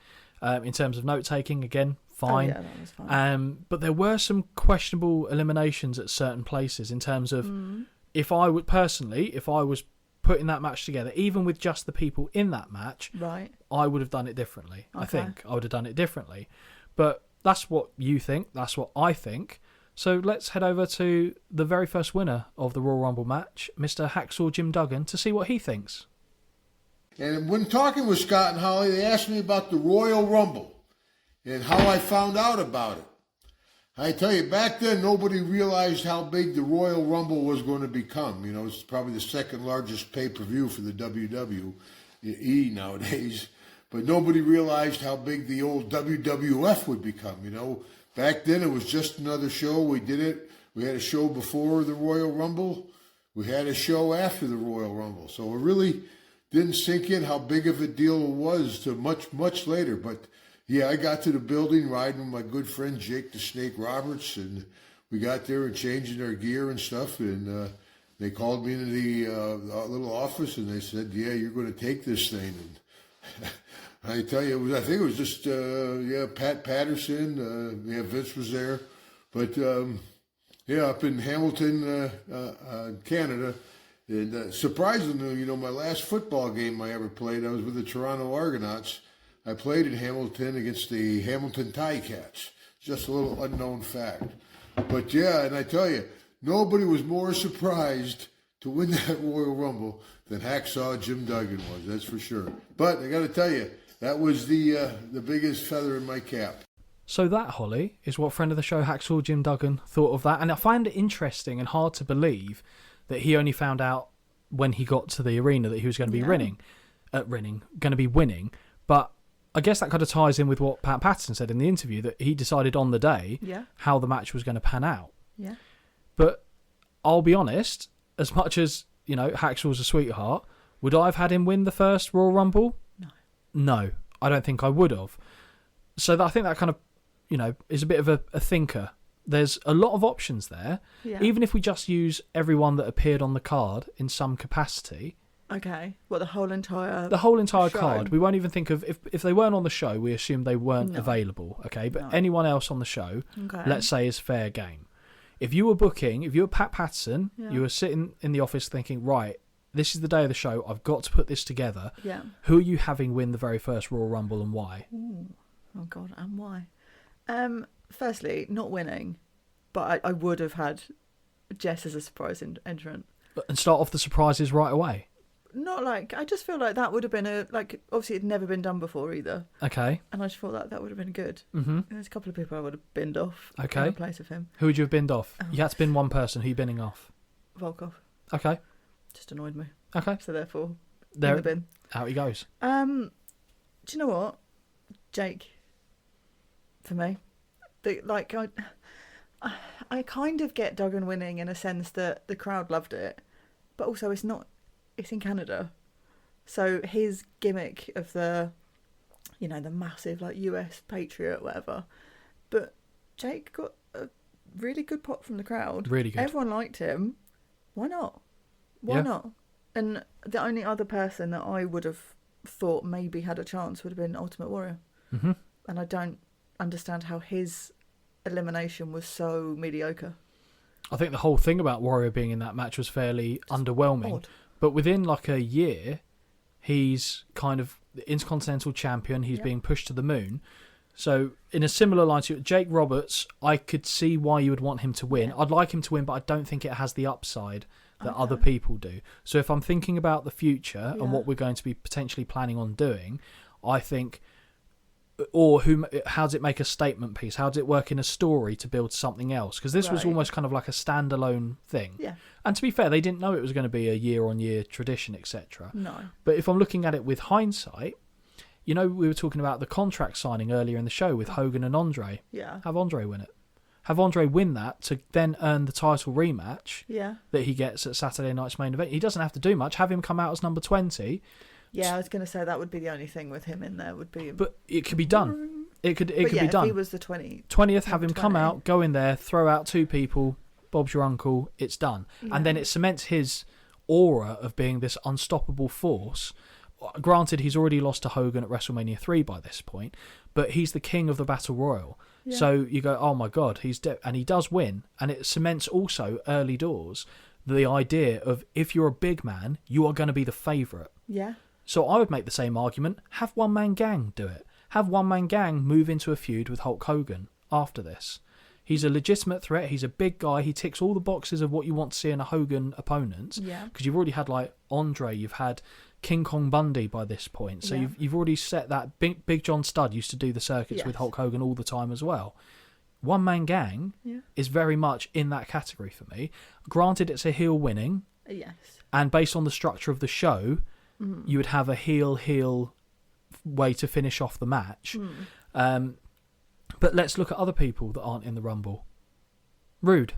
In terms of note-taking, again, fine.
Oh, yeah, that was fine.
But there were some questionable eliminations at certain places in terms of if I was putting that match together, even with just the people in that match,
right,
I would have done it differently.
Okay.
I think I would have done it differently. But that's what you think. That's what I think. So let's head over to the very first winner of the Royal Rumble match, Mr. Hacksaw Jim Duggan, to see what he thinks.
And when talking with Scott and Holly, they asked me about the Royal Rumble and how I found out about it. I tell you, back then, nobody realized how big the Royal Rumble was going to become. You know, it's probably the second largest pay-per-view for the WWE nowadays. But nobody realized how big the old WWF would become, you know. Back then, it was just another show. We did it. We had a show before the Royal Rumble. We had a show after the Royal Rumble. So it really didn't sink in how big of a deal it was to much later. But, yeah, I got to the building riding with my good friend Jake the Snake Roberts, and we got there and changing our gear and stuff. And they called me into the little office, and they said, yeah, you're going to take this thing. And I tell you, I think it was just, Pat Patterson. Vince was there. But, up in Hamilton, Canada. And surprisingly, you know, my last football game I ever played, I was with the Toronto Argonauts. I played in Hamilton against the Hamilton Ticats. Just a little unknown fact. But, yeah, and I tell you, nobody was more surprised to win that Royal Rumble than Hacksaw Jim Duggan was, that's for sure. But I got to tell you, that was the biggest feather in my cap.
So that, Holly, is what friend of the show Hacksaw Jim Duggan thought of that. And I find it interesting and hard to believe that he only found out when he got to the arena that he was going to be winning. But I guess that kind of ties in with what Pat Patterson said in the interview, that he decided on the day how the match was going to pan out.
Yeah.
But I'll be honest, as much as, you know, Hacksaw's a sweetheart, would I have had him win the first Royal Rumble? No, I don't think I would have. So I think that kind of, you know, is a bit of a thinker. There's a lot of options there. Yeah. Even if we just use everyone that appeared on the card in some capacity.
Okay. What, the whole entire
show?
Card.
We won't even think of... If they weren't on the show, we assume they weren't available, okay? But anyone else on the show, let's say, is fair game. If you were Pat Patterson, you were sitting in the office thinking, right, this is the day of the show, I've got to put this together.
Yeah.
Who are you having win the very first Royal Rumble and why?
Ooh. Oh, God, and why? Firstly, not winning, but I would have had Jess as a surprise entrant.
And start off the surprises right away?
Not like... I just feel like that would have been obviously it'd never been done before either.
Okay.
And I just felt like that would have been good.
Mm-hmm.
And there's a couple of people I would have binned off in the place of him.
Who would you have binned off? You had to bin one person. Who are you binning off?
Volkov.
Okay.
Just annoyed me.
Okay.
So therefore,
there,
in the bin.
Out he goes.
Do you know what? Jake. For me. I kind of get Duggan winning in a sense that the crowd loved it. But also it's in Canada. So his gimmick of the you know, the massive like US patriot, whatever. But Jake got a really good pop from the crowd.
Really good.
Everyone liked him. Why not? Why not? And the only other person that I would have thought maybe had a chance would have been Ultimate Warrior.
Mm-hmm.
And I don't understand how his elimination was so mediocre.
I think the whole thing about Warrior being in that match was fairly underwhelming.
Odd.
But within like a year, he's kind of the Intercontinental Champion. He's being pushed to the moon. So in a similar line to Jake Roberts, I could see why you would want him to win. I'd like him to win, but I don't think it has the upside that other people do. So if I'm thinking about the future and what we're going to be potentially planning on doing, I think, how does it make a statement piece? How does it work in a story to build something else? Because this was almost kind of like a standalone thing.
Yeah.
And to be fair, they didn't know it was going to be a year-on-year tradition, etc.
No.
But if I'm looking at it with hindsight, you know, we were talking about the contract signing earlier in the show with Hogan and Andre.
Yeah.
Have Andre win it. Have Andre win that to then earn the title rematch that he gets at Saturday night's main event. He doesn't have to do much. Have him come out as number 20.
Yeah, I was going to say that would be the only thing with him in there would be.
But it could be done. It could be done.
If he was the
20th, have him come out, go in there, throw out 2 people. Bob's your uncle. It's done.
Yeah.
And then it cements his aura of being this unstoppable force. Granted, he's already lost to Hogan at WrestleMania 3 by this point, but he's the king of the Battle Royal. Yeah. So you go, oh my God, he's dead. And he does win. And it cements also early doors the idea of if you're a big man, you are going to be the favourite.
Yeah.
So I would make the same argument. Have One Man Gang do it. Have One Man Gang move into a feud with Hulk Hogan after this. He's a legitimate threat. He's a big guy. He ticks all the boxes of what you want to see in a Hogan opponent.
Yeah.
Because you've already had like Andre, you've had King Kong Bundy by this point. So you've already set that. Big John Studd used to do the circuits with Hulk Hogan all the time as well. One Man Gang is very much in that category for me. Granted, it's a heel winning.
Yes.
And based on the structure of the show, you would have a heel way to finish off the match. But let's look at other people that aren't in the Rumble. Rude.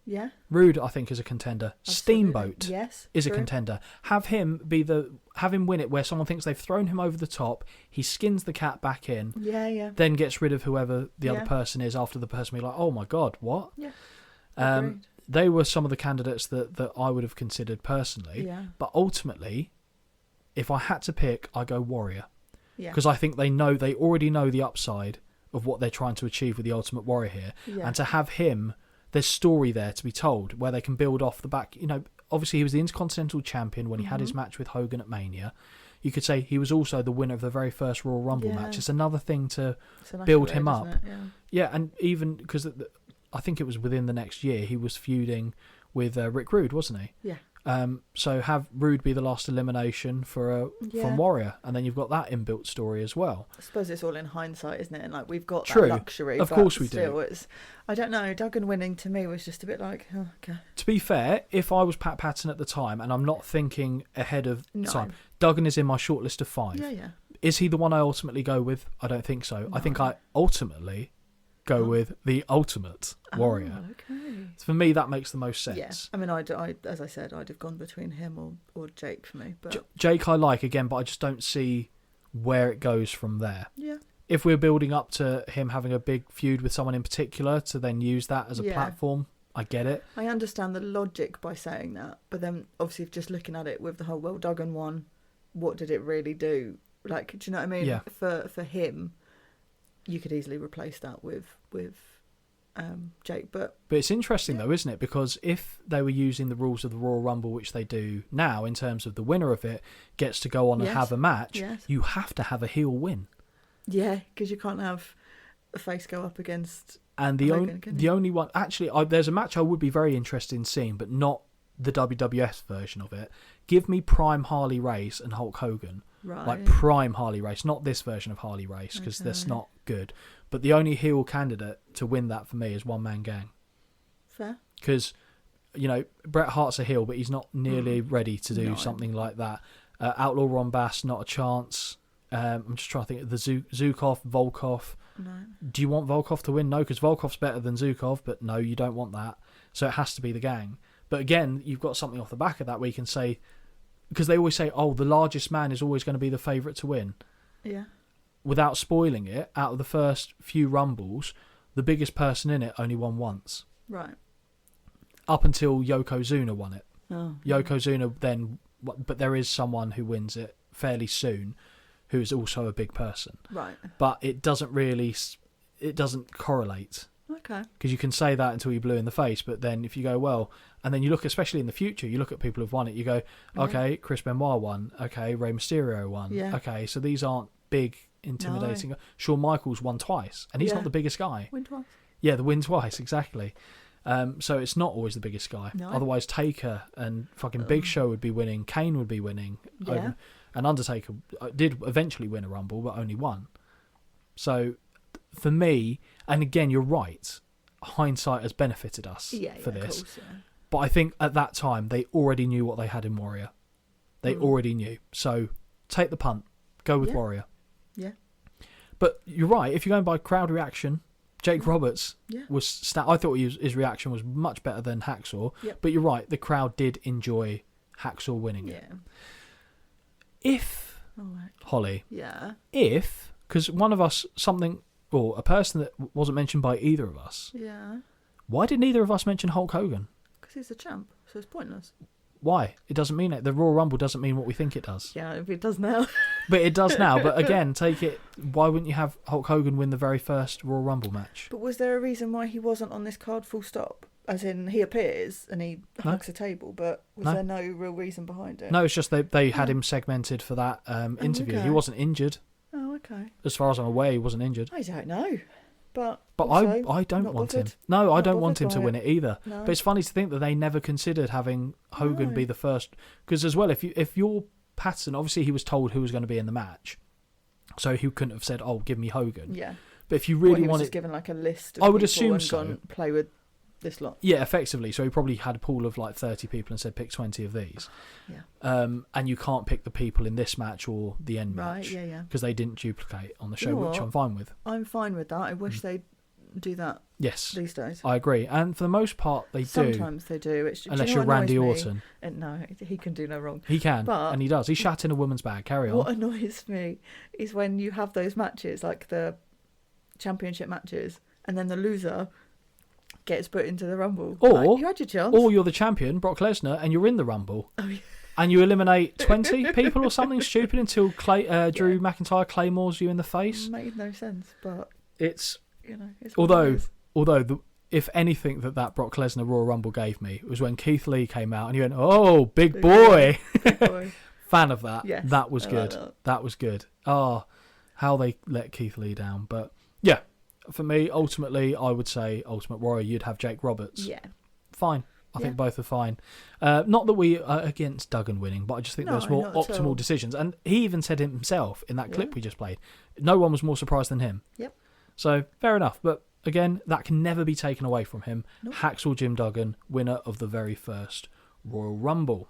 Yeah.
Rude, I think, is a contender.
Absolutely.
Steamboat is a contender. Have him win it where someone thinks they've thrown him over the top. He skins the cat back in.
Yeah.
Then gets rid of whoever the other person is after the person be like, oh my God, what?
Yeah.
They were some of the candidates that I would have considered personally.
Yeah.
But ultimately, if I had to pick, I go Warrior.
Yeah.
Because I think they already know the upside of what they're trying to achieve with the Ultimate Warrior here.
Yeah.
And to have him, there's story there to be told where they can build off the back. You know, obviously he was the Intercontinental Champion when he had his match with Hogan at Mania. You could say he was also the winner of the very first Royal Rumble match. It's another thing to build him up. Yeah, and even because I think it was within the next year he was feuding with Rick Rude, wasn't he?
Yeah.
So have Rude be the last elimination from Warrior, and then you've got that inbuilt story as well.
I suppose it's all in hindsight, isn't it? And like we've got
True.
that luxury.
Of
but
course we
still,
do.
I don't know. Duggan winning to me was just a bit like, oh, okay.
To be fair, if I was Pat Patton at the time, and I'm not thinking ahead of time, Duggan is in my shortlist of 5.
Yeah.
Is he the one I ultimately go with? I don't think so. No. I think I ultimately go with the Ultimate Warrior.
Okay.
For me, that makes the most sense.
Yeah. I mean, I as I said, I'd have gone between him or Jake for me. But
Jake I like, again, but I just don't see where it goes from there.
Yeah.
If we're building up to him having a big feud with someone in particular to then use that as a platform, I get it.
I understand the logic by saying that, but then obviously just looking at it with the whole, well, Duggan won, what did it really do? Like, do you know what I mean?
Yeah.
For him, you could easily replace that with Jake, but
it's interesting though, isn't it? Because if they were using the rules of the Royal Rumble, which they do now, in terms of the winner of it gets to go on and have a match, you have to have a heel win. Yeah,
because you can't have a face go up against.
And the only one, actually, there's a match I would be very interested in seeing, but not the WWF version of it. Give me prime Harley Race and Hulk Hogan.
Right.
Like prime Harley Race, not this version of Harley Race, because that's not good. But the only heel candidate to win that for me is One Man Gang.
Fair.
Because, you know, Bret Hart's a heel, but he's not nearly ready to do something like that. Outlaw Ron Bass, not a chance. I'm just trying to think of the Zukov, Volkov.
No.
Do you want Volkov to win? No, because Volkov's better than Zukov, but no, you don't want that. So it has to be the Gang. But again, you've got something off the back of that where you can say, because they always say, oh, the largest man is always going to be the favourite to win.
Yeah.
without spoiling it, out of the first few Rumbles, the biggest person in it only won once.
Right.
Up until Yokozuna won it.
Oh.
Yokozuna then... But there is someone who wins it fairly soon who is also a big person.
Right.
But it doesn't really... It doesn't correlate.
Okay.
Because you can say that until you're blue in the face, but then if you go, well... And then you look, especially in the future, you look at people who've won it, you go, okay, Chris Benoit won. Okay, Rey Mysterio won.
Yeah.
Okay, so these aren't big, intimidating...
No.
Shawn Michaels won twice, and he's not the biggest guy.
Win twice.
Yeah, the win twice, exactly. So it's not always the biggest guy.
No.
Otherwise, Taker and fucking Big Show would be winning. Kane would be winning.
Yeah.
And Undertaker did eventually win a Rumble, but only one. So, for me, and again, you're right, hindsight has benefited us for this.
Of course, yeah.
But I think at that time, they already knew what they had in Warrior. They already knew. So, take the punt. Go with Warrior.
Yeah.
But you're right, if you're going by crowd reaction... Jake Roberts was... I thought his reaction was much better than Hacksaw.
Yep.
But you're right, the crowd did enjoy Hacksaw winning it. If, Holly...
Yeah.
If... Because one of us, or a person that wasn't mentioned by either of us...
Yeah.
Why did neither of us mention Hulk Hogan?
Because he's a champ, so it's pointless.
Why? It doesn't mean it. The Royal Rumble doesn't mean what we think it does.
Yeah, if it does now.
But it does now. But again, take it... Why wouldn't you have Hulk Hogan win the very first Royal Rumble match?
But was there a reason why he wasn't on this card full stop? As in, he appears and he hugs a table, but was there no real reason behind it?
No, it's just they had him segmented for that interview.
okay.
He wasn't injured.
Oh, okay.
As far as I'm aware, he wasn't injured.
I don't know. But
I don't
not
want him.
bothered.
No, I
Not
don't want him
bothered
to
by
win it either.
No.
But it's funny to think that they never considered having Hogan
No.
be the first. Because as well, if your pattern, obviously he was told who was going to be in the match, so he couldn't have said, "Oh, give me Hogan."
Yeah.
But if you
Well,
really
he was
wanted,
just given like a list of
I would
people
assume
and
so.
gone, play with this lot.
Yeah, effectively. So he probably had a pool of like 30 people and said, pick 20 of these.
Yeah.
And you can't pick the people in this match or the end
Right,
match.
yeah.
Because they didn't duplicate on the show,
You know
which
what?
I'm fine with.
I'm fine with that. I wish they'd do that
Yes,
these days.
I agree. And for the most part, they do.
Sometimes they do. It's,
Unless
do you know
you're
what
Randy
annoys me?
Orton.
And no, he can do no wrong.
He can,
But-
and he does. He shat in a woman's bag. Carry on.
What annoys me is when you have those matches, like the championship matches, and then the loser gets put into the Rumble.
Or,
like, you had your chance.
or you're the champion, Brock Lesnar, and you're in the Rumble.
Oh, yeah.
And you eliminate 20 people or something stupid until Drew McIntyre claymores you in the face.
Made no sense, but
It's...
you know, it's what it
Although
is.
if anything that Brock Lesnar Royal Rumble gave me was when Keith Lee came out and he went, "Oh, big boy."
Big boy.
Fan of that.
Yes,
that was
I
good.
like that.
That was good. Oh, how they let Keith Lee down. But yeah, for me, ultimately, I would say Ultimate Warrior, you'd have Jake Roberts.
Yeah.
Fine. I think both are fine. Not that we are against Duggan winning, but I just think
No,
there's more
not at all.
optimal decisions. And he even said himself in that clip we just played, no one was more surprised than him.
Yep.
So, fair enough. But again, that can never be taken away from him.
Nope.
Hacksaw Jim Duggan, winner of the very first Royal Rumble.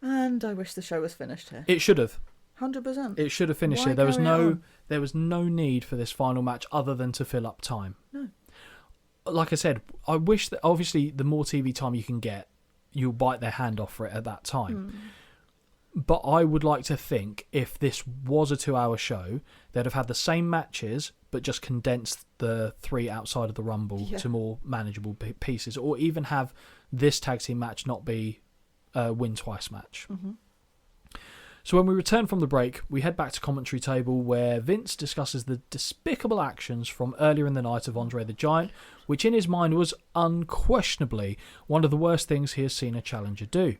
And I wish the show was finished here.
It should have.
100%.
It should have finished
Why
here. There was
carry
no
on?
there was no need for this final match other than to fill up time.
No.
Like I said, I wish that obviously the more TV time you can get, you'll bite their hand off for it at that time. But I would like to think if this was a 2-hour show, they'd have had the same matches, but just condensed the 3 outside of the Rumble to more manageable pieces, or even have this tag team match not be a win twice match. So when we return from the break, we head back to commentary table where Vince discusses the despicable actions from earlier in the night of Andre the Giant, which in his mind was unquestionably one of the worst things he has seen a challenger do.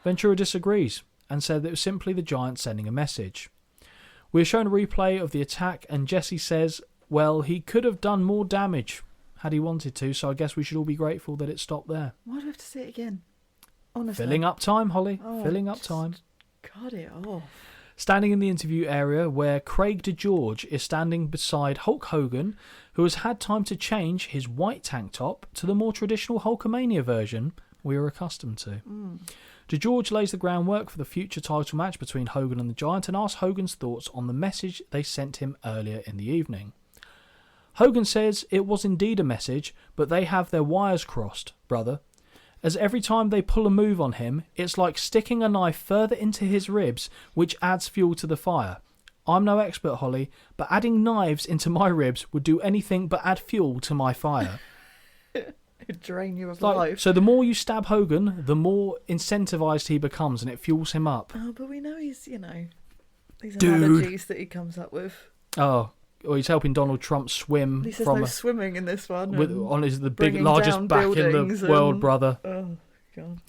Ventura disagrees and said that it was simply the Giant sending a message. We are shown a replay of the attack and Jesse says, well, he could have done more damage had he wanted to, so I guess we should all be grateful that it stopped there.
Why do we have to see it again? Honestly.
Filling up time, Holly.
Oh,
Filling up
just
time.
Cut it off.
Standing in the interview area where Craig DeGeorge is standing beside Hulk Hogan, who has had time to change his white tank top to the more traditional Hulkamania version we are accustomed to. DeGeorge lays the groundwork for the future title match between Hogan and the Giant and asks Hogan's thoughts on the message they sent him earlier in the evening. Hogan says it was indeed a message, but they have their wires crossed, brother. As every time they pull a move on him, it's like sticking a knife further into his ribs, which adds fuel to the fire. I'm no expert, Holly, but adding knives into my ribs would do anything but add fuel to my fire.
It'd drain you of
Like,
life.
so the more you stab Hogan, the more incentivized he becomes, and it fuels him up.
Oh, but we know he's, these
Dude.
analogies that he comes up with.
Oh, or he's helping Donald Trump swim
At least there's
from
no swimming in this one.
on the big
bringing
largest
down
back in the
buildings
world,
and-
brother.
Oh, God.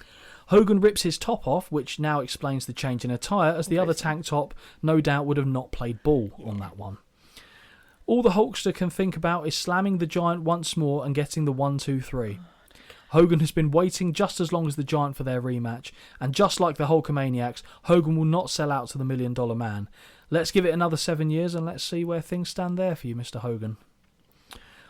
Hogan rips his top off, which now explains the change in attire, as the other tank top no doubt would have not played ball on that one. All the Hulkster can think about is slamming the Giant once more and getting the 1-2-3. Hogan has been waiting just as long as the Giant for their rematch, and just like the Hulkamaniacs, Hogan will not sell out to the $1 Million Man. Let's give it another 7 years and let's see where things stand there for you, Mr. Hogan.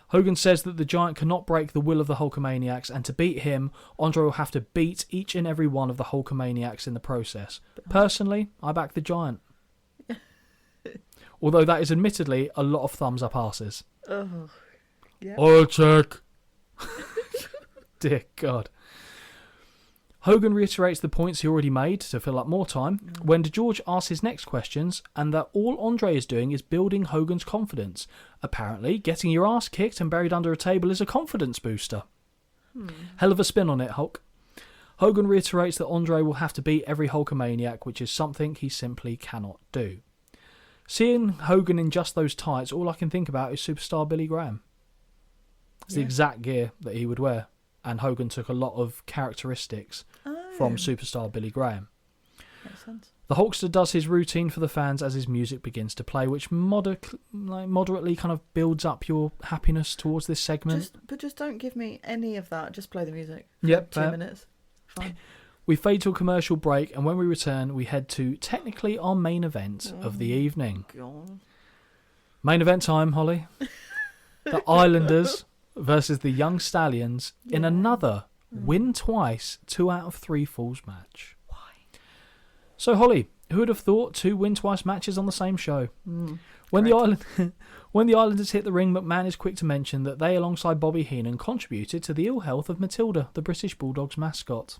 Hogan says that the Giant cannot break the will of the Hulkamaniacs, and to beat him, Andre will have to beat each and every one of the Hulkamaniacs in the process. Personally, I back the Giant. Although that is admittedly a lot of thumbs up asses.
Oh, yeah.
I'll check. Dear God. Hogan reiterates the points he already made to fill up more time when DeGeorge asks his next questions, and that all Andre is doing is building Hogan's confidence. Apparently, getting your ass kicked and buried under a table is a confidence booster. Hell of a spin on it, Hulk. Hogan reiterates that Andre will have to beat every Hulkamaniac, which is something he simply cannot do. Seeing Hogan in just those tights, all I can think about is Superstar Billy Graham. It's the exact gear that he would wear. And Hogan took a lot of characteristics from Superstar Billy Graham.
Makes sense.
The Hulkster does his routine for the fans as his music begins to play, which moderately kind of builds up your happiness towards this segment.
Just don't give me any of that. Just play the music. For
Yep,
2
fair.
minutes. Fine.
We fade to a commercial break, and when we return, we head to technically our main event of the evening.
God.
Main event time, Holly. The Islanders versus the Young Stallions in another win twice, 2 out of 3 falls match.
Why?
So, Holly, who would have thought 2 win twice matches on the same show? When the Islanders hit the ring, McMahon is quick to mention that they, alongside Bobby Heenan, contributed to the ill health of Matilda, the British Bulldogs mascot.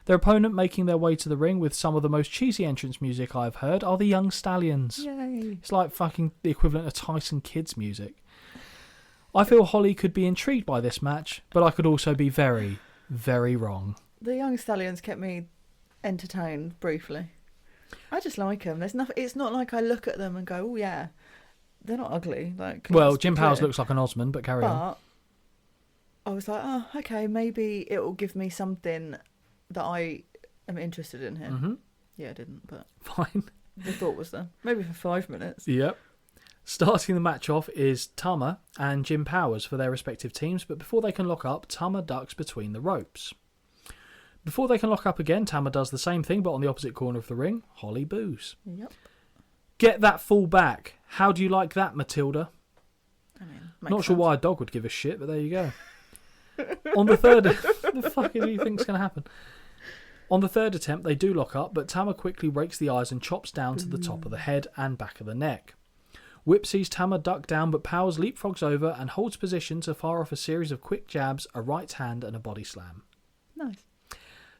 Their opponent making their way to the ring with some of the most cheesy entrance music I've heard are the Young Stallions.
Yay.
It's like fucking the equivalent of Tyson Kids music. I feel Holly could be intrigued by this match, but I could also be very, very wrong.
The Young Stallions kept me entertained briefly. I just like them. There's nothing. It's not like I look at them and go, "Oh yeah, they're not ugly." Like,
Well,
let's be
Jim Powers
clear.
looks like an Osmond, but carry on.
But I was like, "Oh, okay, maybe it will give me something that I am interested in here."
Mm-hmm.
Yeah, I didn't, but
Fine.
the thought was there. Maybe for 5 minutes.
Yep. Starting the match off is Tama and Jim Powers for their respective teams, but before they can lock up, Tama ducks between the ropes. Before they can lock up again, Tama does the same thing, but on the opposite corner of the ring, Holly boos.
Yep.
Get that fall back. How do you like that, Matilda?
I mean,
Not sure why a dog would give a shit, but there you go. On the third... What the fuck do you think's going to happen? On the third attempt, they do lock up, but Tama quickly rakes the eyes and chops down to the top of the head and back of the neck. Whip sees Tama duck down, but Powers leapfrogs over and holds position to fire off a series of quick jabs, a right hand and a body slam.
Nice.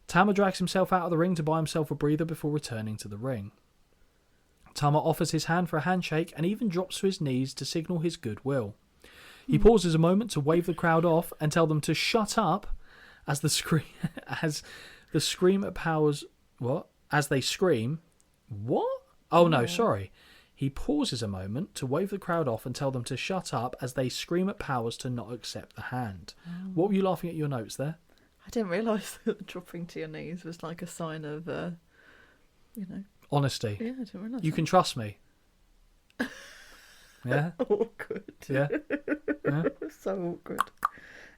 Tama drags himself out of the ring to buy himself a breather before returning to the ring. Tama offers his hand for a handshake and even drops to his knees to signal his goodwill. He pauses a moment to wave the crowd off and tell them to shut up as the scream at Powers... What? As they scream... What? Oh no, sorry. He pauses a moment to wave the crowd off and tell them to shut up as they scream at Powers to not accept the hand. What were you laughing at your notes there?
I didn't realise that dropping to your knees was like a sign of,
Honesty.
Yeah, I didn't realise.
You can trust me. Yeah?
Awkward.
Yeah? Yeah?
So awkward.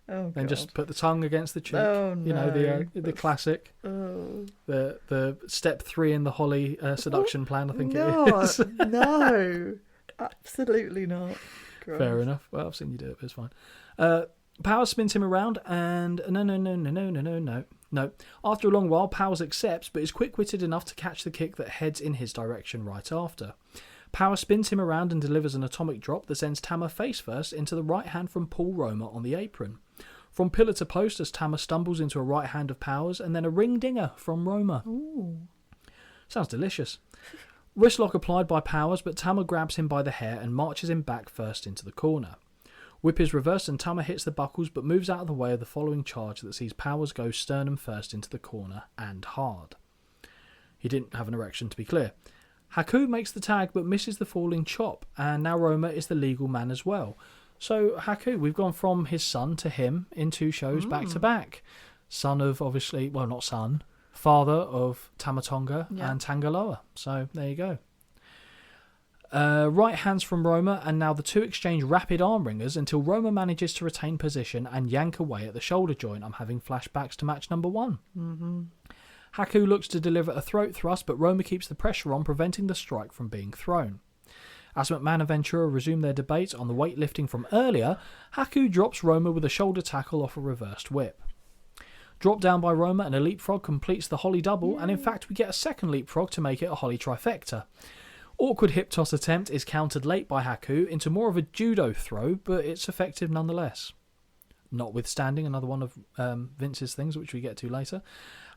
Oh, God.
Then just put the tongue against the cheek.
Oh,
You know, the
no.
classic.
Oh.
The step 3 in the Holly seduction plan, I think it
No,
is.
no. Absolutely not. Gross.
Fair enough. Well, I've seen you do it, but it's fine. Powers spins him around and... No. After a long while, Powers accepts, but is quick-witted enough to catch the kick that heads in his direction right after. Powers spins him around and delivers an atomic drop that sends Tama face first into the right hand from Paul Roma on the apron. From pillar to post as Tama stumbles into a right hand of Powers and then a ring dinger from Roma.
Ooh.
Sounds delicious. Wristlock applied by Powers, but Tama grabs him by the hair and marches him back first into the corner. Whip is reversed and Tama hits the buckles but moves out of the way of the following charge that sees Powers go sternum first into the corner and hard. He didn't have an erection, to be clear. Haku makes the tag but misses the falling chop, and now Roma is the legal man as well. So Haku, we've gone from his son to him in 2 shows back to back. Son of, obviously, well, not son, father of Tamatonga and Tangaloa. So there you go. Right hands from Roma, and now the two exchange rapid arm ringers until Roma manages to retain position and yank away at the shoulder joint. I'm having flashbacks to match number 1. Mm-hmm. Haku looks to deliver a throat thrust, but Roma keeps the pressure on, preventing the strike from being thrown. As McMahon and Ventura resume their debate on the weightlifting from earlier, Haku drops Roma with a shoulder tackle off a reversed whip. Drop down by Roma, and a leapfrog completes the Holly double, and in fact we get a second leapfrog to make it a Holly trifecta. Awkward hip toss attempt is countered late by Haku into more of a judo throw, but it's effective nonetheless. Notwithstanding another one of Vince's things, which we get to later.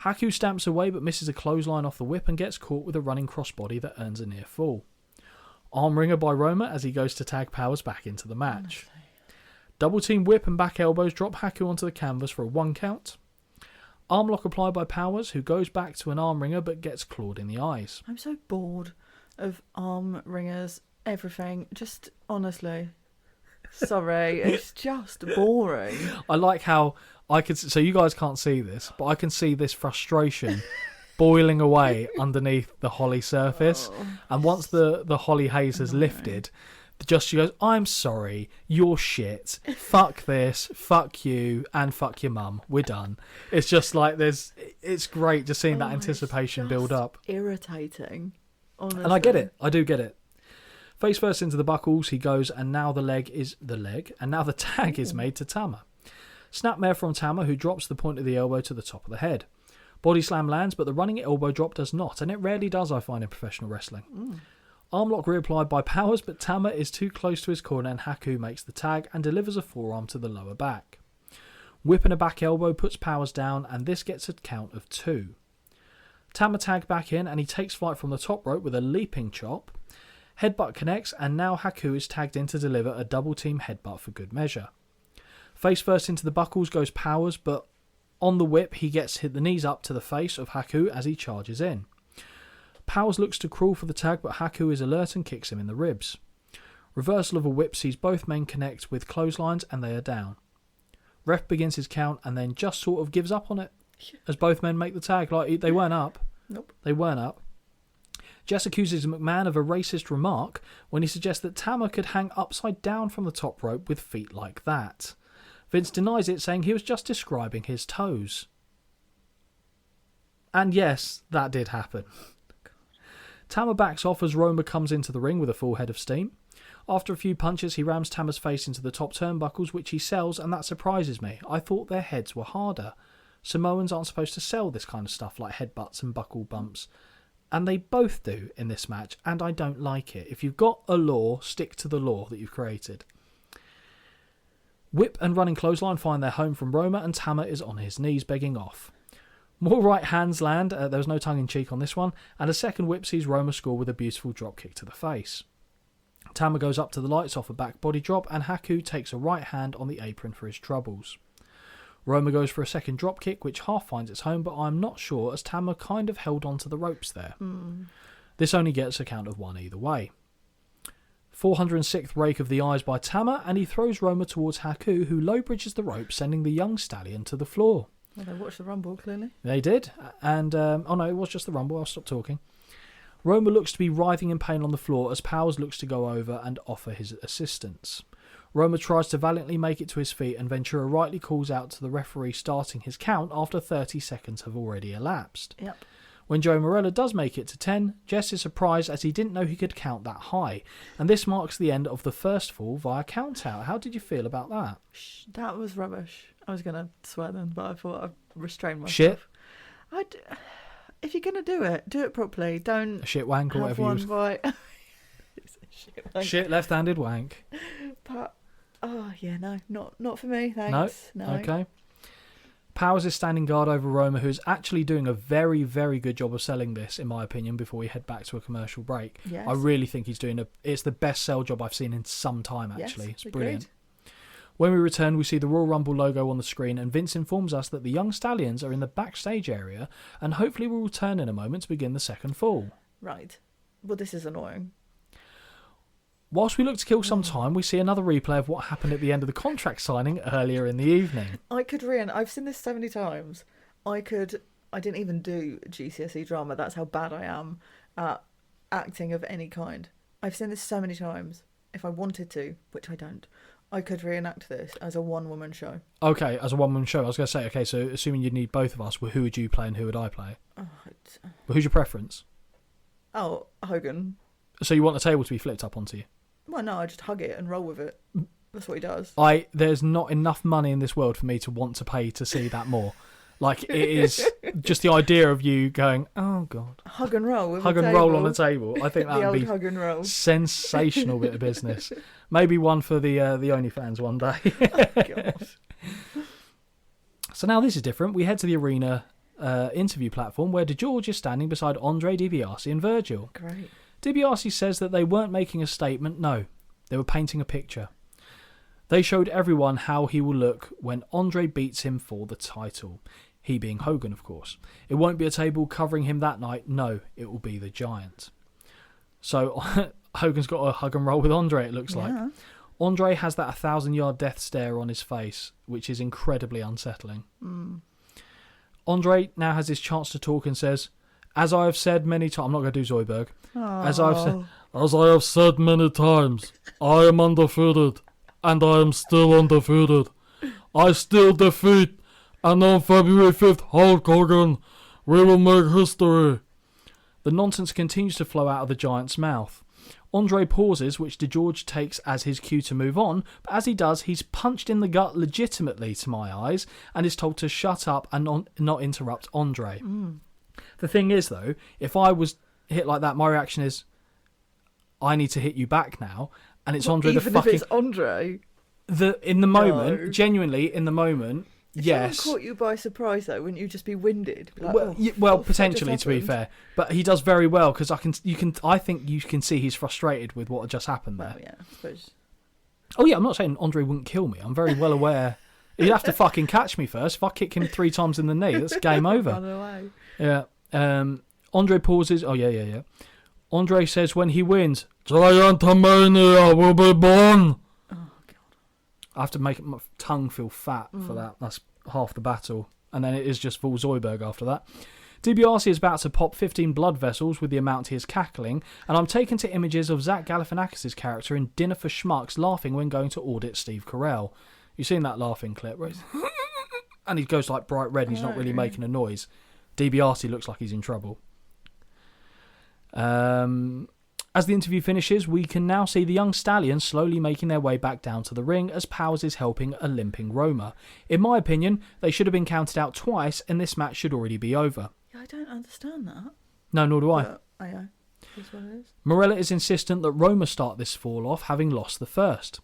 Haku stamps away but misses a clothesline off the whip and gets caught with a running crossbody that earns a near fall. Arm wringer by Roma as he goes to tag Powers back into the match. Double team whip and back elbows drop Haku onto the canvas for a 1 count. Arm lock applied by Powers, who goes back to an arm wringer but gets clawed in the eyes.
I'm so bored of arm ringers, everything. Just honestly, sorry, it's just boring.
I like how I could. So you guys can't see this, but I can see this frustration boiling away underneath the Holly surface. And once the Holly haze has lifted, just she goes, "I'm sorry, you're shit. Fuck this, fuck you, and fuck your mum. We're done." It's just like it's great just seeing that anticipation build up.
Irritating. Honestly.
And I get it. I do get it. Face first into the buckles, he goes, and now the tag is made to Tama. Snapmare from Tama, who drops the point of the elbow to the top of the head. Body slam lands, but the running elbow drop does not, and it rarely does, I find, in professional wrestling. Armlock reapplied by Powers, but Tama is too close to his corner, and Haku makes the tag and delivers a forearm to the lower back. Whip and a back elbow puts Powers down, and this gets a count of 2. Tama tagged back in, and he takes flight from the top rope with a leaping chop. Headbutt connects, and now Haku is tagged in to deliver a double team headbutt for good measure. Face first into the buckles goes Powers, but on the whip he gets hit the knees up to the face of Haku as he charges in. Powers looks to crawl for the tag, but Haku is alert and kicks him in the ribs. Reversal of a whip sees both men connect with clotheslines, and they are down. Ref begins his count and then just sort of gives up on it as both men make the tag. Like, they weren't up.
Nope.
They weren't up. Jess accuses McMahon of a racist remark when he suggests that Tama could hang upside down from the top rope with feet like that. Vince denies it, saying he was just describing his toes. And yes, that did happen. Tama backs off as Roma comes into the ring with a full head of steam. After a few punches, he rams Tama's face into the top turnbuckles, which he sells, and that surprises me. I thought their heads were harder. Samoans aren't supposed to sell this kind of stuff like headbutts and buckle bumps. And they both do in this match, and I don't like it. If you've got a law, stick to the law that you've created. Whip and running clothesline find their home from Roma, and Tama is on his knees, begging off. More right hands land, there was no tongue-in-cheek on this one, and a second whip sees Roma score with a beautiful drop kick to the face. Tama goes up to the lights off a back body drop, and Haku takes a right hand on the apron for his troubles. Roma goes for a second drop kick, which half finds its home, but I'm not sure, as Tama kind of held onto the ropes there. This only gets a count of 1 either way. 406th rake of the eyes by Tama, and he throws Roma towards Haku, who low bridges the rope, sending the young stallion to the floor.
Well, they watched the Rumble, clearly.
They did, and oh no, it was just the Rumble, I'll stop talking. Roma looks to be writhing in pain on the floor as Powers looks to go over and offer his assistance. Roma tries to valiantly make it to his feet, and Ventura rightly calls out to the referee starting his count after 30 seconds have already elapsed.
Yep.
When Joe Morella does make it to 10, Jess is surprised as he didn't know he could count that high, and this marks the end of the first fall via count-out. How did you feel about that?
That was rubbish. I was going to swear then, but I thought I'd restrain myself.
Shit?
If you're going to do it properly. Don't
a shit wank or
have
whatever you
one
use.
by... shit wank.
Shit left-handed wank.
But, oh, yeah, no, not for me, thanks. No.
Okay. Powers is standing guard over Roma, who is actually doing a very, very good job of selling this, in my opinion, before we head back to a commercial break.
Yes.
I really think he's doing it's the best sell job I've seen in some time, actually.
Yes,
it's
agreed.
brilliant. When we return, we see the Royal Rumble logo on the screen, and Vince informs us that the Young Stallions are in the backstage area, and hopefully will return in a moment to begin the second fall.
Right. Well, this is annoying.
Whilst we look to kill some time, we see another replay of what happened at the end of the contract signing earlier in the evening.
I've seen this so many times. I didn't even do GCSE drama. That's how bad I am at acting of any kind. I've seen this so many times. If I wanted to, which I don't, I could reenact this as a one-woman show.
Okay, as a one-woman show. I was going to say, okay, so assuming you'd need both of us, well, who would you play and who would I play? Well, who's your preference?
Oh, Hogan.
So you want the table to be flipped up onto you?
Well, no, I just hug it and roll with it. That's what he does.
There's not enough money in this world for me to want to pay to see that more. Like, it is just the idea of you going, oh, God.
Hug and roll with
Hug and roll on the table. I think that
the
would
old
be
hug and roll.
Sensational bit of business. Maybe one for the OnlyFans one day.
God.
So now this is different. We head to the arena interview platform where DeGeorge is standing beside Andre DiBiase and Virgil.
Great.
DiBiase says that they weren't making a statement, no. They were painting a picture. They showed everyone how he will look when Andre beats him for the title. He being Hogan, of course. It won't be a table covering him that night, no. It will be the Giant. So Hogan's got a hug and roll with Andre, it looks like. Andre has that 1,000-yard death stare on his face, which is incredibly unsettling. Andre now has his chance to talk and says, as I have said many times, I'm not going to do Zoidberg. As I have said many times, I am undefeated, and I am still undefeated. I still defeat, and on February 5th, Hulk Hogan, we will make history. The nonsense continues to flow out of the Giant's mouth. Andre pauses, which DeGeorge takes as his cue to move on, but as he does, he's punched in the gut legitimately to my eyes, and is told to shut up and not interrupt Andre. The thing is, though, if I was hit like that, my reaction is, I need to hit you back now, and it's Andre
Even if it's Andre?
In the moment, genuinely, in the moment,
if
yes.
someone caught you by surprise, though, wouldn't you just be winded? Be like,
Potentially, to be fair. But he does very well, because I think you can see he's frustrated with what just happened there.
Well, yeah, I suppose.
Oh, yeah, I'm not saying Andre wouldn't kill me. I'm very well aware. He'd have to fucking catch me first. If I kick him 3 times in the knee, that's game over.
Run away.
Yeah. Andre pauses. Oh, yeah. Andre says when he wins, Giantamania will be born.
Oh, God.
I have to make my tongue feel fat for that. That's half the battle. And then it is just full Zoidberg after that. DiBiase is about to pop 15 blood vessels with the amount he is cackling, and I'm taken to images of Zach Galifianakis' character in Dinner for Schmucks laughing when going to audit Steve Carell. You've seen that laughing clip, right? And he goes like bright red and he's not really making a noise. DiBiase looks like he's in trouble. As the interview finishes, we can now see the Young Stallions slowly making their way back down to the ring as Powers is helping a limping Roma. In my opinion, they should have been counted out twice and this match should already be over.
Yeah, I don't understand that.
No, nor do I.
But, yeah, that's what it is.
Morella is insistent that Roma start this fall off, having lost the first.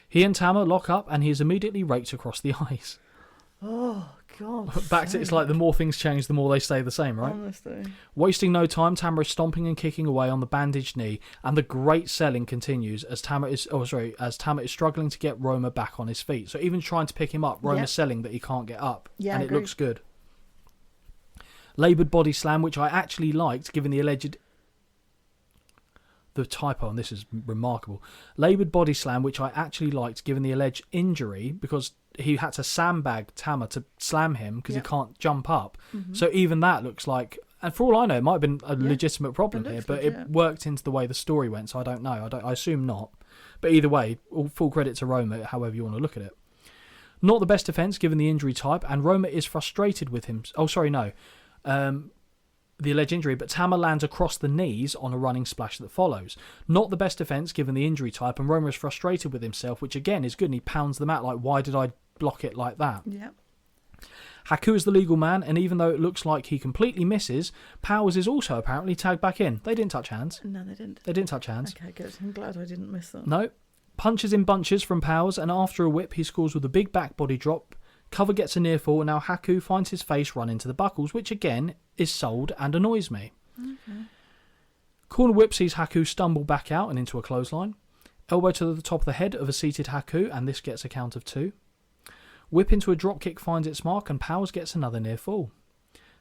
He and Tama lock up and he is immediately raked across the eyes.
Oh, God.
Back to it's like the more things change, the more they stay the same, right?
Honestly.
Wasting no time, Tama is stomping and kicking away on the bandaged knee, and the great selling continues as Tama is struggling to get Roma back on his feet. So even trying to pick him up, Roma's selling that he can't get up, and it looks good. Laboured body slam, which I actually liked, given the alleged. The typo on this is remarkable. Laboured body slam, which I actually liked, given the alleged injury, because he had to sandbag Tama to slam him because he can't jump up. Mm-hmm. So even that looks like, and for all I know, it might have been a legitimate problem here, but it worked into the way the story went, so I don't know. I assume not. But either way, full credit to Roma, however you want to look at it. Not the best defence given the injury type, and Roma is frustrated with him. Oh, sorry, no. The alleged injury, but Tama lands across the knees on a running splash that follows. Not the best defence given the injury type, and Roma is frustrated with himself, which again is good, and he pounds them out like, why did I block it like that?
Yeah.
Haku is the legal man, and even though it looks like he completely misses, Powers is also apparently tagged back in. They didn't touch hands.
No, they didn't.
They didn't touch hands.
Okay, good. I'm glad I didn't miss that.
No. Punches in bunches from Powers, and after a whip, he scores with a big back body drop Cover gets a near fall, and now Haku finds his face run into the buckles, which again is sold and annoys me.
Okay.
Corner whip sees Haku stumble back out and into a clothesline. Elbow to the top of the head of a seated Haku, and this gets a count of 2. Whip into a dropkick finds its mark, and Powers gets another near fall.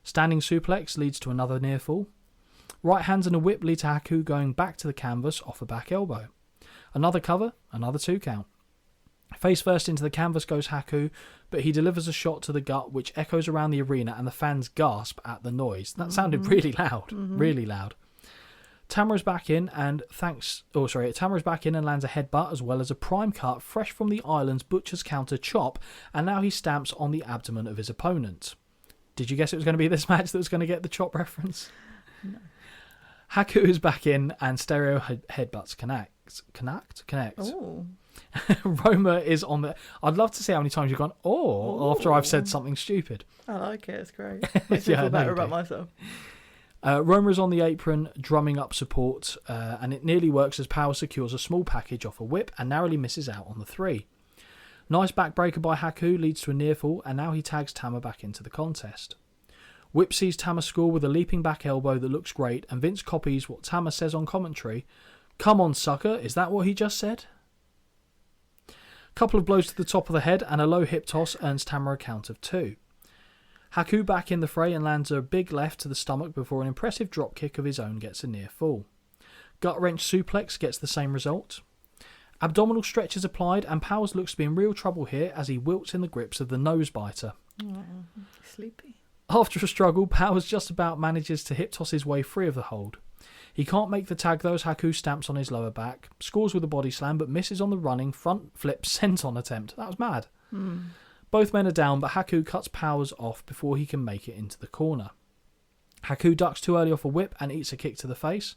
Standing suplex leads to another near fall. Right hands and a whip lead to Haku going back to the canvas off a back elbow. Another cover, another 2 count. Face first into the canvas goes Haku, but he delivers a shot to the gut which echoes around the arena and the fans gasp at the noise. That sounded really loud, really loud. Tamara's back in and lands a headbutt as well as a prime cut fresh from the island's butcher's counter chop, and now he stamps on the abdomen of his opponent. Did you guess it was going to be this match that was going to get the chop reference?
No.
Haku is back in and stereo headbutts connects.
Oh.
Roma is on the... I'd love to see how many times you've gone, after I've said something stupid.
I like it, it's great. Makes me feel better about myself.
Roma is on the apron, drumming up support, and it nearly works as Power secures a small package off a whip and narrowly misses out on the 3. Nice backbreaker by Haku leads to a near fall, and now he tags Tama back into the contest. Whip sees Tama score with a leaping back elbow that looks great, and Vince copies what Tama says on commentary. "Come on, sucker, is that what he just said?" Couple of blows to the top of the head and a low hip toss earns Tama a count of 2. Haku back in the fray and lands a big left to the stomach before an impressive drop kick of his own gets a near fall. Gut wrench suplex gets the same result. Abdominal stretch is applied, and Powers looks to be in real trouble here as he wilts in the grips of the nose biter.
Sleepy.
After a struggle, Powers just about manages to hip toss his way free of the hold. He can't make the tag though as Haku stamps on his lower back, scores with a body slam but misses on the running front flip senton attempt. That was mad. Both men are down, but Haku cuts Powers off before he can make it into the corner. Haku ducks too early off a whip and eats a kick to the face.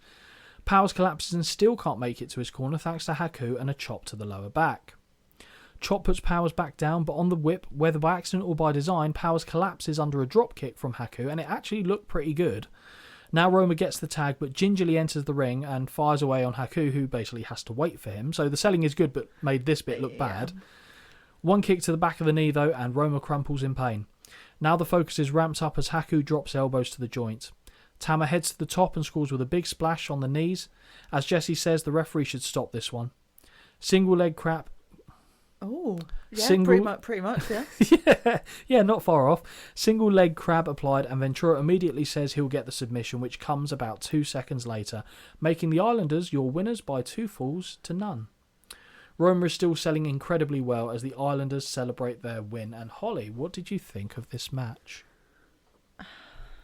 Powers collapses and still can't make it to his corner thanks to Haku and a chop to the lower back. Chop puts Powers back down, but on the whip, whether by accident or by design, Powers collapses under a drop kick from Haku, and it actually looked pretty good. Now Roma gets the tag, but gingerly enters the ring and fires away on Haku, who basically has to wait for him. So the selling is good, but made this bit look bad. One kick to the back of the knee, though, and Roma crumples in pain. Now the focus is ramped up as Haku drops elbows to the joint. Tama heads to the top and scores with a big splash on the knees. As Jesse says, the referee should stop this one. Single leg crap.
Oh, yeah,
Single...
pretty much, yeah.
yeah, not far off. Single leg crab applied, and Ventura immediately says he'll get the submission, which comes about 2 seconds later, making the Islanders your winners by 2 falls to none. Roma is still selling incredibly well as the Islanders celebrate their win. And Holly, what did you think of this match?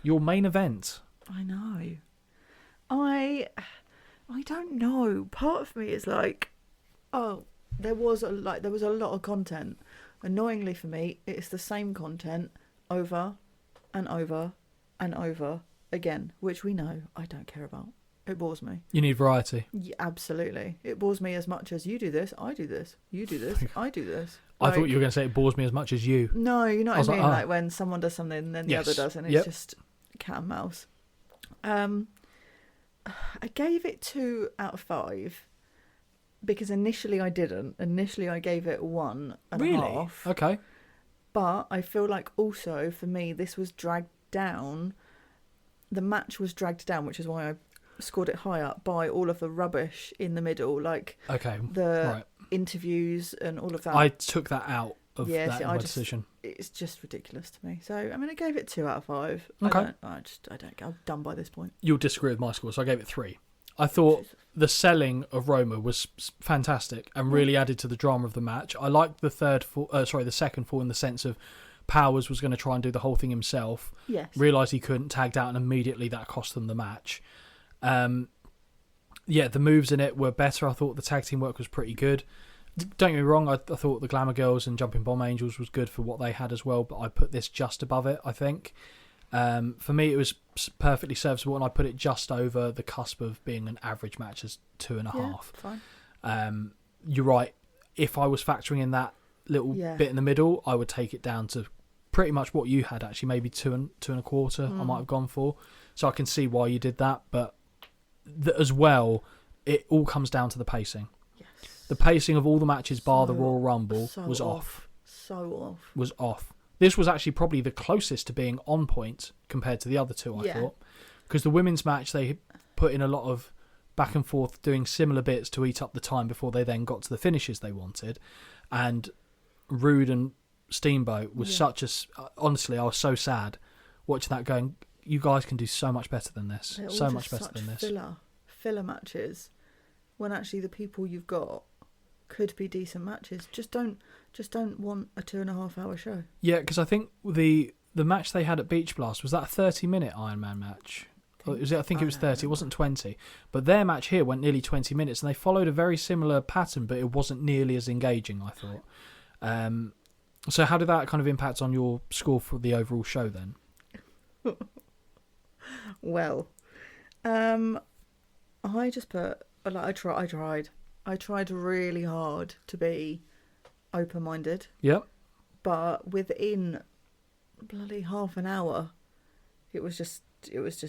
Your main event.
I know. I don't know. Part of me is like, there was a lot of content. Annoyingly for me, it's the same content over and over and over again, which we know I don't care about. It bores me.
You need variety.
Yeah, absolutely. It bores me as much as you do this, I do this, you do this, I do this.
I thought you were going to say it bores me as much as you.
No, you know what I mean?
like,
Like when someone does something and then the other does, and it's just cat and mouse. I gave it 2 out of 5 because initially I didn't. Initially I gave it 1.5.
Okay.
But I feel like also for me this was dragged down. The match was dragged down, which is why I scored it high up by all of the rubbish in the middle, like the interviews and all of that.
I took that out of that in my decision.
It's just ridiculous to me. So I mean, I gave it 2 out of 5.
Okay.
I don't. I'm done by this point.
You'll disagree with my score, so I gave it 3. I thought the selling of Roma was fantastic and really added to the drama of the match. I liked the second fall in the sense of Powers was going to try and do the whole thing himself.
Yes.
Realised he couldn't, tagged out, and immediately that cost them the match. The moves in it were better. I thought the tag team work was pretty good. Don't get me wrong, I thought the Glamour Girls and Jumping Bomb Angels was good for what they had as well, but I put this just above it, I think. For me, it was perfectly serviceable, and I put it just over the cusp of being an average match as 2.5.
Yeah, fine.
You're right. If I was factoring in that little bit in the middle, I would take it down to pretty much what you had, actually, maybe 2.25 I might have gone for. So I can see why you did that, but as well, it all comes down to the pacing. Yes. The pacing of all the matches bar the Royal Rumble was off.
So off.
Was off. This was actually probably the closest to being on point compared to the other two, I thought. Because the women's match, they put in a lot of back and forth doing similar bits to eat up the time before they then got to the finishes they wanted. And Rude and Steamboat was such a... Honestly, I was so sad watching that going, you guys can do so much better than this.
They're all
So
just
much better
such
than this.
Filler matches, when actually the people you've got could be decent matches. Just don't want a 2.5 hour show.
Yeah, because I think the match they had at Beach Blast, was that a 30-minute Iron Man match? I think it was 30, it wasn't 20. But their match here went nearly 20 minutes, and they followed a very similar pattern, but it wasn't nearly as engaging, I thought. So how did that kind of impact on your score for the overall show then?
Well, I just put, like, I tried really hard to be open-minded.
Yep.
But within bloody half an hour, it was just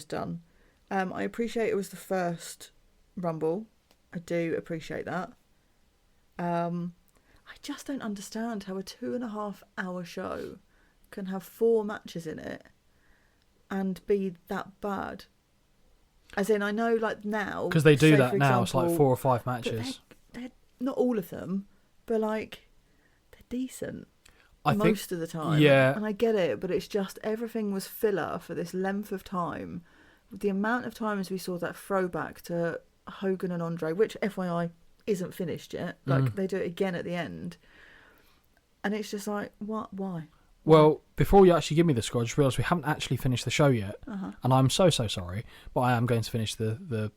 done. I appreciate it was the first Rumble. I do appreciate that. I just don't understand how a 2.5 hour show can have 4 matches in it and be that bad. As in, I know, like, now...
Because they do
say,
that
for
now,
example,
it's like 4 or 5 matches.
They're not all of them, but, like, they're decent.
I think
Most of the time.
yeah.
And I get it, but it's just everything was filler for this length of time. The amount of times we saw that throwback to Hogan and Andre, which, FYI, isn't finished yet. Like, they do it again at the end. And it's just like, what? Why?
Well, before you actually give me the score, I just realised we haven't actually finished the show yet. And I'm so sorry, but I am going to finish the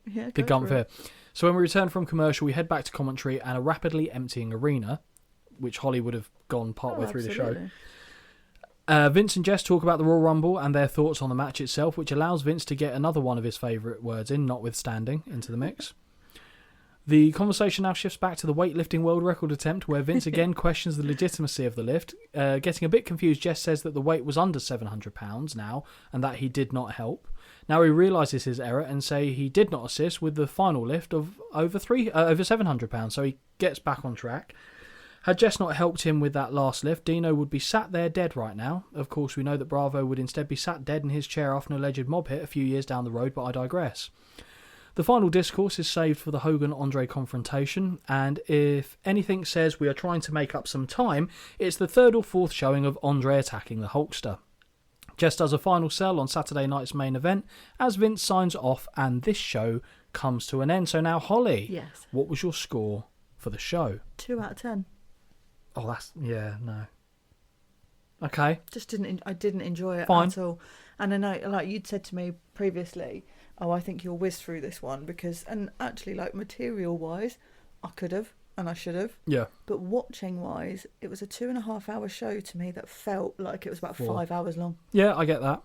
gump here. So when we return from commercial, we head back to commentary and a rapidly emptying arena, which Holly would have gone partway through the show. Vince and Jess talk about the Royal Rumble and their thoughts on the match itself, which allows Vince to get another one of his favourite words in, notwithstanding, into the mix. The conversation now shifts back to the weightlifting world record attempt, where Vince again questions the legitimacy of the lift. Getting a bit confused, Jess says that the weight was under £700 now, and that he did not help. Now he realises his error and say he did not assist with the final lift of over £700, so he gets back on track. Had Jess not helped him with that last lift, Dino would be sat there dead right now. Of course, we know that Bravo would instead be sat dead in his chair after an alleged mob hit a few years down the road, but I digress. The final discourse is saved for the Hogan-Andre confrontation, and if anything says we are trying to make up some time, it's the 3rd or 4th showing of Andre attacking the Hulkster. Jess does a final sell on Saturday night's main event as Vince signs off and this show comes to an end. So now, Holly,
Yes.
what was your score for the show?
2 out of 10.
Oh, no. Okay.
I didn't enjoy it
Fine.
at all. And I know, like, you'd said to me previously, I think you'll whiz through this one because, and actually, like, material-wise, I could have and I should have.
Yeah.
But watching-wise, it was a 2.5 hour show to me that felt like it was about 5 hours long.
Yeah, I get that.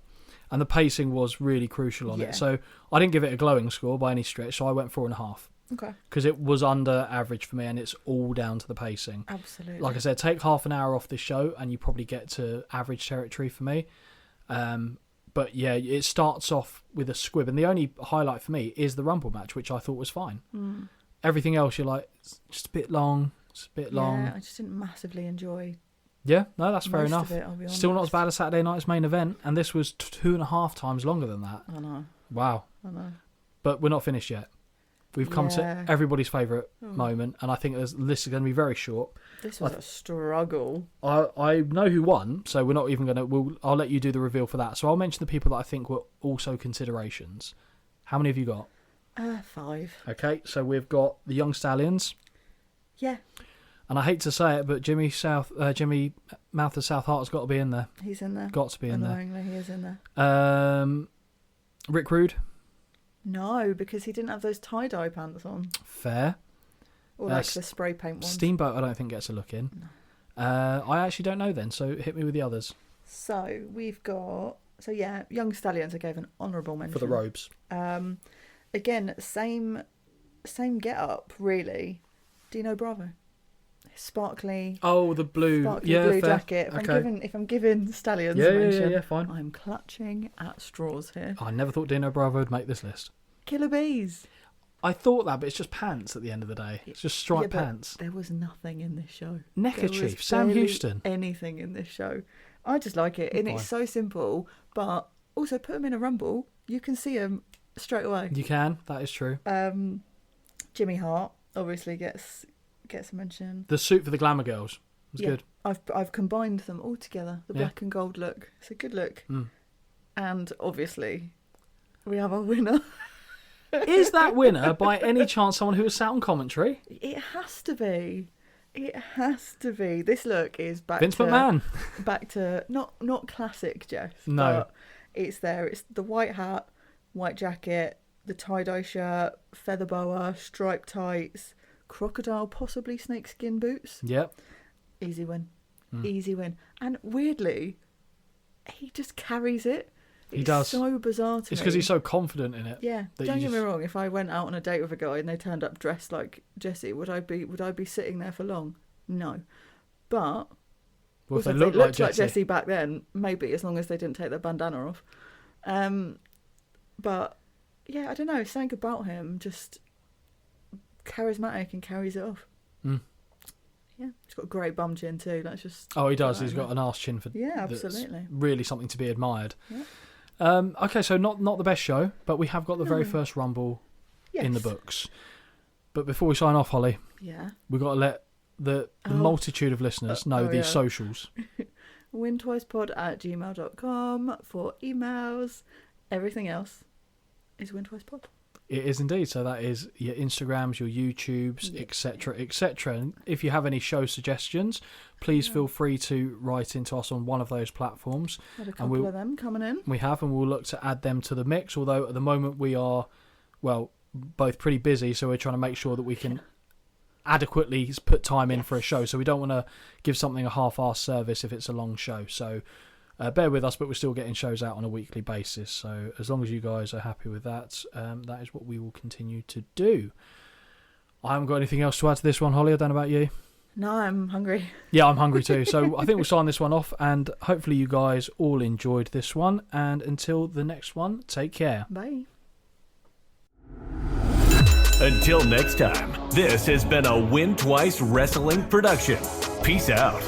And the pacing was really crucial on it. So I didn't give it a glowing score by any stretch, so I went 4.5.
Okay.
Because it was under average for me, and it's all down to the pacing.
Absolutely.
Like I said, take half an hour off this show, and you probably get to average territory for me. But yeah, it starts off with a squib, and the only highlight for me is the Rumble match, which I thought was fine. Everything else, you're like, it's just a bit long. It's a bit long.
Yeah, I just didn't massively enjoy.
Yeah, no, that's fair
Most
enough.
of it, I'll be
Still not
honest.
as bad as Saturday night's main event, and this was 2.5 times longer than that.
I know.
Wow.
I know.
But we're not finished yet. We've come to
Yeah.
everybody's favourite moment, and I think this is going to be very short.
This was a struggle.
I know who won, so we're not even going to... I'll let you do the reveal for that. So I'll mention the people that I think were also considerations. How many have you got?
5.
Okay, so we've got the Young Stallions.
Yeah,
And I hate to say it, but Jimmy Mouth of South Heart's got to be in there.
he's in there.
Got to be in there.
Annoyingly, he is in there.
Rick Rude.
No, because he didn't have those tie-dye pants on.
Fair.
Or like the spray paint ones.
Steamboat I don't think gets a look in. I actually don't know then, so hit me with the others.
So, we've got... So, yeah, Young Stallions I gave an honourable mention.
For the robes.
Again, same get-up, really. Dino Bravo. Sparkly...
Oh, the blue.
Sparkly
Yeah,
blue
fair.
jacket. If I'm giving Stallions a mention,
Yeah, fine.
I'm clutching at straws here.
I never thought Dino Bravo would make this list.
Killer Bees.
I thought that, but it's just pants at the end of the day. It's just striped
Yeah, but
pants.
there was nothing in this show.
Neckerchief,
There was
Sam
barely
Houston.
Anything in this show. I just like it, and it's so simple. But also, put them in a rumble, you can see them straight away.
You can. That is true.
Jimmy Hart obviously gets a mention.
The suit for the Glamour Girls was good.
I've combined them all together. The black and gold look. It's a good look. And obviously, we have our winner.
Is that winner by any chance someone who was sat on commentary?
It has to be. It has to be. This look is back
Vince
to
McMahon.
Back to not classic Jeff.
No.
But it's there. It's the white hat, white jacket, the tie-dye shirt, feather boa, striped tights, crocodile, possibly snakeskin boots.
Yep.
Easy win. Easy win. And weirdly, he just carries it.
He does.
So bizarre to me.
It's because he's so confident in it.
Yeah. Don't get me wrong. If I went out on a date with a guy and they turned up dressed like Jesse, would I be sitting there for long? No. But
Well, if
also,
they
if
look
they
like
looked like
Jesse.
Jesse back then, maybe, as long as they didn't take their bandana off. But yeah, I don't know. Something about him just charismatic and carries it off. Yeah, he's got a great bum chin too. That's just.
Oh, he does. He's got an arse chin for.
Yeah,
that's
absolutely.
Really something to be admired.
Yeah.
Okay, so not the best show, but we have got the very first Rumble in the books. But before we sign off, Holly, we've got to let the multitude of listeners know these socials.
wintwicepod@gmail.com for emails. Everything else is wintwicepod.
It is indeed. So that is your Instagrams, your YouTubes, etc., etc. And if you have any show suggestions, please feel free to write into us on one of those platforms.
Had a couple of them coming in.
We have, and we'll look to add them to the mix. Although at the moment we are, both pretty busy, so we're trying to make sure that we can adequately put time in for a show. So we don't want to give something a half-assed service if it's a long show. So bear with us, but we're still getting shows out on a weekly basis. So as long as you guys are happy with that, that is what we will continue to do. I haven't got anything else to add to this one, Holly. I don't know about you.
No, I'm hungry.
Yeah, I'm hungry too. So I think we'll sign this one off, and hopefully you guys all enjoyed this one. And until the next one, take care.
Bye.
Until next time, this has been a Win Twice Wrestling production. Peace out.